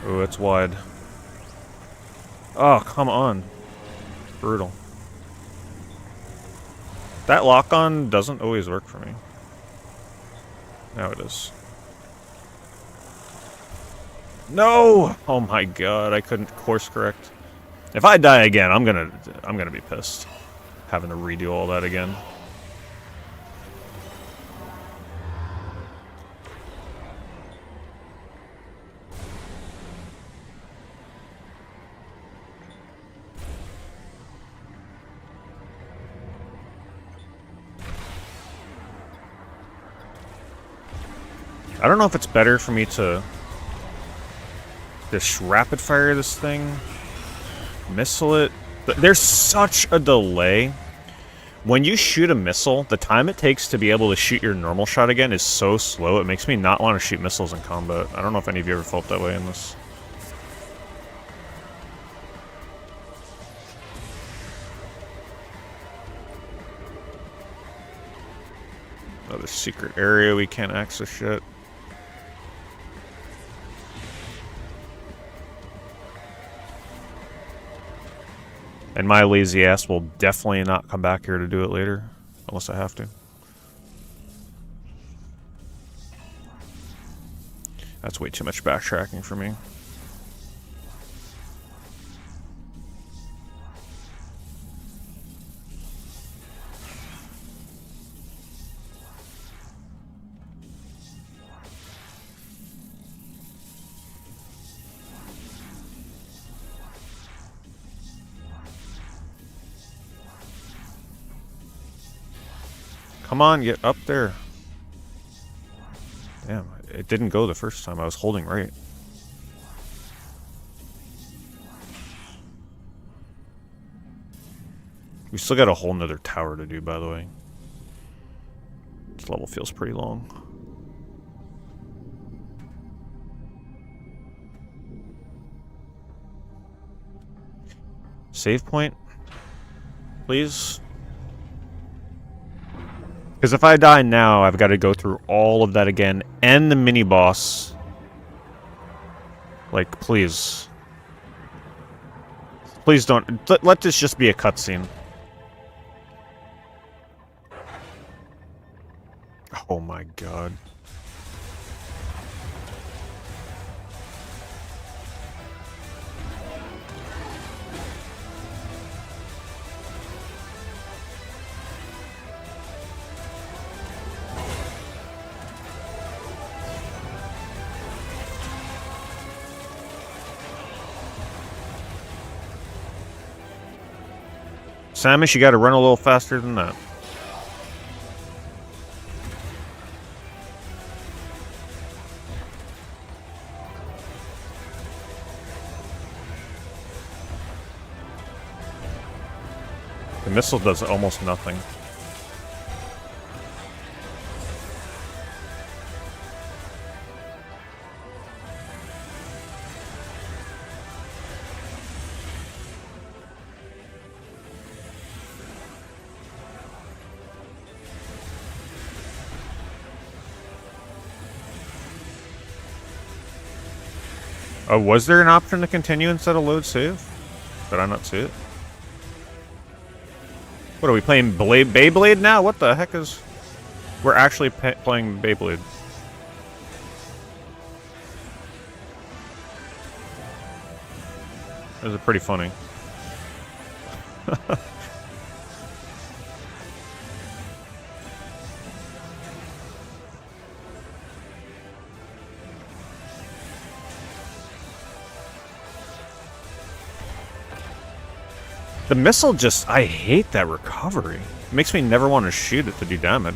Oh, it's wide. Oh, come on. Brutal. That lock-on doesn't always work for me. Now it is. No! Oh my god, I couldn't course correct. If I die again, I'm gonna be pissed. Having to redo all that again. I don't know if it's better for me to just rapid fire this thing, missile it. There's such a delay. When you shoot a missile, the time it takes to be able to shoot your normal shot again is so slow, it makes me not want to shoot missiles in combat. I don't know if any of you ever felt that way in this. Another secret area we can't access yet. And my lazy ass will definitely not come back here to do it later, unless I have to. That's way too much backtracking for me. Come on, get up there. Damn, it didn't go the first time. I was holding right. We still got a whole nother tower to do, by the way. This level feels pretty long. Save point, please. Because if I die now, I've got to go through all of that again, and the mini-boss. Like, please. Please don't. Let this just be a cutscene. Oh my god. Samus, you gotta run a little faster than that. The missile does almost nothing. Oh, was there an option to continue instead of load save? Did I not see it? What are we playing? Beyblade now? What the heck is... We're actually playing Beyblade. This is pretty funny. The missile just... I hate that recovery. It makes me never want to shoot it to do damage.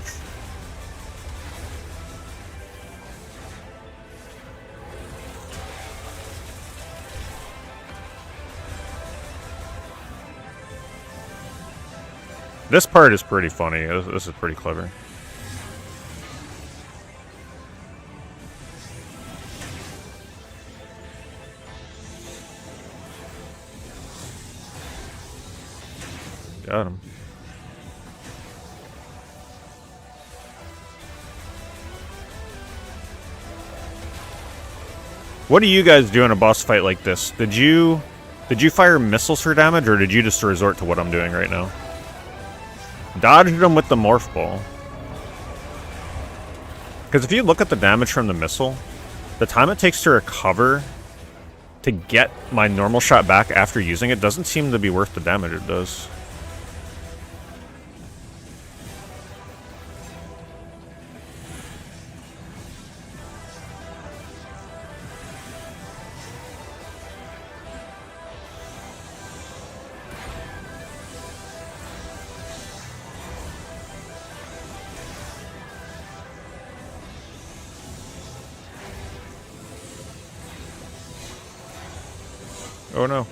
This part is pretty funny. This is pretty clever. Got him. What do you guys do in a boss fight like this? Did you fire missiles for damage, or did you just resort to what I'm doing right now? Dodged them with the morph ball. Because if you look at the damage from the missile, the time it takes to recover to get my normal shot back after using it doesn't seem to be worth the damage it does. Oh no.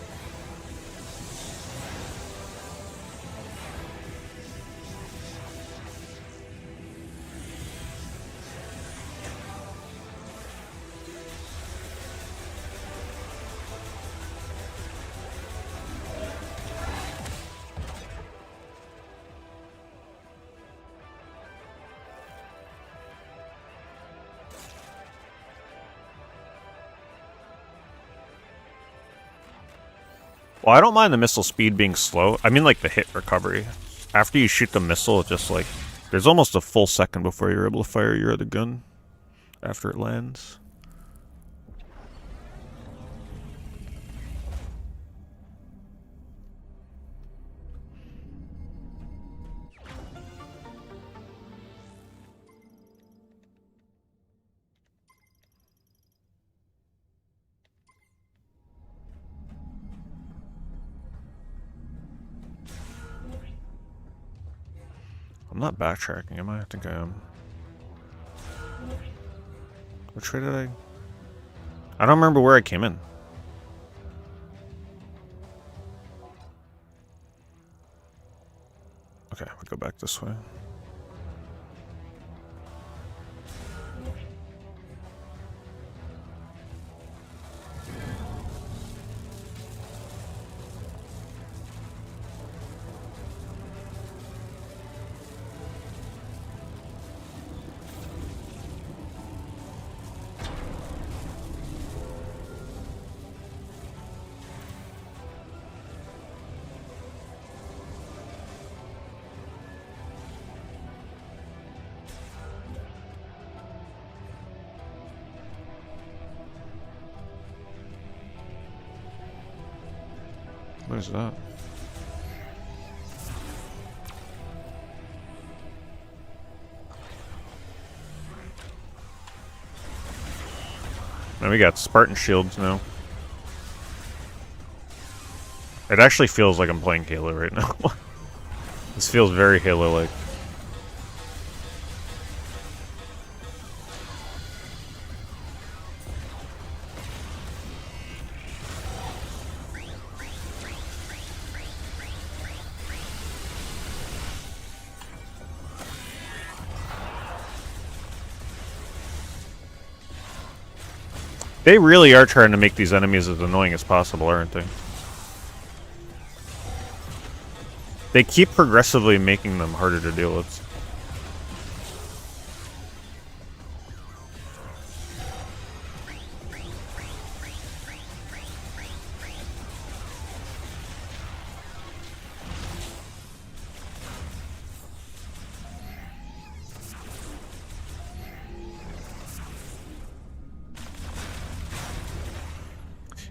Well, I don't mind the missile speed being slow. I mean, like, the hit recovery. After you shoot the missile, it just, like... There's almost a full second before you're able to fire your other gun. After it lands. I'm not backtracking, am I? I think I am. Which way did I don't remember where I came in. Okay, we'll go back this way. What is that? Now we got Spartan shields now. It actually feels like I'm playing Halo right now. This feels very Halo-like. They really are trying to make these enemies as annoying as possible, aren't they? They keep progressively making them harder to deal with.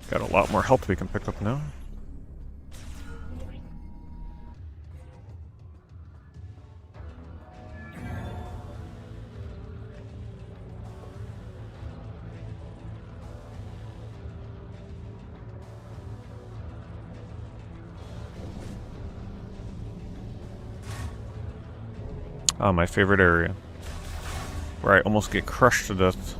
Got a lot more health we can pick up now. Oh, my favorite area. Where I almost get crushed to death.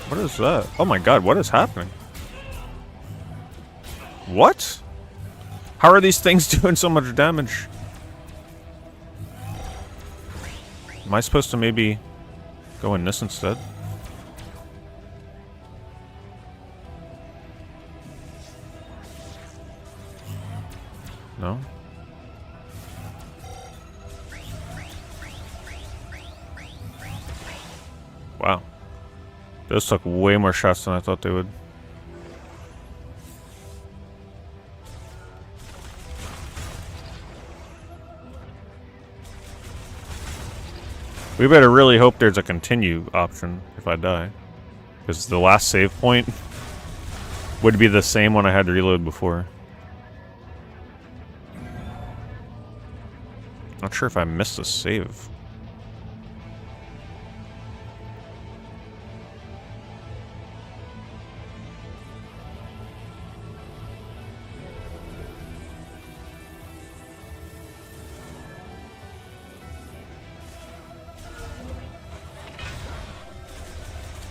What is that? Oh my god, what is happening? What? How are these things doing so much damage? Am I supposed to maybe go in this instead? No? Wow. Those took way more shots than I thought they would. We better really hope there's a continue option if I die. Because the last save point would be the same one I had to reload before. Not sure if I missed a save.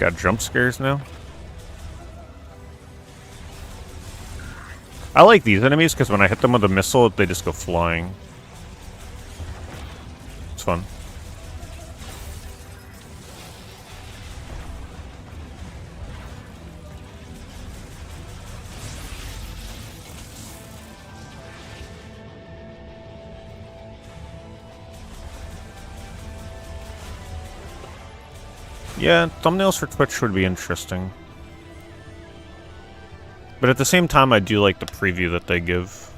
Got jump scares now. I like these enemies because when I hit them with a missile, they just go flying. It's fun. Yeah, thumbnails for Twitch would be interesting. But at the same time, I do like the preview that they give.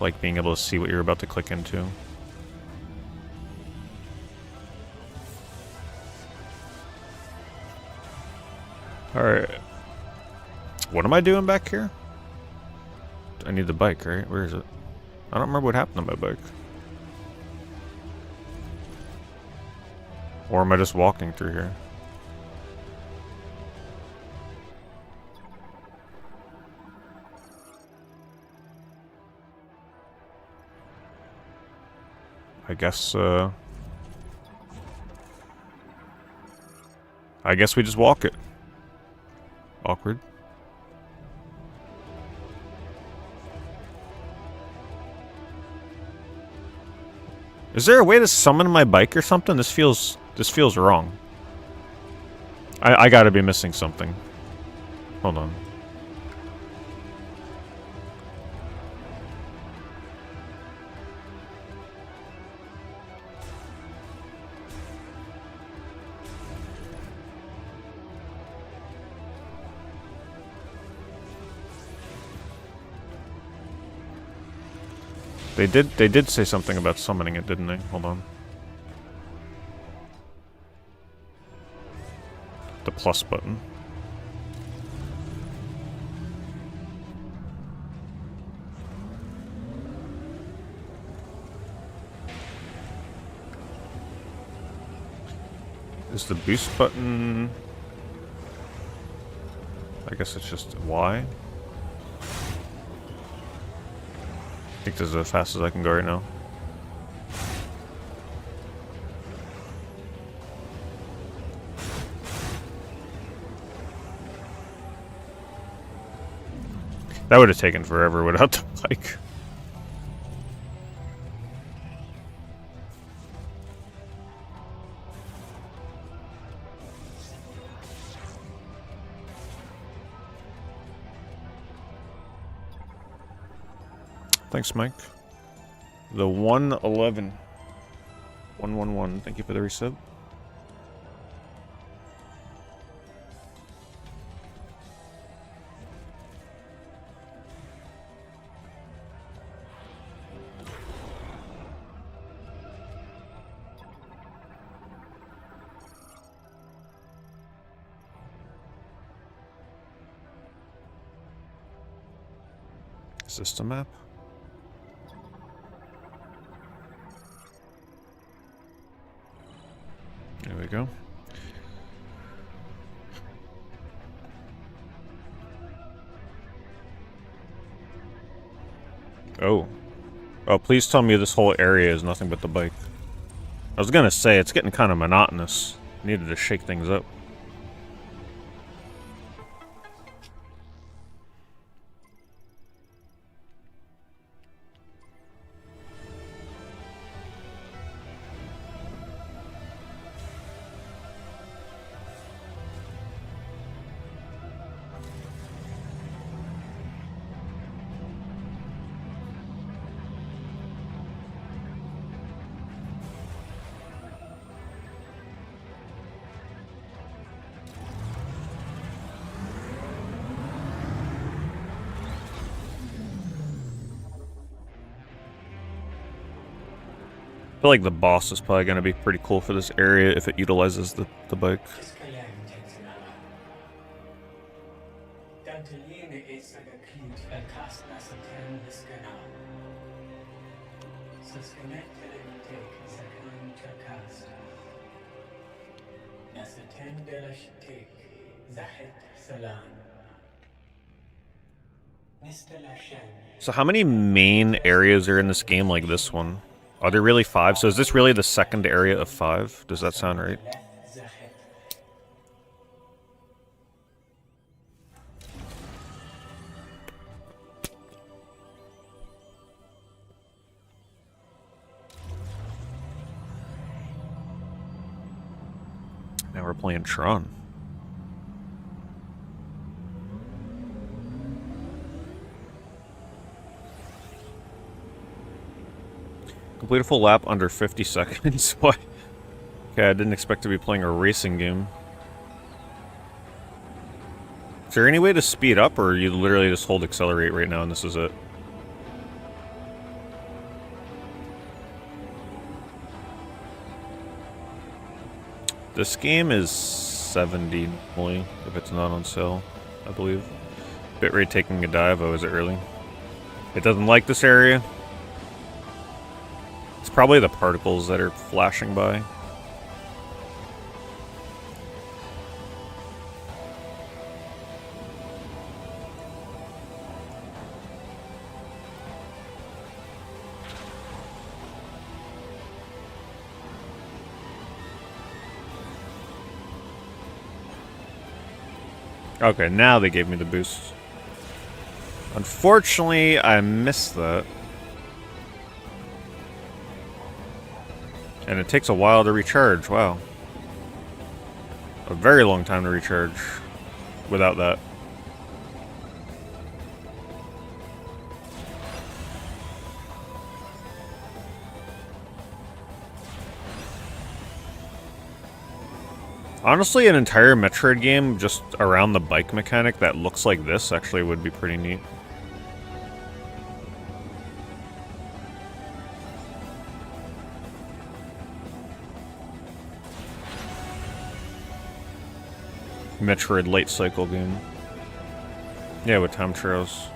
Like being able to see what you're about to click into. Alright. What am I doing back here? I need the bike, right? Where is it? I don't remember what happened to my bike. Or am I just walking through here? I guess we just walk it. Awkward. Is there a way to summon my bike or something? This feels wrong. I gotta be missing something. Hold on. They did say something about summoning it, didn't they? Hold on. The plus button. Is the boost button... I guess it's just Y. I think this is as fast as I can go right now. That would have taken forever without the bike. Thanks, Mike. The 111. 111. Thank you for the resub. Is this the map? There we go. Oh. Oh, please tell me this whole area is nothing but the bike. I was gonna say, it's getting kind of monotonous. Needed to shake things up. I feel like the boss is probably going to be pretty cool for this area if it utilizes the bike. So how many main areas are in this game like this one? Are there really 5? So is this really the second area of 5? Does that sound right? we're playing Tron. Complete a full lap under 50 seconds. What? Okay, I didn't expect to be playing a racing game. Is there any way to speed up, or you literally just hold accelerate right now and this is it? This game is 70 only, if it's not on sale, I believe. Bitrate taking a dive. Oh, is it early? It doesn't like this area. It's probably the particles that are flashing by. Okay, now they gave me the boost. Unfortunately, I missed that. And it takes a while to recharge, wow. A very long time to recharge without that. Honestly, an entire Metroid game just around the bike mechanic that looks like this actually would be pretty neat. Metroid late cycle game. Yeah, with time trials.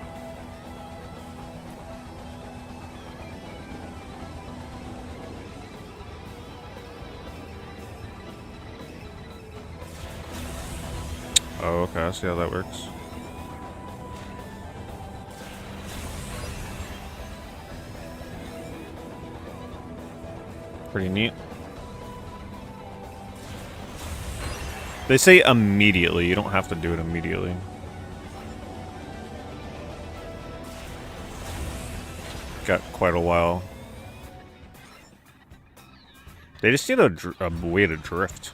Oh, okay, I see how that works. Pretty neat. They say immediately, you don't have to do it immediately. Got quite a while. They just need a way to drift.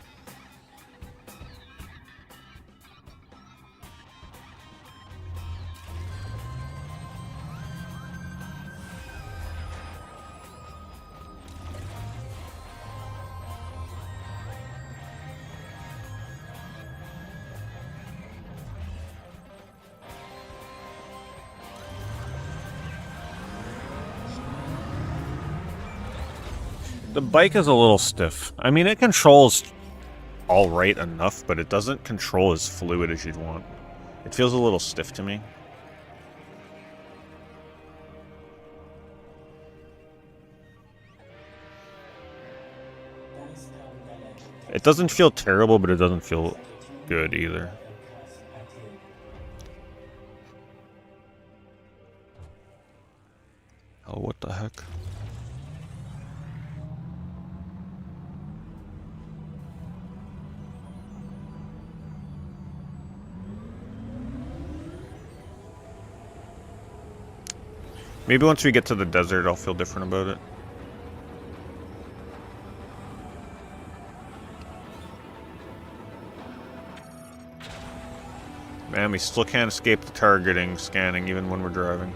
The bike is a little stiff. I mean, it controls alright enough, but it doesn't control as fluid as you'd want. It feels a little stiff to me. It doesn't feel terrible, but it doesn't feel good either. Oh, what the heck? Maybe once we get to the desert, I'll feel different about it. Man, we still can't escape the targeting, scanning, even when we're driving.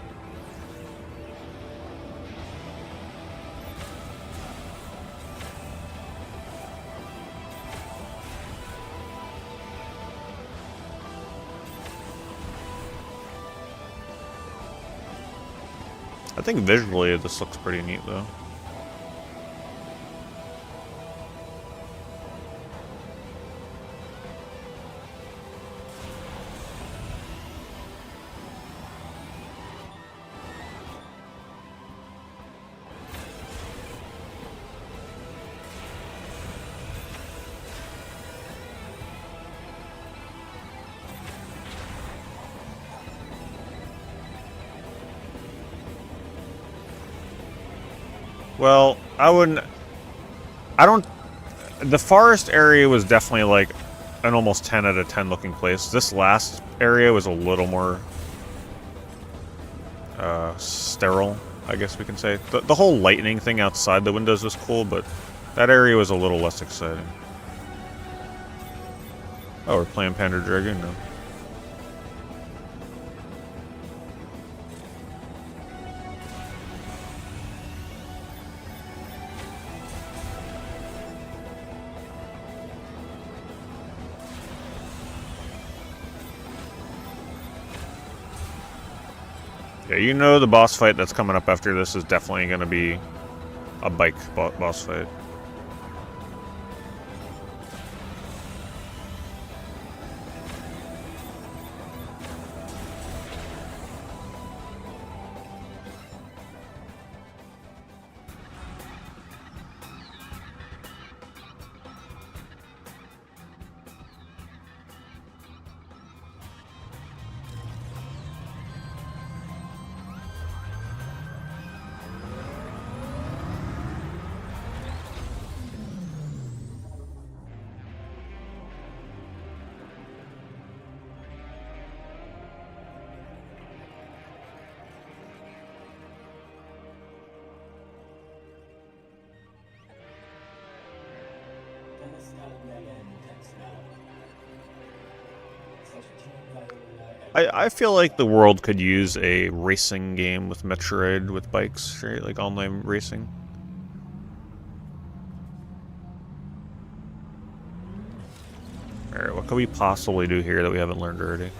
I think visually this looks pretty neat though. Well, the forest area was definitely like an almost 10 out of 10 looking place. This last area was a little more sterile, I guess we can say. The whole lightning thing outside the windows was cool, but that area was a little less exciting. Oh, we're playing Panda Dragoon now. Yeah, you know the boss fight that's coming up after this is definitely going to be a bike boss fight. I feel like the world could use a racing game with Metroid with bikes, right? Like online racing. Alright, what could we possibly do here that we haven't learned already?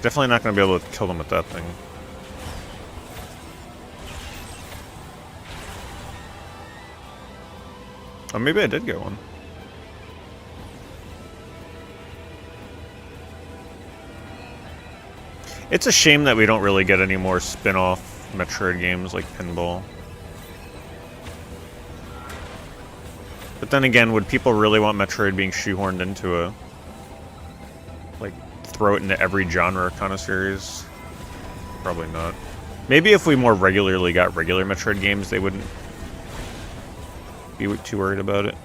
Definitely not going to be able to kill them with that thing. Oh, maybe I did get one. It's a shame that we don't really get any more spin-off Metroid games like Pinball. But then again, would people really want Metroid being shoehorned into a... like, throw it into every genre kind of series? Probably not. Maybe if we more regularly got regular Metroid games, they wouldn't be too worried about it.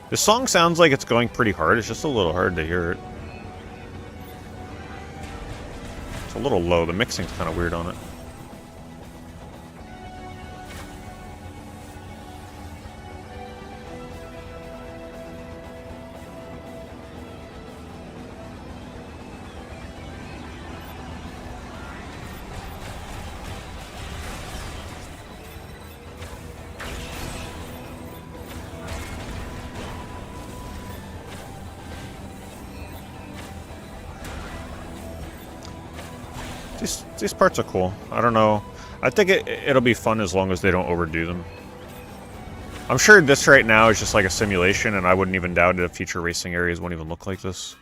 The song sounds like it's going pretty hard, it's just a little hard to hear it. It's a little low, the mixing's kind of weird on it. These parts are cool. I don't know. I think it'll be fun as long as they don't overdo them. I'm sure this right now is just like a simulation, and I wouldn't even doubt it if future racing areas won't even look like this.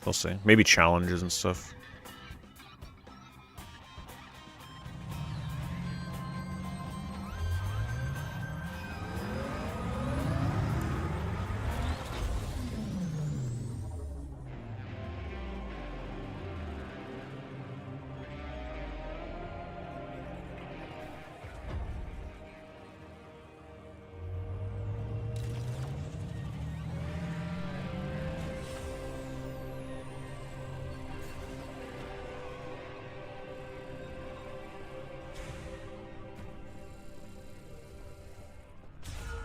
We'll see. Maybe challenges and stuff.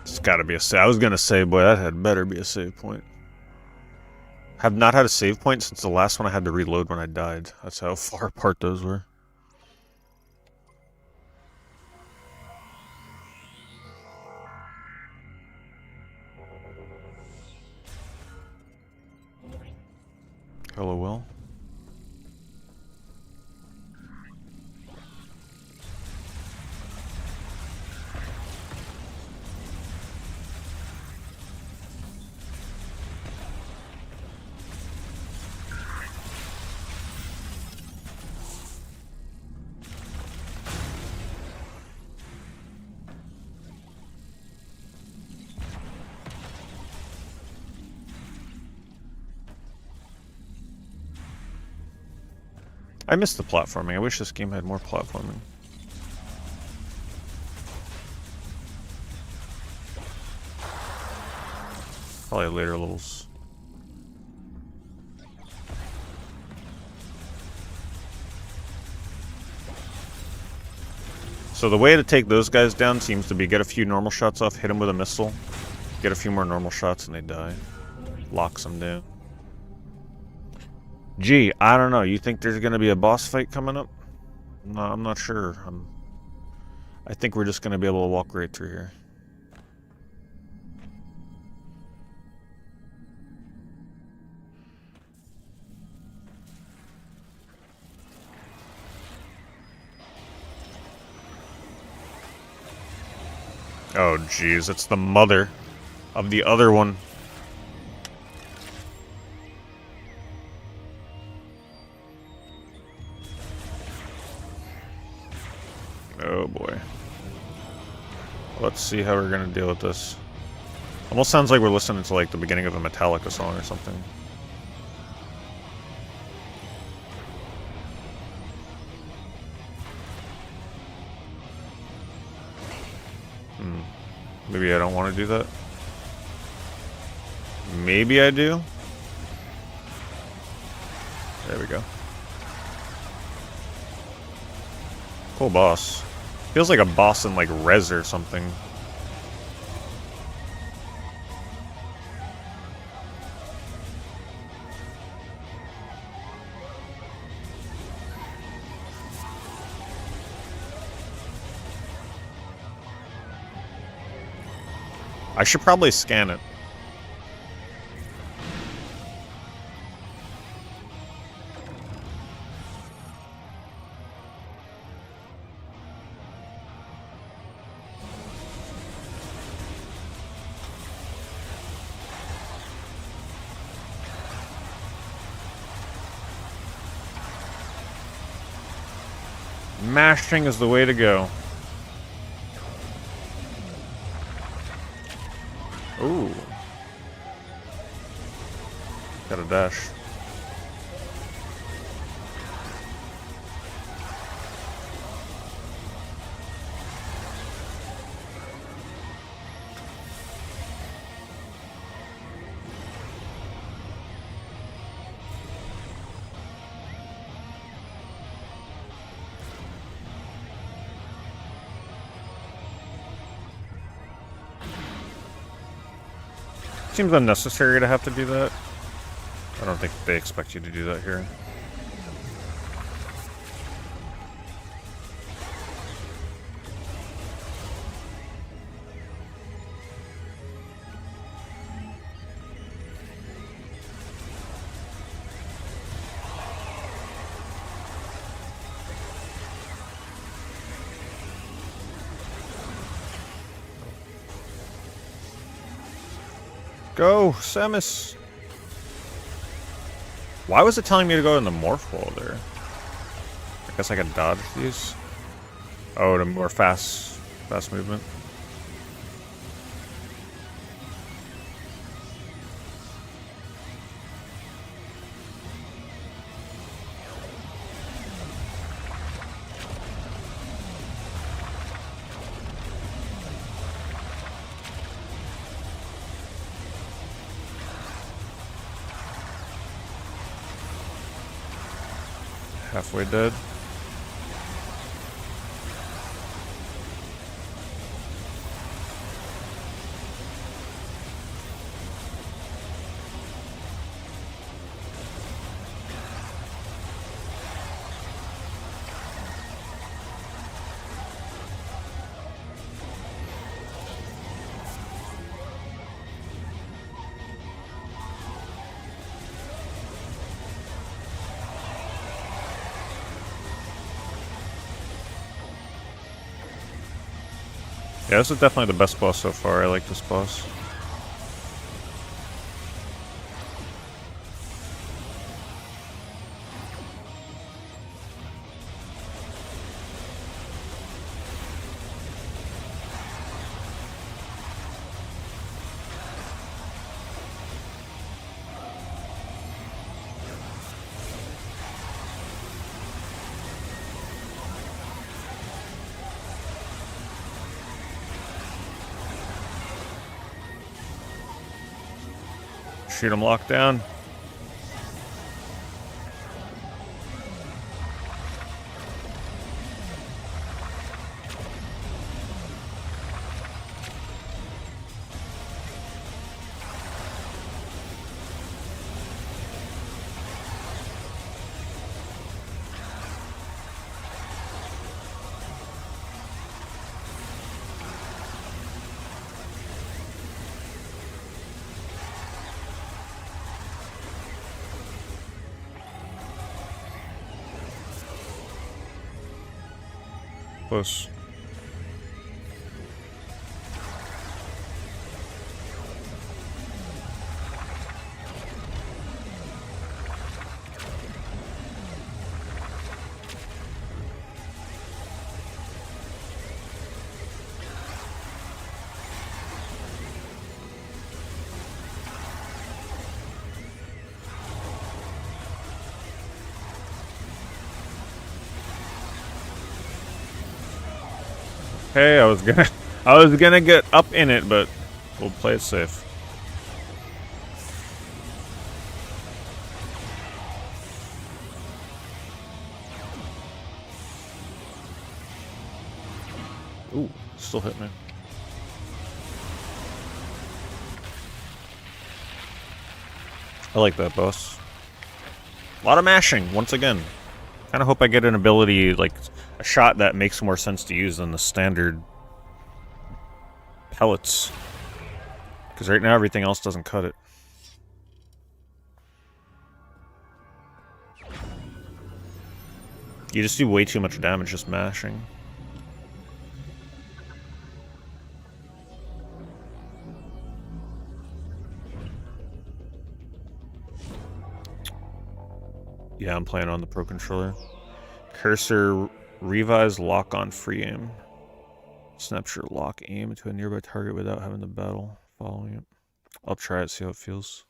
It's gotta be a save. I was gonna say, boy, that had better be a save point. Have not had a save point since the last one I had to reload when I died. That's how far apart those were. Hello, Will. I missed the platforming. I wish this game had more platforming. Probably later levels. So the way to take those guys down seems to be get a few normal shots off, hit them with a missile, get a few more normal shots, and they die. Locks them down. Gee, I don't know. You think there's going to be a boss fight coming up? No, I'm not sure. I think we're just going to be able to walk right through here. Oh, jeez. It's the mother of the other one. Oh boy. Let's see how we're gonna deal with this. Almost sounds like we're listening to like the beginning of a Metallica song or something. Maybe I don't want to do that. Maybe I do. There we go. Cool boss. Feels like a boss in like Res or something. I should probably scan it. Mashing is the way to go. Ooh. Got a dash. Seems unnecessary to have to do that. I don't think they expect you to do that here. Go, Samus! Why was it telling me to go in the morph wall there? I guess I can dodge these. Oh, to more fast movement. Halfway dead. Yeah, this is definitely the best boss so far. I like this boss. Shoot him locked down. Close. Hey, I was gonna get up in it, but we'll play it safe. Ooh, still hit me. I like that, boss. A lot of mashing, once again. Kind of hope I get an ability, like a shot that makes more sense to use than the standard pellets. Because right now everything else doesn't cut it. You just do way too much damage just mashing. Yeah, I'm playing on the Pro Controller. Cursor, revise lock on free aim. Snapshot lock aim to a nearby target without having to battle following it. I'll try it, see how it feels.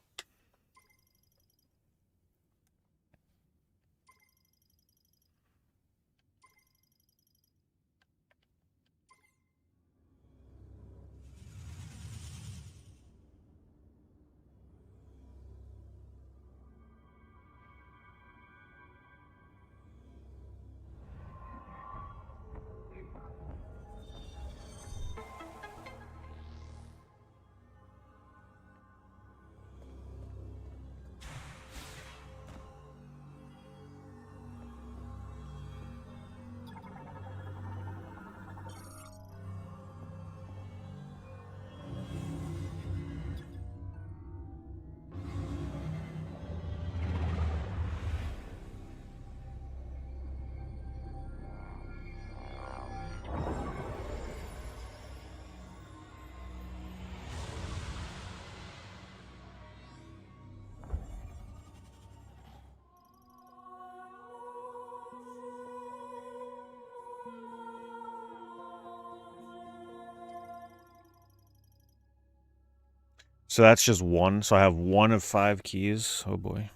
So that's just one. So I have one of 5 keys. Oh boy.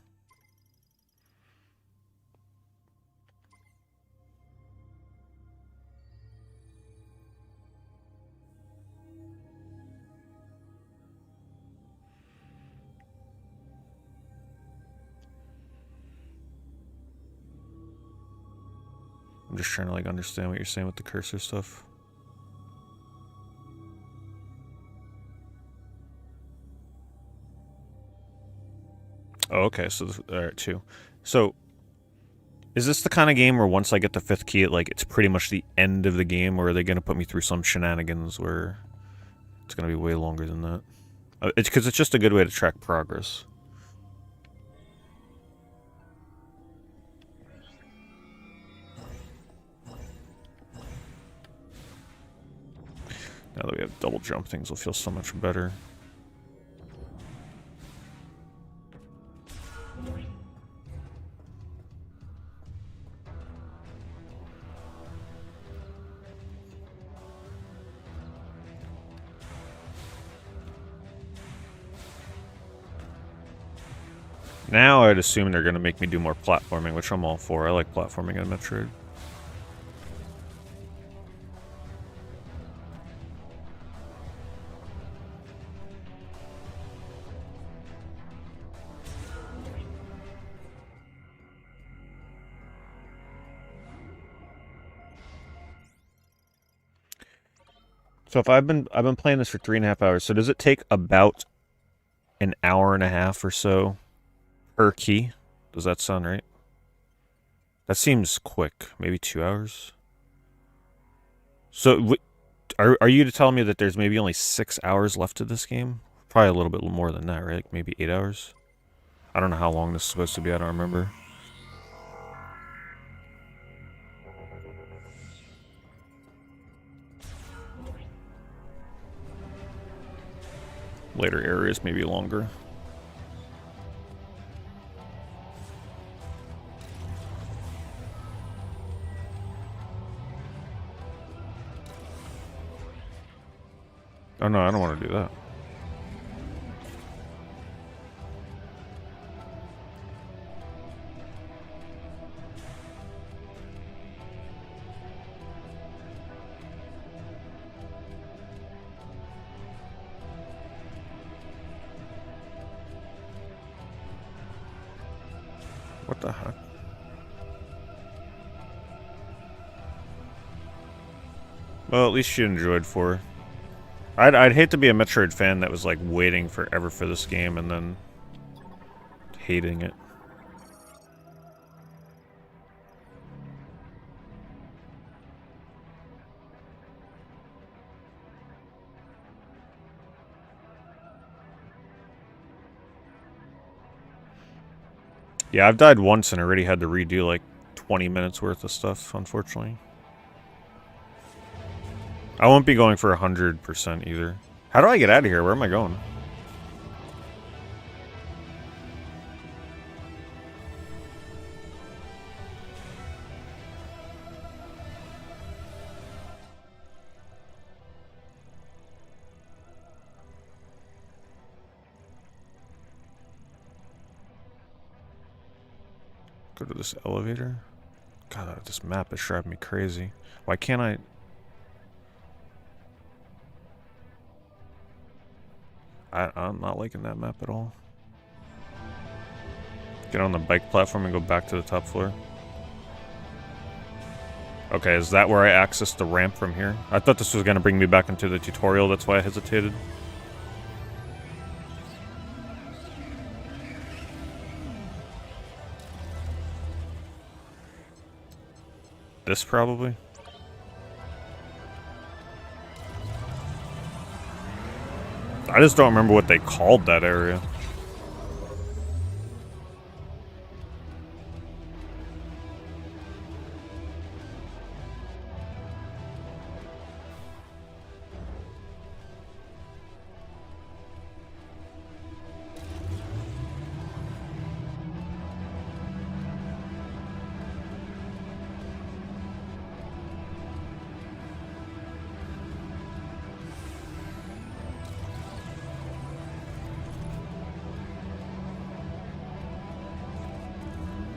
I'm just trying to like understand what you're saying with the cursor stuff. Oh, okay, so alright, 2. So is this the kind of game where once I get the 5th key, it's pretty much the end of the game, or are they going to put me through some shenanigans where it's going to be way longer than that? It's because it's just a good way to track progress. Now that we have double jump, things will feel so much better. Now I'd assume they're going to make me do more platforming, which I'm all for. I like platforming in Metroid. So if I've been playing this for 3.5 hours, so does it take about an hour and a half or so per key? Does that sound right? That seems quick. Maybe 2 hours? So are you to tell me that there's maybe only 6 hours left of this game? Probably a little bit more than that, right? Like maybe 8 hours? I don't know how long this is supposed to be. I don't remember. Later areas may be longer. Oh no, I don't want to do that. What the heck? Well, at least you enjoyed 4. I'd hate to be a Metroid fan that was like waiting forever for this game and then hating it. Yeah, I've died once and already had to redo like 20 minutes worth of stuff, unfortunately. I won't be going for 100% either. How do I get out of here? Where am I going? Go to this elevator? God, this map is driving me crazy. Why can't I... I'm not liking that map at all. Get on the bike platform and go back to the top floor. Okay, is that where I access the ramp from here? I thought this was going to bring me back into the tutorial, that's why I hesitated. This probably? I just don't remember what they called that area.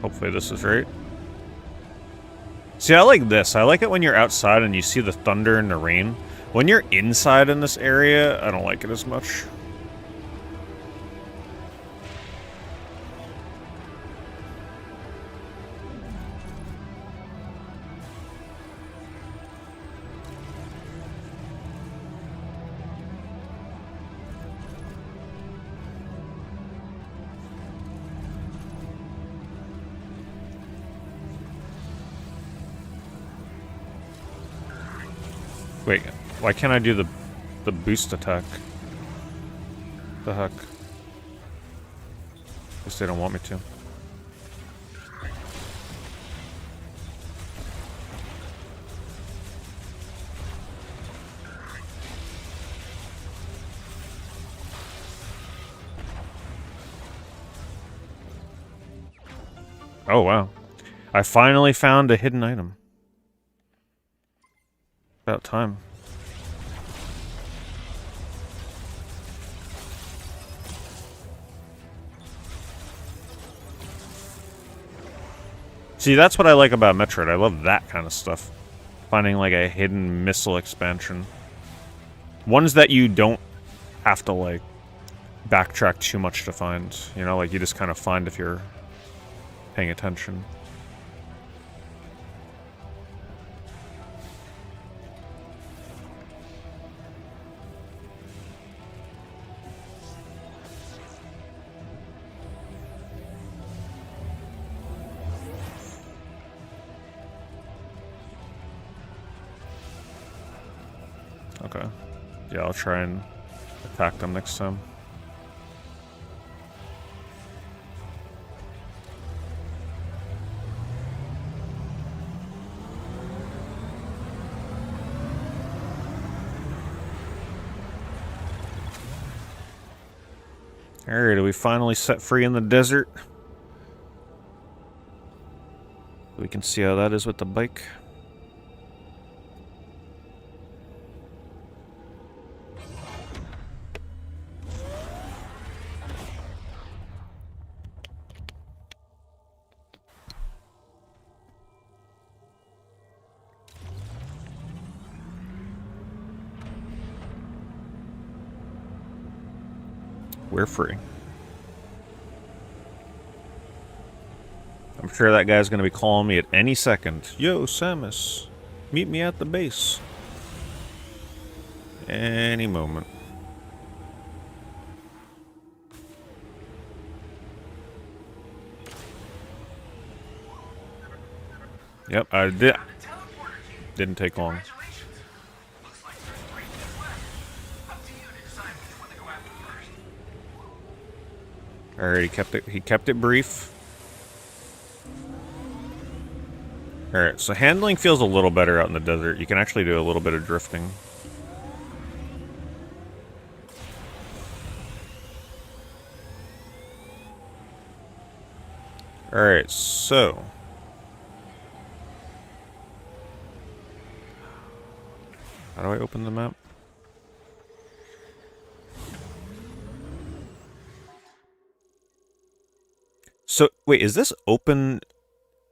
Hopefully this is right. See, I like this. I like it when you're outside and you see the thunder and the rain. When you're inside in this area, I don't like it as much. Wait, why can't I do the boost attack? The heck? Guess they don't want me to. Oh wow. I finally found a hidden item. About time. See, that's what I like about Metroid. I love that kind of stuff. Finding like a hidden missile expansion. Ones that you don't have to like backtrack too much to find. You know, like you just kind of find if you're paying attention. Okay. Yeah, I'll try and attack them next time. Alright, are we finally set free in the desert? We can see how that is with the bike. We're free. I'm sure that guy's going to be calling me at any second. Yo, Samus, meet me at the base. Any moment. Yep, I did. Didn't take long. Looks like there's 3 minutes left. Up to you to decide which one to go after first. Alright, he kept it brief. Alright, so handling feels a little better out in the desert. You can actually do a little bit of drifting. Alright, so... how do I open the map? So, wait, is this open?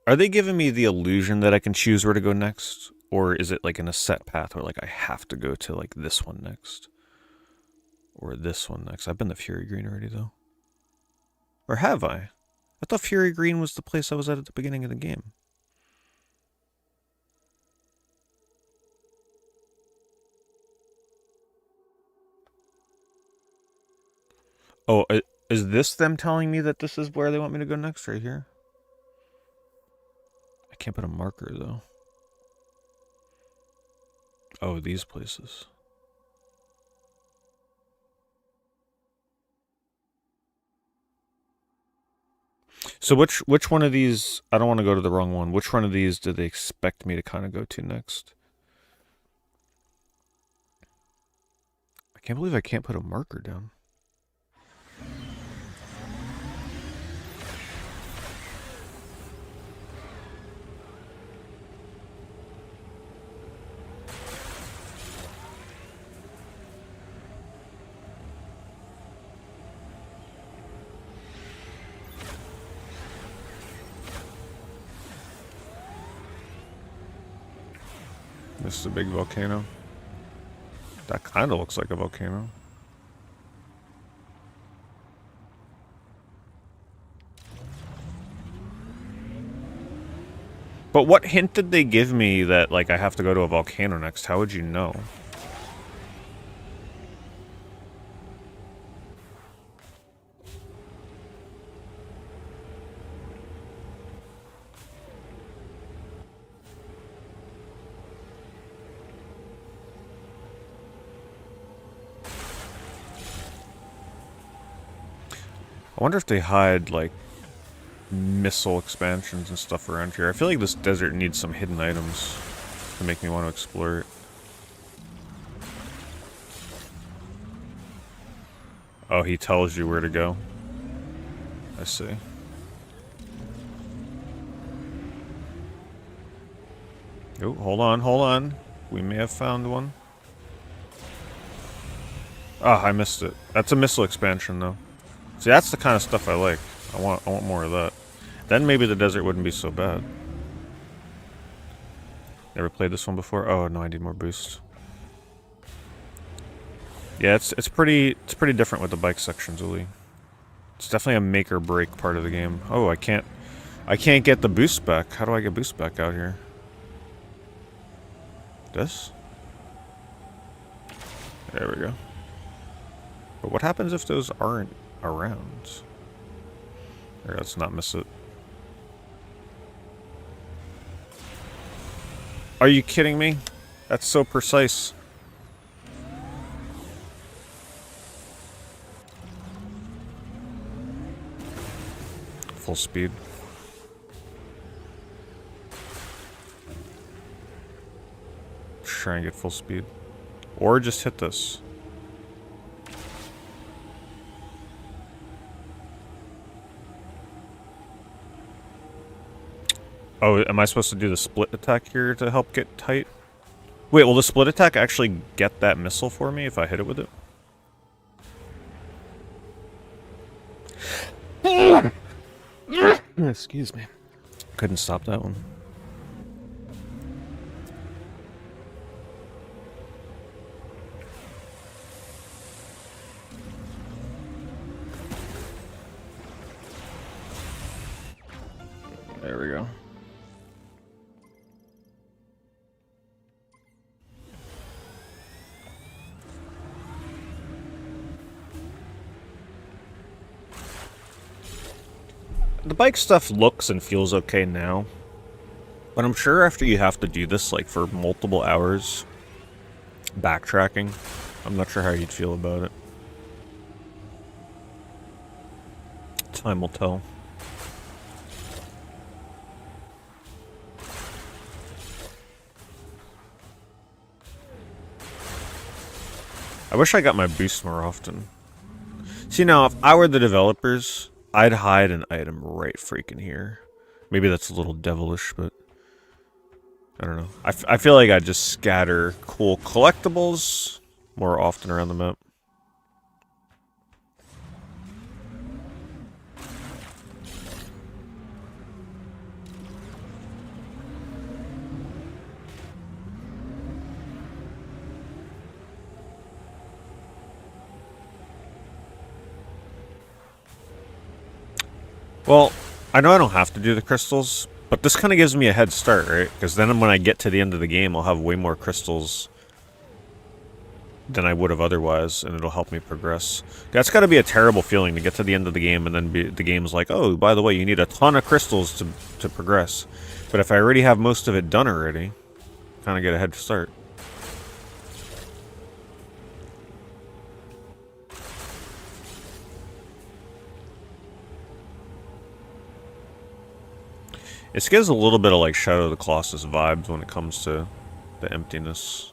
Are they giving me the illusion that I can choose where to go next? Or is it like in a set path where like I have to go to like this one next? Or this one next? I've been to Fury Green already though. Or have I? I thought Fury Green was the place I was at the beginning of the game. Oh, is this them telling me that this is where they want me to go next, right here? I can't put a marker, though. Oh, these places. So which one of these... I don't want to go to the wrong one. Which one of these do they expect me to kind of go to next? I can't believe I can't put a marker down. This is a big volcano. That kind of looks like a volcano. But what hint did they give me that, like, I have to go to a volcano next? How would you know? I wonder if they hide, like, missile expansions and stuff around here. I feel like this desert needs some hidden items to make me want to explore it. Oh, he tells you where to go. I see. Oh, hold on, hold on. We may have found one. Ah, I missed it. That's a missile expansion, though. See, that's the kind of stuff I like. I want more of that. Then maybe the desert wouldn't be so bad. Never played this one before? Oh no, I need more boost. Yeah, it's pretty different with the bike sections, Uli. It's definitely a make or break part of the game. Oh, I can't get the boost back. How do I get boost back out here? This? There we go. But what happens if those aren't around? Here, let's not miss it. Are you kidding me? That's so precise. full speed. Try and get full speed. Or just hit this. Oh, am I supposed to do the split attack here to help get tight? Wait, will the split attack actually get that missile for me if I hit it with it? Excuse me. Couldn't stop that one. There we go. The bike stuff looks and feels okay now, but I'm sure after you have to do this like for multiple hours backtracking, I'm not sure how you'd feel about it. Time will tell. I wish I got my boost more often. See, now, if I were the developers, I'd hide an item right freaking here. Maybe that's a little devilish, but I don't know. I feel like I'd just scatter cool collectibles more often around the map. Well, I know I don't have to do the crystals, but this kind of gives me a head start, right? Because then when I get to the end of the game, I'll have way more crystals than I would have otherwise, and it'll help me progress. That's got to be a terrible feeling to get to the end of the game, and then the game's like, oh, by the way, you need a ton of crystals to progress. But if I already have most of it done already, kind of get a head start. It gives a little bit of like Shadow of the Colossus vibes when it comes to the emptiness.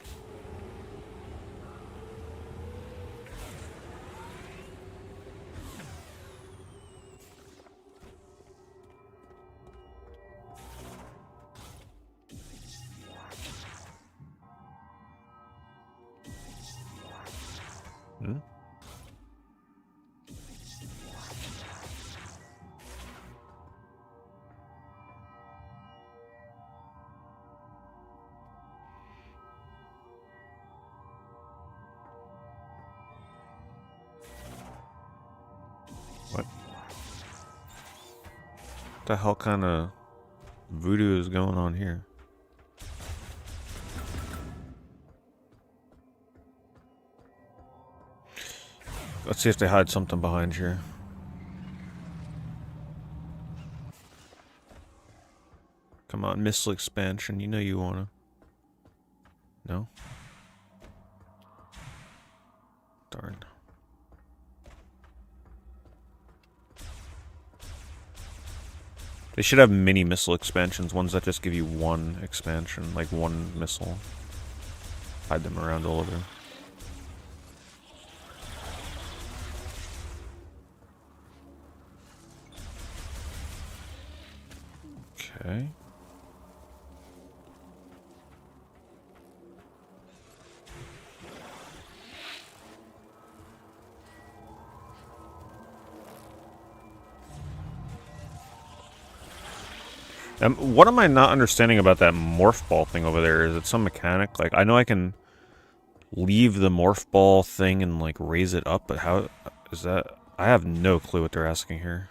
Hmm? What the hell kind of voodoo is going on here? Let's see if they hide something behind here. Come on, missile expansion. You know you wanna. No? Darn. They should have mini missile expansions, ones that just give you one expansion, like one missile. Hide them around all over. Okay. What am I not understanding about that morph ball thing over there? Is it some mechanic? Like, I know I can leave the morph ball thing and, like, raise it up, but how is that? I have no clue what they're asking here.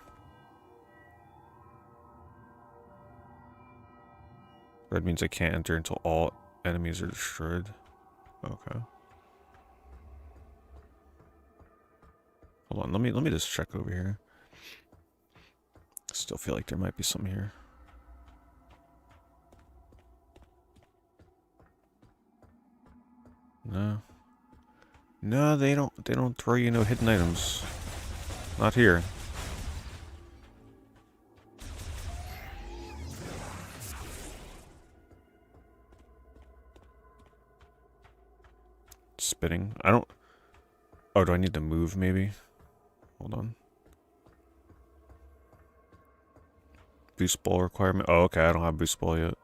Red means I can't enter until all enemies are destroyed. Okay. Hold on, let me just check over here. I still feel like there might be something here. No. No, they don't throw you no hidden items. Not here. spinning. I don't... Oh, do I need to move, maybe? Hold on. Boost ball requirement. Oh, okay, I don't have boost ball yet.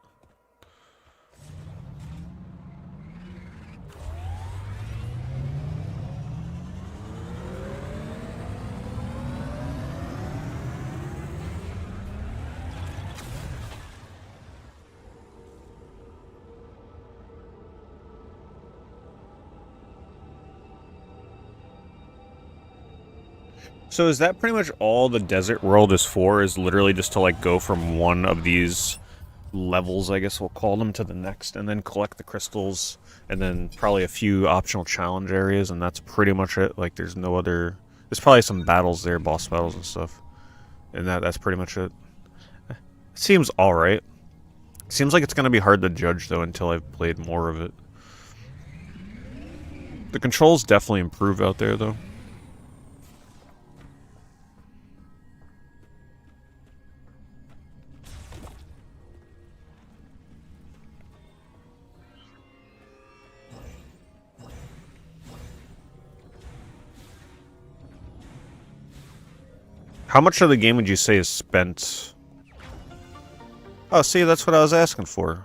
So is that pretty much all the desert world is for? Is literally just to like go from one of these levels, I guess we'll call them, to the next, and then collect the crystals, and then probably a few optional challenge areas, and that's pretty much it. Like there's no other... There's probably some battles there, boss battles and stuff. And that's pretty much it. It seems alright. Seems like it's going to be hard to judge, though, until I've played more of it. The controls definitely improve out there, though. How much of the game would you say is spent? Oh, see, that's what I was asking for.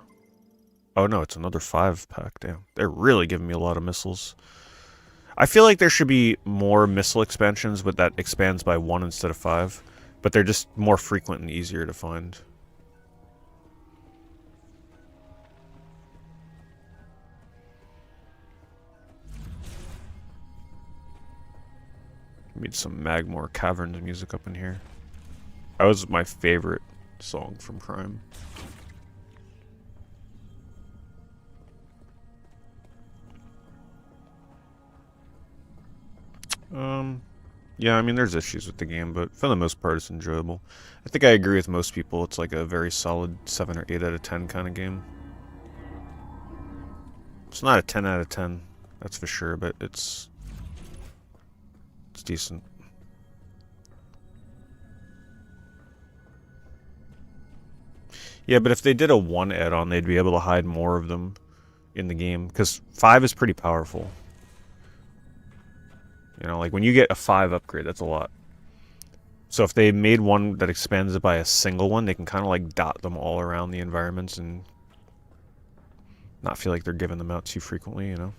Oh no, it's another 5-pack. Damn, they're really giving me a lot of missiles. I feel like there should be more missile expansions, but that expands by 1 instead of 5. But they're just more frequent and easier to find. Need some Magmore Caverns music up in here. That was my favorite song from Prime. Yeah, I mean, there's issues with the game, but for the most part, it's enjoyable. I think I agree with most people. It's like a very solid 7 or 8 out of 10 kind of game. It's not a 10 out of 10, that's for sure, but it's decent. Yeah, but if they did a 1 add-on, they'd be able to hide more of them in the game, because 5 is pretty powerful. You know, like when you get a 5 upgrade, that's a lot. So if they made one that expands it by a single one, they can kind of like dot them all around the environments and not feel like they're giving them out too frequently, you know?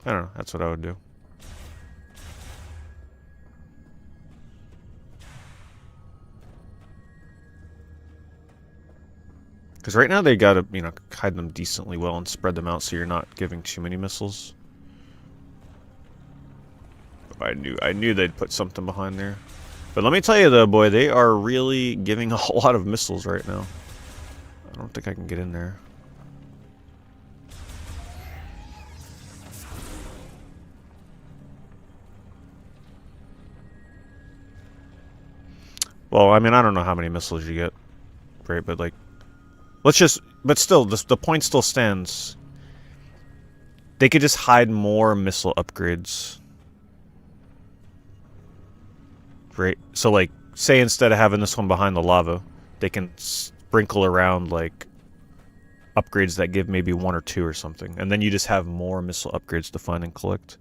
I don't know, that's what I would do. Because right now they gotta, you know, hide them decently well and spread them out so you're not giving too many missiles. I knew they'd put something behind there. But let me tell you though, boy, they are really giving a whole lot of missiles right now. I don't think I can get in there. Well, I mean, I don't know how many missiles you get, right? But like, let's just, but still, the point still stands. They could just hide more missile upgrades. Right? So like, say instead of having this one behind the lava, they can sprinkle around like upgrades that give maybe 1 or 2 or something. And then you just have more missile upgrades to find and collect.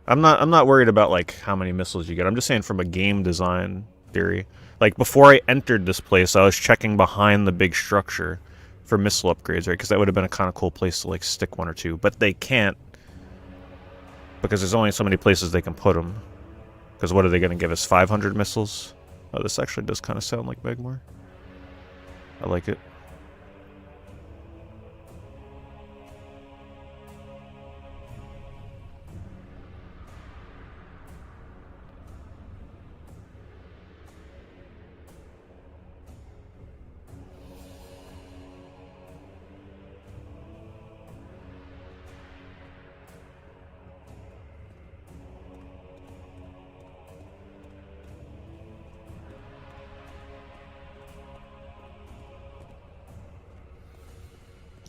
I'm not worried about like how many missiles you get. I'm just saying from a game design theory. Like before I entered this place, I was checking behind the big structure for missile upgrades, right? Because that would have been a kind of cool place to like stick 1 or 2, but they can't because there's only so many places they can put them. Because what are they going to give us? 500 missiles? Oh, this actually does kind of sound like Magmore. I like it.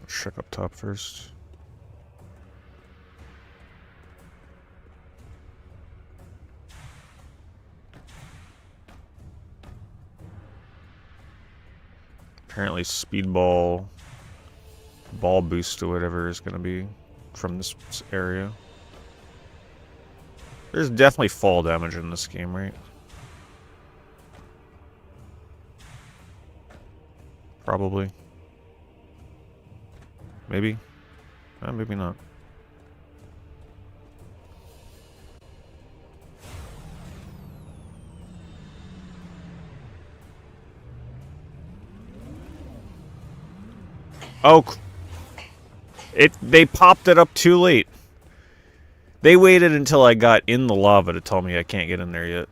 Check up top first. Apparently speedball, ball boost or whatever is going to be from this area. There's definitely fall damage in this game, right? Probably. Maybe. Maybe not. Oh, they popped it up too late. They waited until I got in the lava to tell me I can't get in there yet.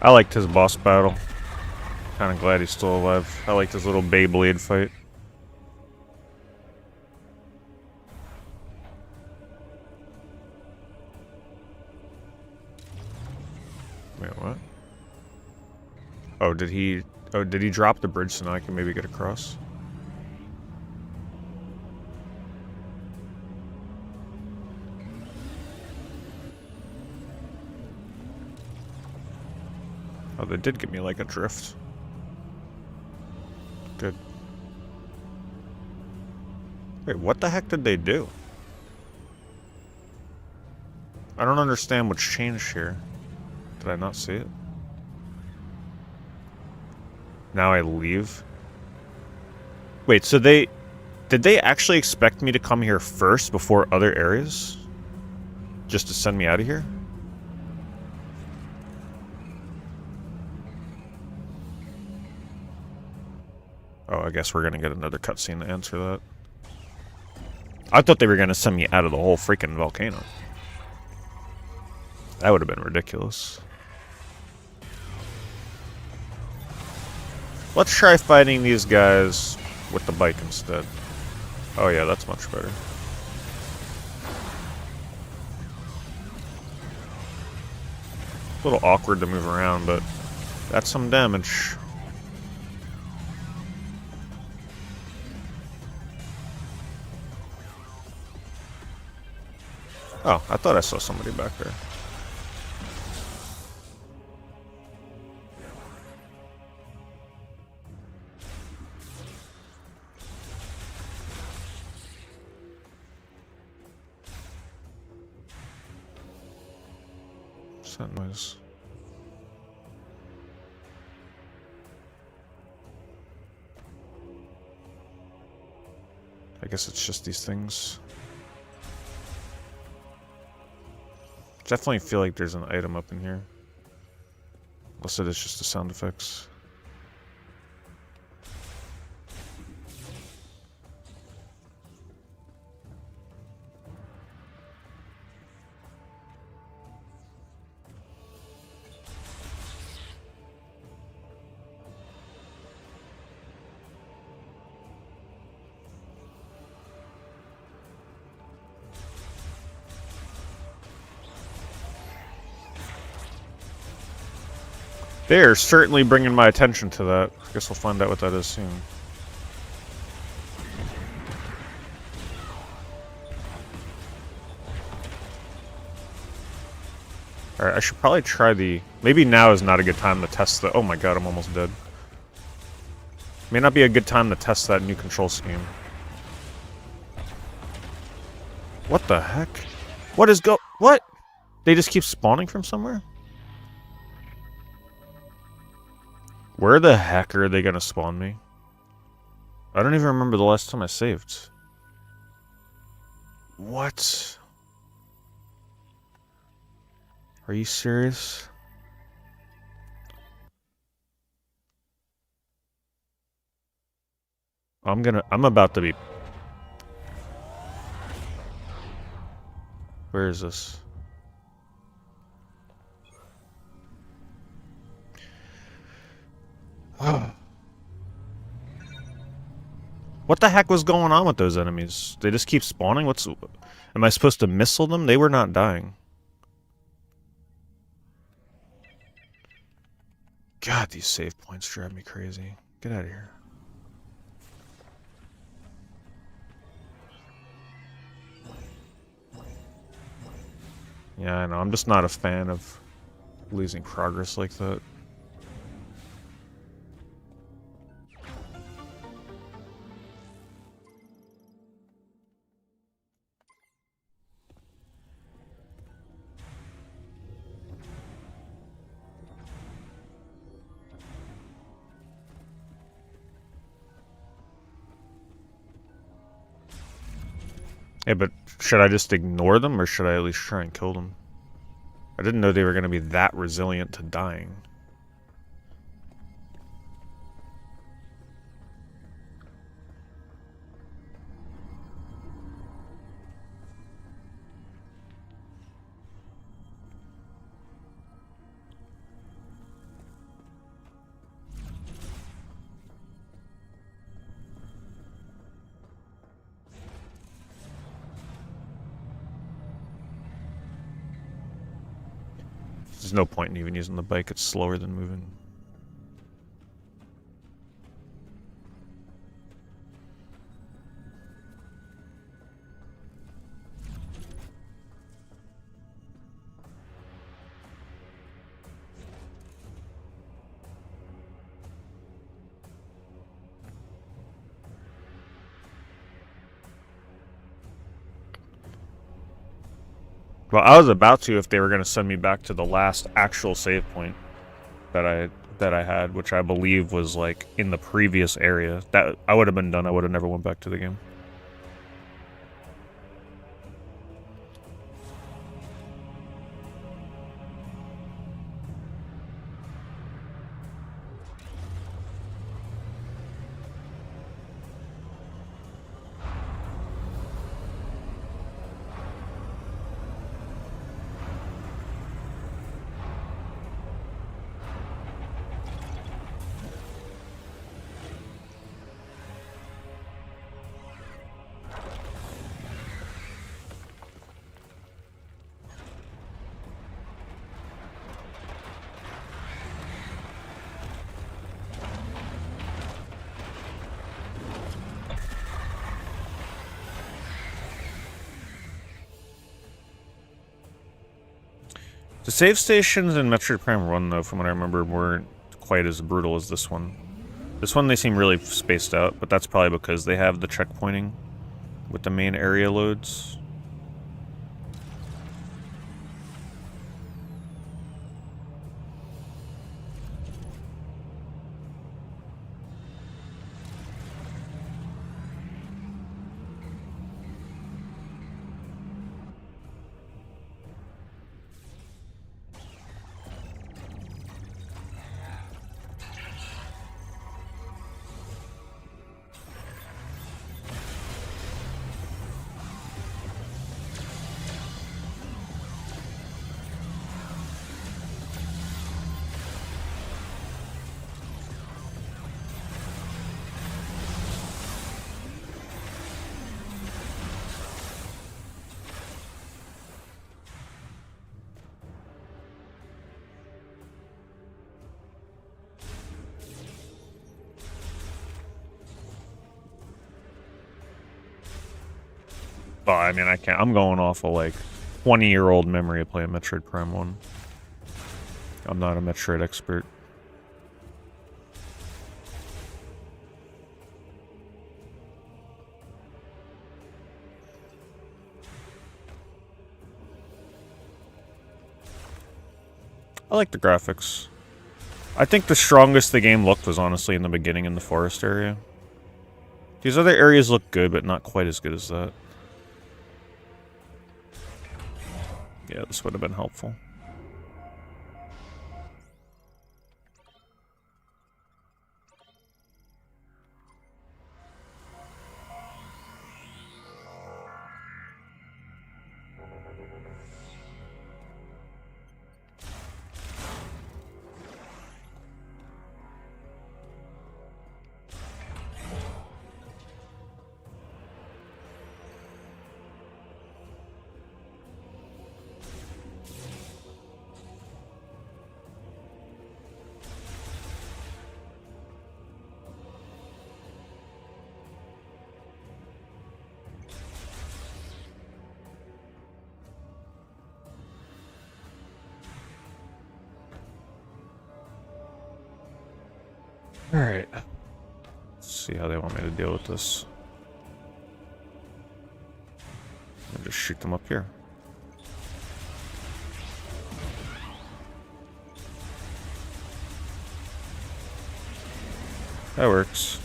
I liked his boss battle. Kinda glad he's still alive. I liked his little Beyblade fight. Wait, what? Oh, did he drop the bridge so now I can maybe get across? Oh, they did give me like a drift. Good. Wait, what the heck did they do? I don't understand what's changed here. Did I not see it? Now I leave? Wait, so did they actually expect me to come here first before other areas? Just to send me out of here? Oh, I guess we're gonna get another cutscene to answer that. I thought they were gonna send me out of the whole freaking volcano. That would have been ridiculous. Let's try fighting these guys with the bike instead. Oh yeah, that's much better. A little awkward to move around, but that's some damage. Oh, I thought I saw somebody back there. What's that noise? I guess it's just these things. Definitely feel like there's an item up in here. Unless it is just the sound effects. They're certainly bringing my attention to that. I guess we'll find out what that is soon. Alright, I should probably try the... Maybe now is not a good time to test the... Oh my god, I'm almost dead. May not be a good time to test that new control scheme. What the heck? What is What? They just keep spawning from somewhere? Where the heck are they gonna spawn me? I don't even remember the last time I saved. What? Are you serious? I'm about to be... Where is this? What the heck was going on with those enemies? They just keep spawning? Am I supposed to missile them? They were not dying. God, these save points drive me crazy. Get out of here. Yeah, I know. I'm just not a fan of losing progress like that. Yeah, but should I just ignore them, or should I at least try and kill them? I didn't know they were going to be that resilient to dying. There's no point in even using the bike, it's slower than moving. Well, I was about to if they were going to send me back to the last actual save point that I had, which I believe was like in the previous area. That I would have been done. I would have never went back to the game. The save stations in Metroid Prime 1, though, from what I remember, weren't quite as brutal as this one. This one, they seem really spaced out, but that's probably because they have the checkpointing with the main area loads. But I mean, I can't. I'm going off a like 20-year-old memory of playing Metroid Prime 1. I'm not a Metroid expert. I like the graphics. I think the strongest the game looked was honestly in the beginning in the forest area. These other areas look good, but not quite as good as that. Yeah, this would have been helpful. Alright. Let's see how they want me to deal with this. I'll just shoot them up here. That works.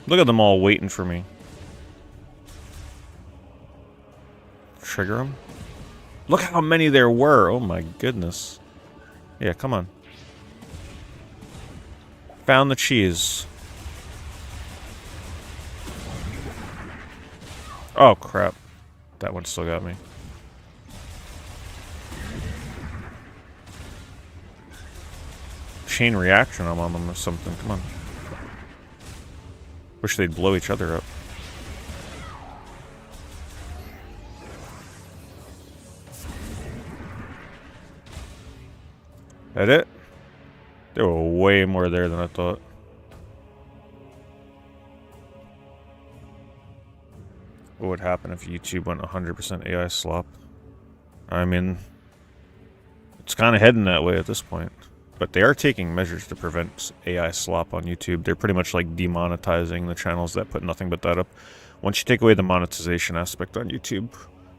Look at them all waiting for me. Trigger them. Look how many there were. Oh my goodness. Yeah, come on. Found the cheese. Oh crap. That one still got me. Chain reaction I'm on them or something. Come on. Wish they'd blow each other up. That it? There were way more there than I thought. What would happen if YouTube went 100% AI slop? I mean, it's kind of heading that way at this point. But they are taking measures to prevent AI slop on YouTube. They're pretty much like demonetizing the channels that put nothing but that up. Once you take away the monetization aspect on YouTube,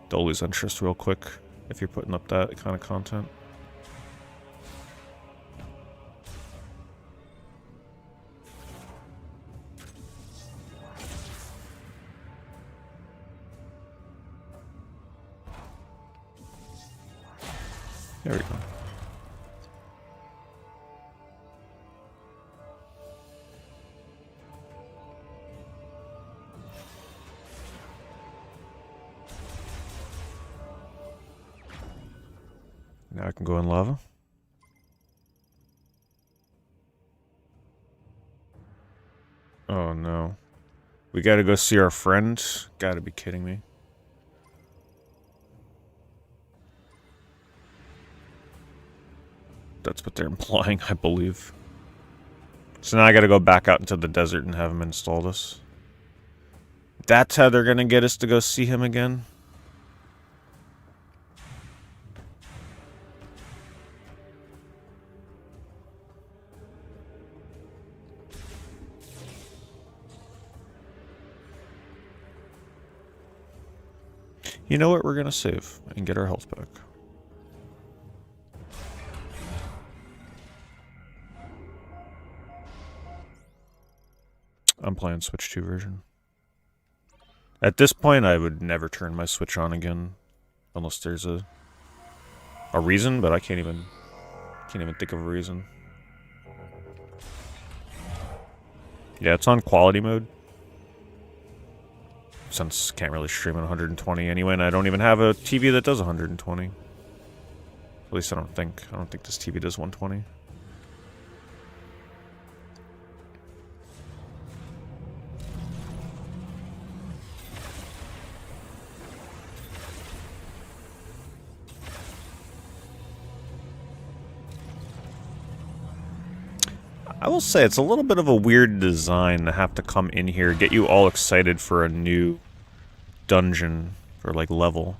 they'll lose interest real quick if you're putting up that kind of content. There we go. Now I can go in lava. Oh no. We gotta go see our friend? Gotta be kidding me. That's what they're implying, I believe. So now I gotta go back out into the desert and have him install this. That's how they're gonna get us to go see him again? You know what? We're gonna save and get our health back. I'm playing Switch 2 version. At this point, I would never turn my Switch on again, unless there's a reason. But I can't even think of a reason. Yeah, it's on quality mode. Since can't really stream at 120 anyway, and I don't even have a TV that does 120. At least I don't think. I don't think this TV does 120. I will say it's a little bit of a weird design to have to come in here, get you all excited for a new dungeon or like level,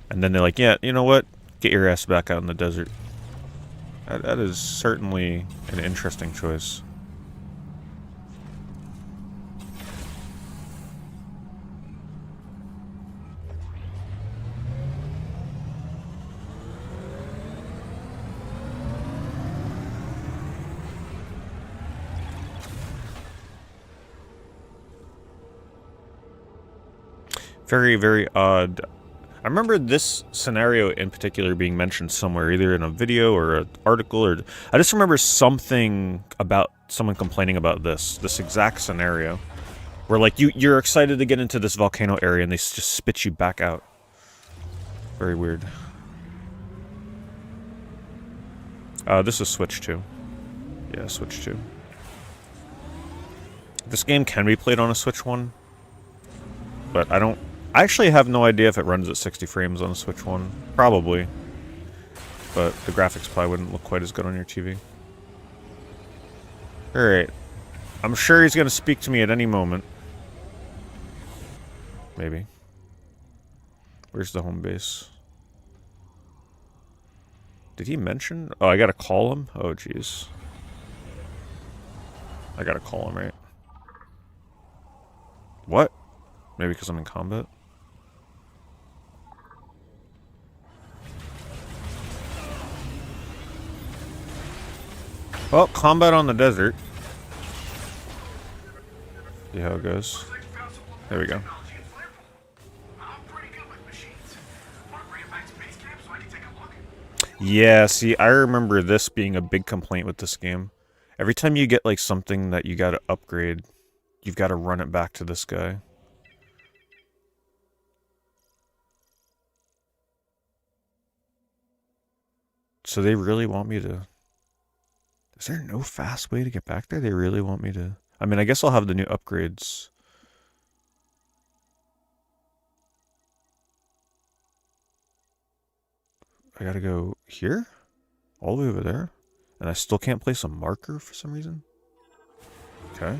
and then they're like, yeah, you know what? Get your ass back out in the desert. That is certainly an interesting choice. Very, very odd. I remember this scenario in particular being mentioned somewhere, either in a video or an article, or I just remember something about someone complaining about this exact scenario, where like you're excited to get into this volcano area and they just spit you back out. Very weird. This is Switch 2. Yeah, Switch 2. This game can be played on a Switch 1, but I actually have no idea if it runs at 60 frames on a Switch 1. Probably. But the graphics probably wouldn't look quite as good on your TV. Alright. I'm sure he's going to speak to me at any moment. Maybe. Where's the home base? Did he mention? Oh, I gotta call him? Oh, jeez. I gotta call him, right? What? Maybe because I'm in combat? Well, combat on the desert. See how it goes. There we go. Yeah, see, I remember this being a big complaint with this game. Every time you get, like, something that you gotta upgrade, you've gotta run it back to this guy. So they really want me to... Is there no fast way to get back there? They really want me to... I mean, I guess I'll have the new upgrades. I gotta go here? All the way over there? And I still can't place a marker for some reason? Okay.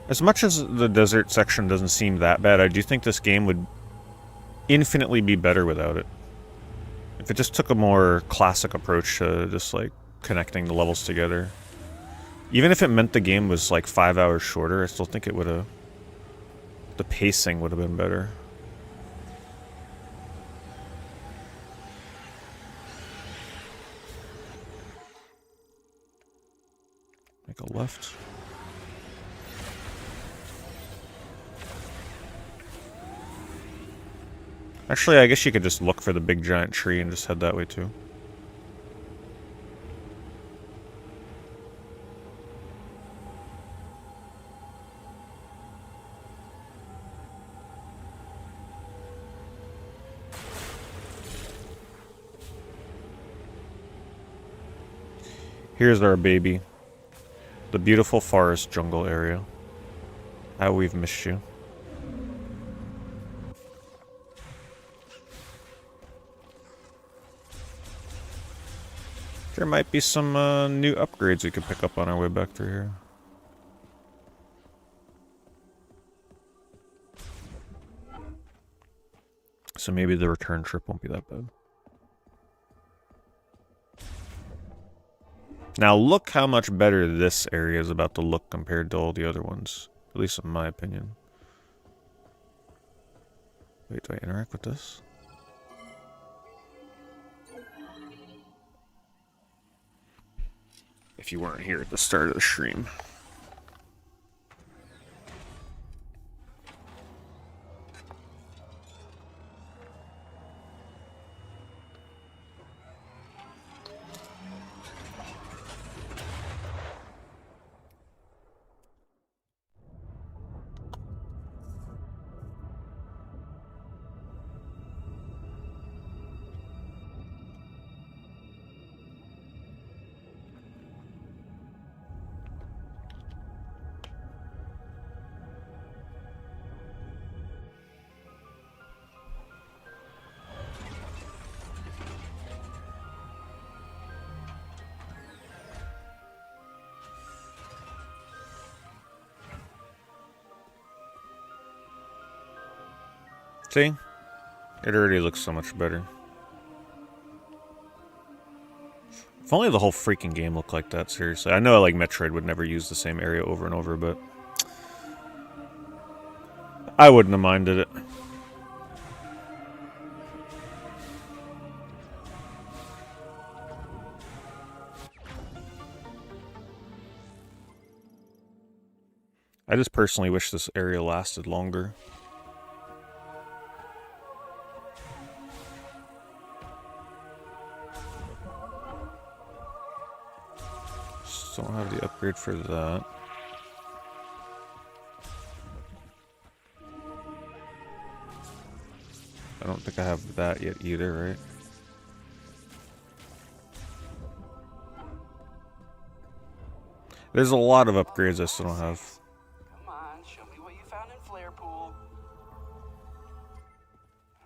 As much as the desert section doesn't seem that bad, I do think this game would infinitely be better without it. If it just took a more classic approach to just, like, connecting the levels together. Even if it meant the game was, like, 5 hours shorter, I still think it would have... The pacing would have been better. Make a left. Actually, I guess you could just look for the big giant tree and just head that way too. Here's our baby. The beautiful forest jungle area. How we've missed you. There might be some new upgrades we could pick up on our way back through here. So maybe the return trip won't be that bad. Now look how much better this area is about to look compared to all the other ones. At least in my opinion. Wait, do I interact with this? If you weren't here at the start of the stream. See? It already looks so much better. If only the whole freaking game looked like that, seriously. I know like Metroid would never use the same area over and over, but I wouldn't have minded it. I just personally wish this area lasted longer. Just don't have the upgrade for that. I don't think I have that yet either, right? There's a lot of upgrades I still don't have. Come on, show me what you found in Flare Pool.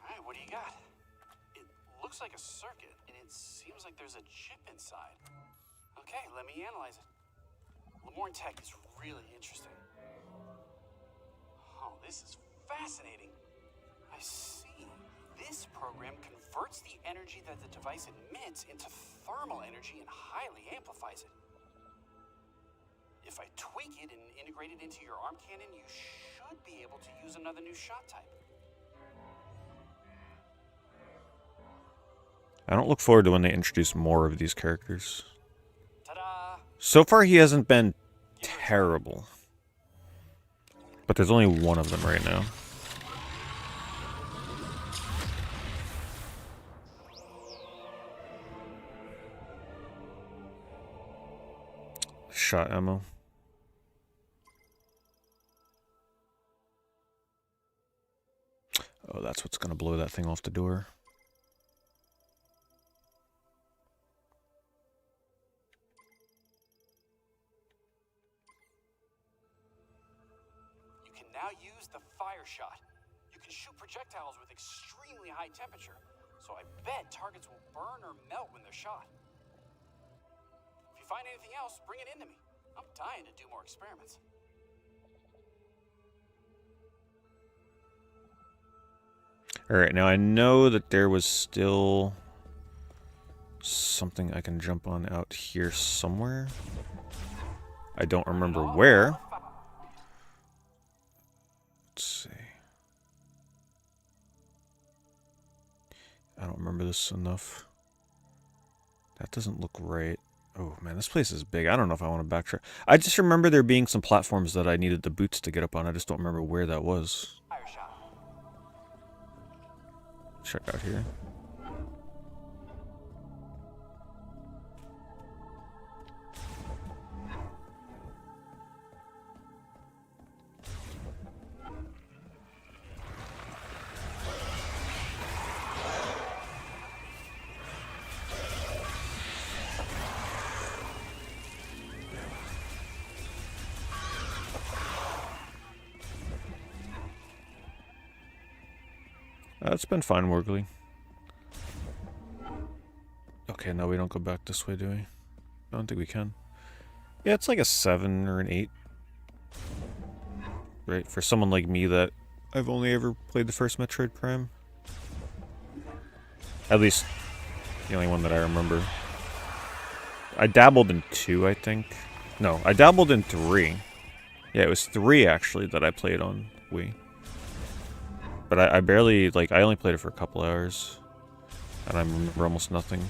Alright, what do you got? It looks like a circuit, and it seems like there's a chip inside. Okay, let me analyze it. Lemorn tech is really interesting. Oh, this is fascinating. I see. This program converts the energy that the device emits into thermal energy and highly amplifies it. If I tweak it and integrate it into your arm cannon, you should be able to use another new shot type. I don't look forward to when they introduce more of these characters. Ta-da! So far, he hasn't been terrible. But there's only one of them right now. Shot ammo. Oh, that's what's gonna blow that thing off the door. You can now use the fire shot. You can shoot projectiles with extremely high temperature, so I bet targets will burn or melt when they're shot. If you find anything else, bring it into me. I'm dying to do more experiments. Alright, now I know that there was still something I can jump on out here somewhere. I don't remember where. Let's see. I don't remember this enough. That doesn't look right. Oh man, this place is big. I don't know if I want to backtrack. I just remember there being some platforms that I needed the boots to get up on. I just don't remember where that was. Fire shot. Check out here. It's been fine, Worgley. Okay, no, we don't go back this way, do we? I don't think we can. Yeah, it's like a 7 or an 8. Right, for someone like me that I've only ever played the first Metroid Prime. At least, the only one that I remember. I dabbled in 2, I think. No, I dabbled in 3. Yeah, it was 3, actually, that I played on Wii. But I barely, like, I only played it for a couple hours. And I remember almost nothing.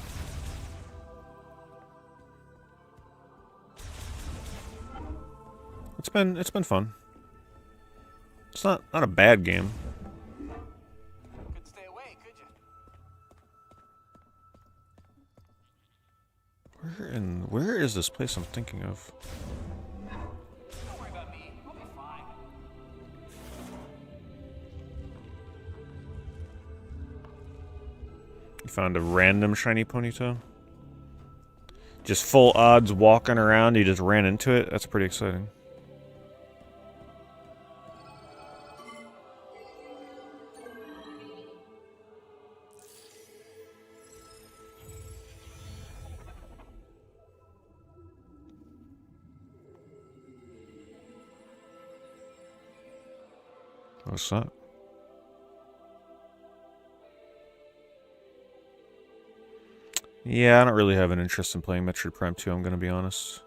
It's been fun. It's not a bad game. Couldn't stay away, could you? Where is this place I'm thinking of? Don't worry about me. I'll be fine. You found a random shiny Ponyta? Just full odds walking around, you just ran into it? That's pretty exciting. What's that? Yeah, I don't really have an interest in playing Metroid Prime 2, I'm gonna be honest.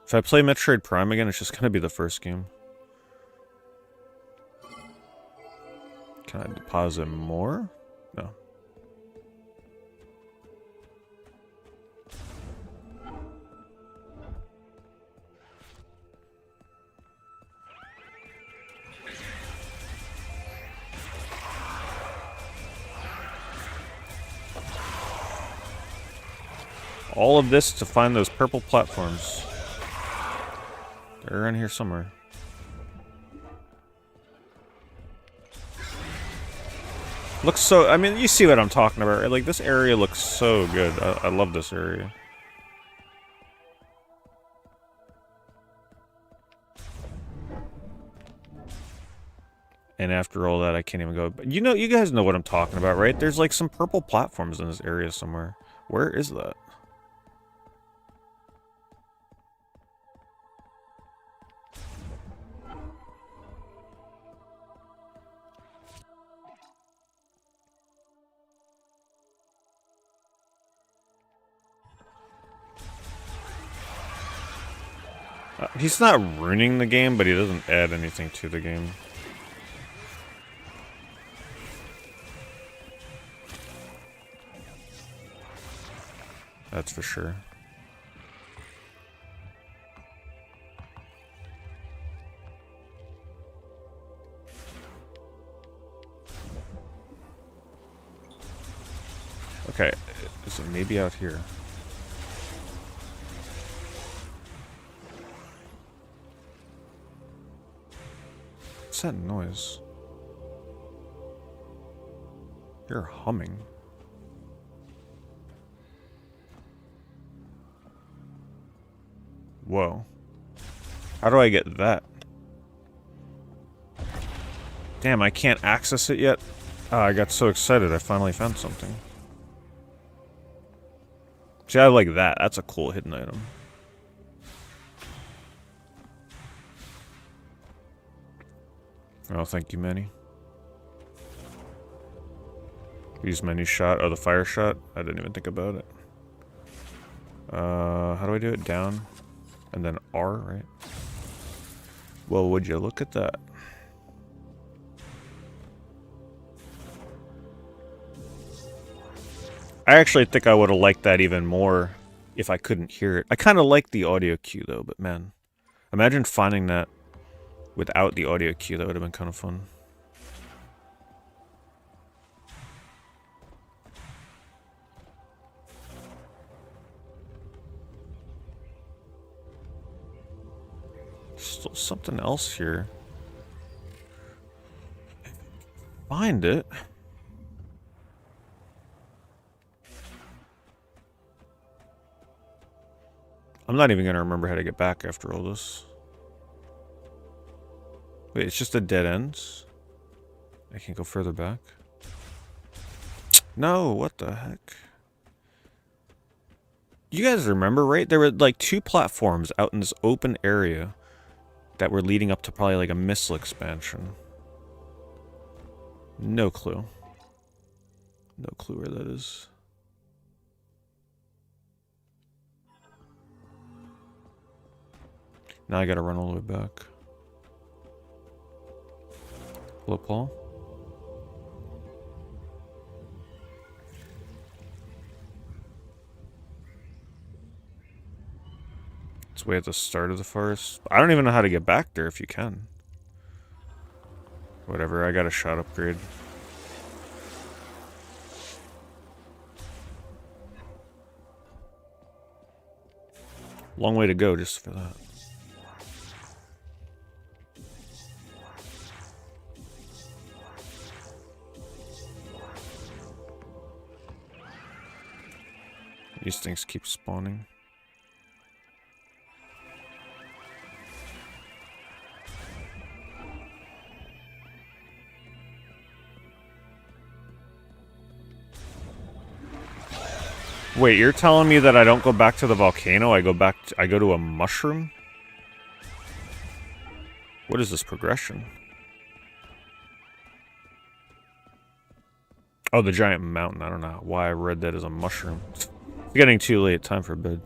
If I play Metroid Prime again, it's just gonna be the first game. Can I deposit more? No. All of this to find those purple platforms. They're around here somewhere. Looks so... I mean, you see what I'm talking about, right? Like, this area looks so good. I love this area. And after all that, I can't even go... But you know, you guys know what I'm talking about, right? There's, like, some purple platforms in this area somewhere. Where is that? He's not ruining the game, but he doesn't add anything to the game. That's for sure. Okay, is it maybe out here? What's that noise? You're humming. Whoa. How do I get that? Damn, I can't access it yet? Oh, I got so excited I finally found something. See, I like that. That's a cool hidden item. Oh, thank you, Manny. Use menu shot. Oh, the fire shot? I didn't even think about it. How do I do it? Down. And then R, right? Well, would you look at that? I actually think I would have liked that even more if I couldn't hear it. I kind of like the audio cue, though, but man. Imagine finding that without the audio cue. That would have been kind of fun. Still something else here. Find it. I'm not even gonna remember how to get back after all this. Wait, it's just a dead end? I can't go further back? No, what the heck? You guys remember, right? There were like 2 platforms out in this open area that were leading up to probably like a missile expansion. No clue. No clue where that is. Now I gotta run all the way back. Hello, Paul? It's way at the start of the forest. I don't even know how to get back there if you can. Whatever, I got a shot upgrade. Long way to go just for that. These things keep spawning. Wait, you're telling me that I don't go back to the volcano, I go to a mushroom? What is this progression? Oh, the giant mountain. I don't know why I read that as a mushroom. It's getting too late. Time for bed.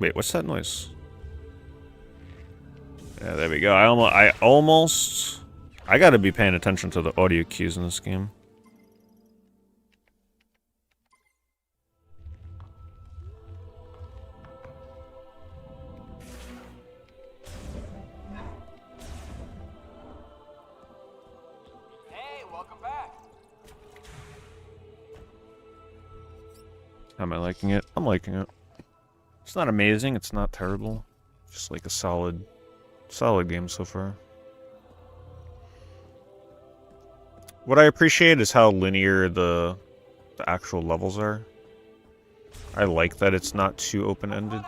Wait, what's that noise? Yeah, there we go. I gotta be paying attention to the audio cues in this game. Hey, welcome back. Am I liking it? I'm liking it. It's not amazing. It's not terrible. Just like a solid game so far. What I appreciate is how linear the actual levels are. I like that it's not too open-ended.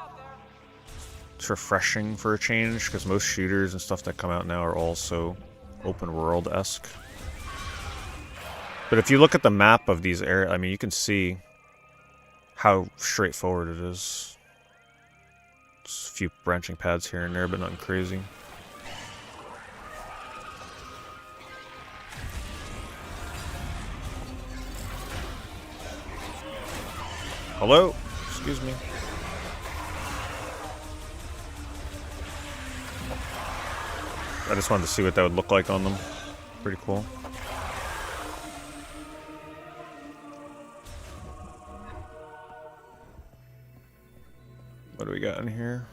It's refreshing for a change, because most shooters and stuff that come out now are all so open-world-esque. But if you look at the map of these areas, I mean, you can see how straightforward it is. Just a few branching paths here and there, but nothing crazy. Hello? Excuse me. I just wanted to see what that would look like on them. Pretty cool. What do we got in here?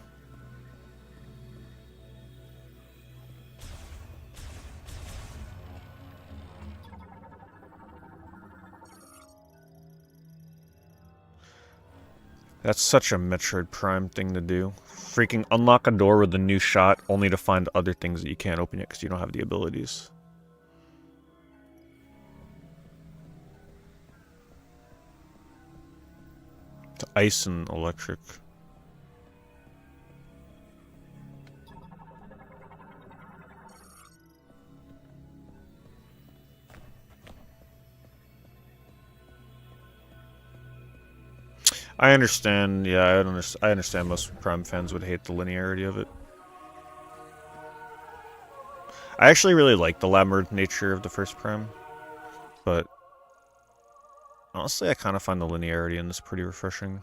That's such a Metroid Prime thing to do. Freaking unlock a door with a new shot, only to find other things that you can't open yet because you don't have the abilities. It's ice and electric. I understand, yeah, I understand most Prime fans would hate the linearity of it. I actually really like the labyrinth nature of the first Prime, but honestly I kind of find the linearity in this pretty refreshing.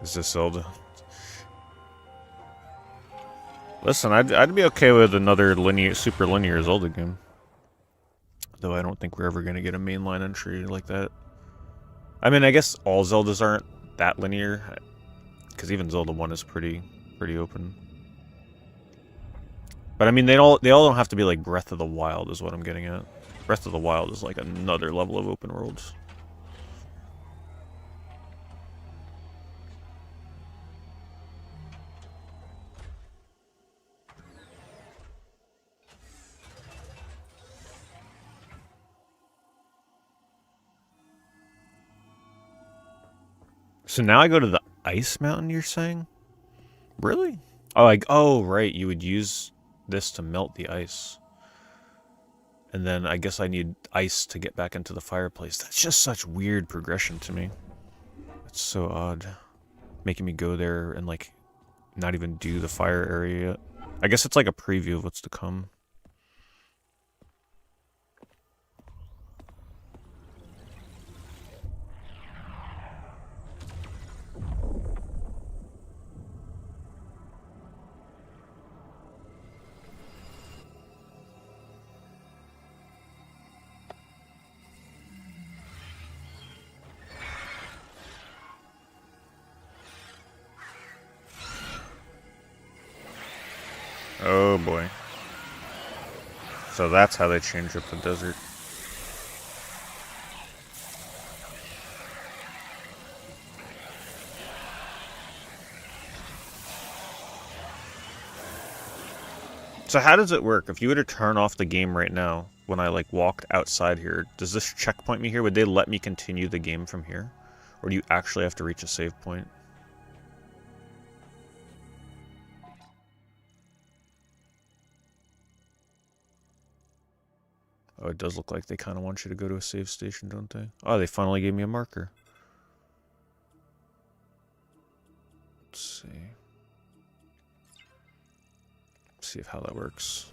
Is this Zelda? Listen, I'd be okay with another super linear Zelda game. Though I don't think we're ever going to get a mainline entry like that. I mean, I guess all Zeldas aren't that linear. Because even Zelda 1 is pretty open. But I mean, they all don't have to be like Breath of the Wild is what I'm getting at. Breath of the Wild is like another level of open worlds. So now I go to the ice mountain, you're saying? Really? Oh, right. You would use this to melt the ice. And then I guess I need ice to get back into the fireplace. That's just such weird progression to me. That's so odd. Making me go there and, like, not even do the fire area yet. I guess it's like a preview of what's to come. Oh boy. So that's how they change up the desert. So how does it work? If you were to turn off the game right now, when I like walked outside here, does this checkpoint me here? Would they let me continue the game from here? Or do you actually have to reach a save point? Oh, it does look like they kind of want you to go to a save station, don't they? Oh, they finally gave me a marker. Let's see. See if how that works.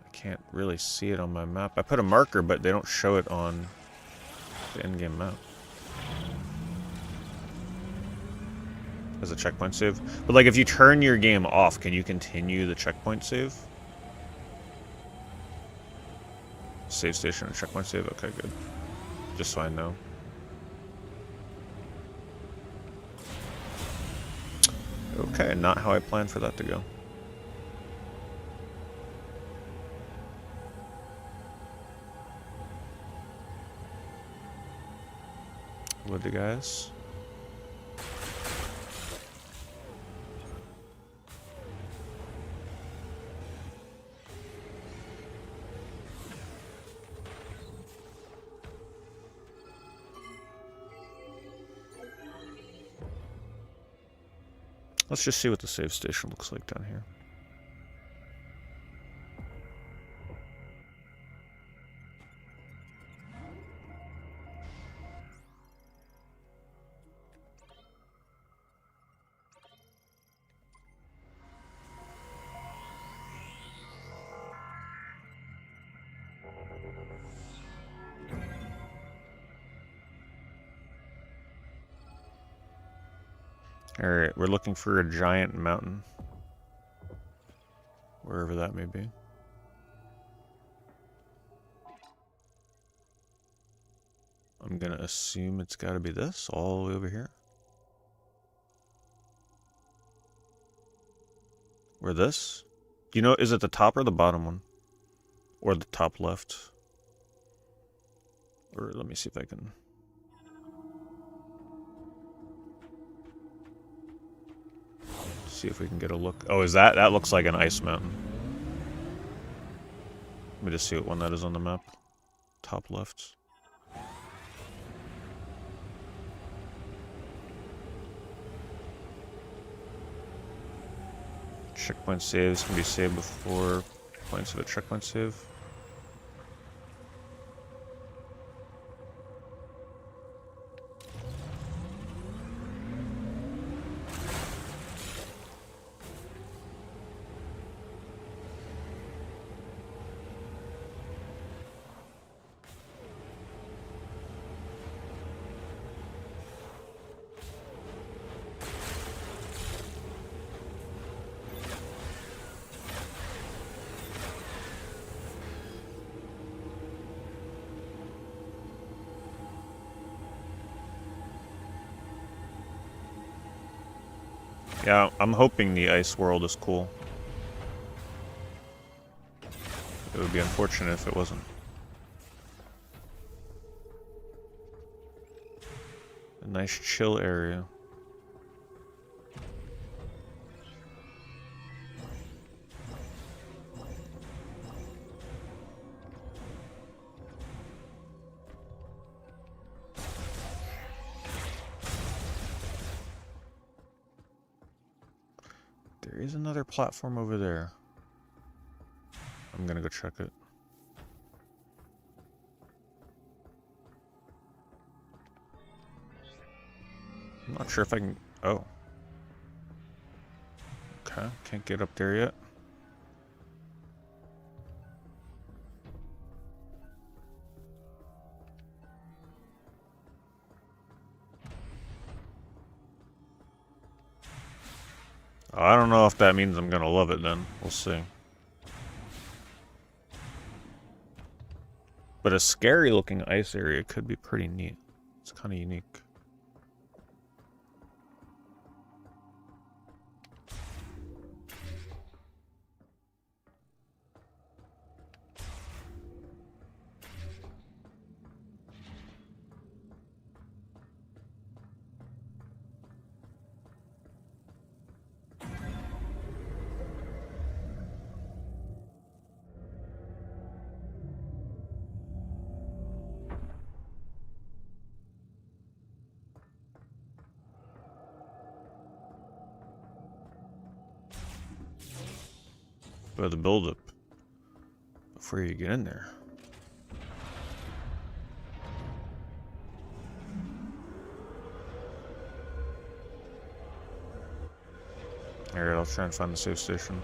I can't really see it on my map. I put a marker, but they don't show it on the in-game map. As a checkpoint save. But like if you turn your game off, can you continue the checkpoint save? Save station and checkpoint save? Okay, good. Just so I know. Okay, not how I planned for that to go. Would you guys? Let's just see what the save station looks like down here. Alright, we're looking for a giant mountain. Wherever that may be. I'm gonna assume it's gotta be this, all the way over here. Or this? Do you know, is it the top or the bottom one? Or the top left? Or let me see if I can... see if we can get a look. Oh, is that? That looks like an ice mountain. Let me just see what one that is on the map. Top left. Checkpoint saves can be saved before points of a checkpoint save. Yeah, I'm hoping the ice world is cool. It would be unfortunate if it wasn't. A nice chill area. There is another platform over there. I'm gonna go check it. I'm not sure if I can... Oh. Okay, can't get up there yet. I don't know if that means I'm gonna love it then. We'll see. But a scary looking ice area could be pretty neat. It's kind of unique. By the buildup before you get in there. Alright, I'll try and find the safe station.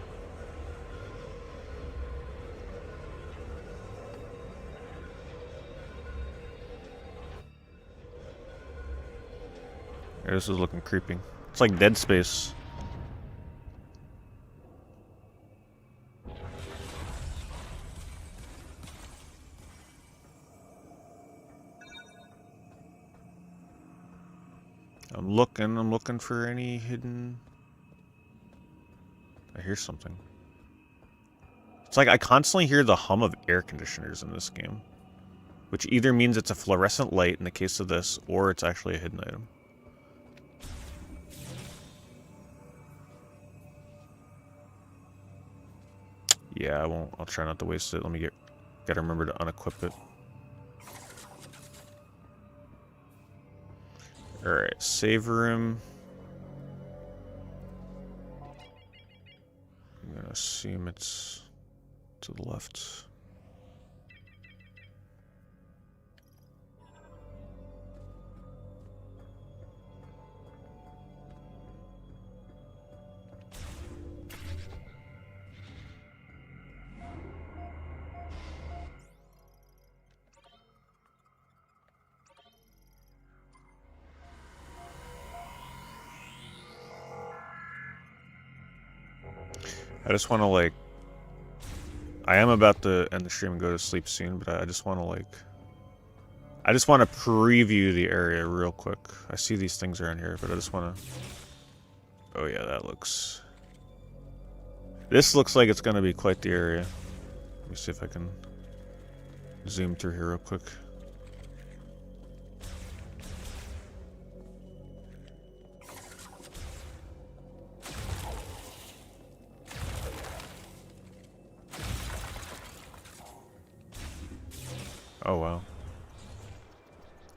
Yeah, this is looking creepy. It's like Dead Space. I'm looking for any hidden... I hear something. It's like I constantly hear the hum of air conditioners in this game. Which either means it's a fluorescent light in the case of this, or it's actually a hidden item. Yeah, I won't. I'll try not to waste it. Let me gotta remember to unequip it. Alright, save room. I'm gonna assume it's to the left. I just want to, like... I am about to end the stream and go to sleep soon, but I just want to, like... I just want to preview the area real quick. I see these things around here, but I just want to... Oh yeah, that looks... This looks like it's going to be quite the area. Let me see if I can zoom through here real quick. Oh wow.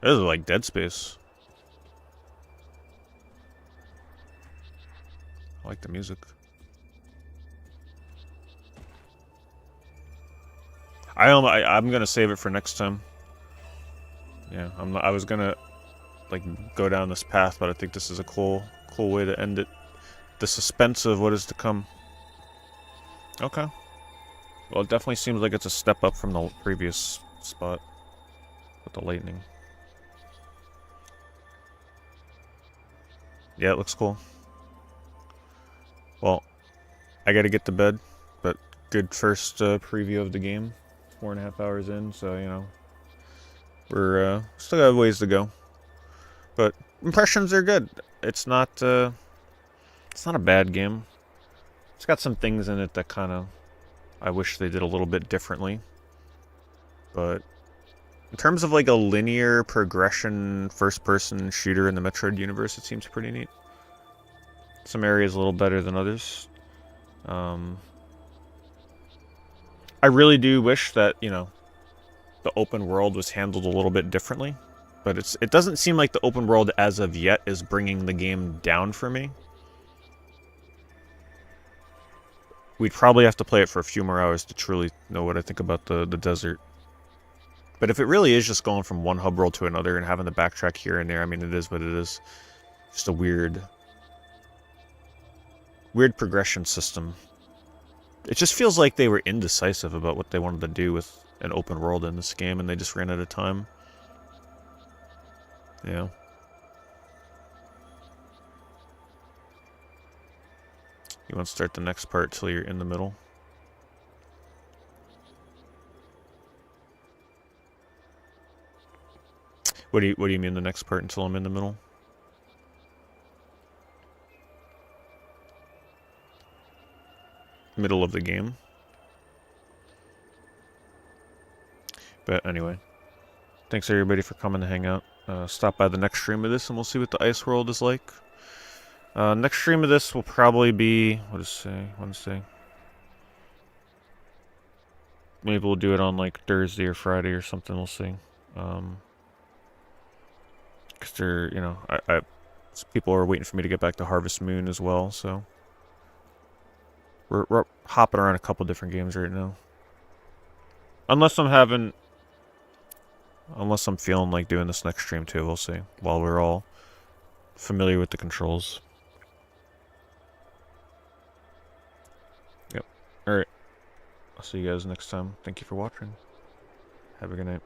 This is like Dead Space. I like the music. I'm gonna save it for next time. Yeah, I was gonna like go down this path, but I think this is a cool way to end it. The suspense of what is to come. Okay. Well, it definitely seems like it's a step up from the previous spot with the lightning. Yeah, it looks cool. Well, I gotta get to bed, but good first preview of the game. 4.5 hours in, so you know we're still got ways to go. But impressions are good. It's not a bad game. It's got some things in it that kind of I wish they did a little bit differently. But in terms of like a linear progression first-person shooter in the Metroid universe, it seems pretty neat. Some areas a little better than others. I really do wish that, you know, the open world was handled a little bit differently. But it doesn't seem like the open world as of yet is bringing the game down for me. We'd probably have to play it for a few more hours to truly know what I think about the desert. But if it really is just going from one hub world to another and having to backtrack here and there, I mean, it is what it is. Just a weird progression system. It just feels like they were indecisive about what they wanted to do with an open world in this game, and they just ran out of time. Yeah. You want to start the next part till you're in the middle? What do you mean the next part until I'm in the middle? Middle of the game. But anyway, thanks everybody for coming to hang out. Stop by the next stream of this and we'll see what the ice world is like. Next stream of this will probably be, what is it, Wednesday? Maybe we'll do it on like Thursday or Friday or something, we'll see. Because they're, you know, people are waiting for me to get back to Harvest Moon as well, so. We're hopping around a couple different games right now. Unless I'm feeling like doing this next stream too, we'll see. While we're all familiar with the controls. Yep. Alright. I'll see you guys next time. Thank you for watching. Have a good night.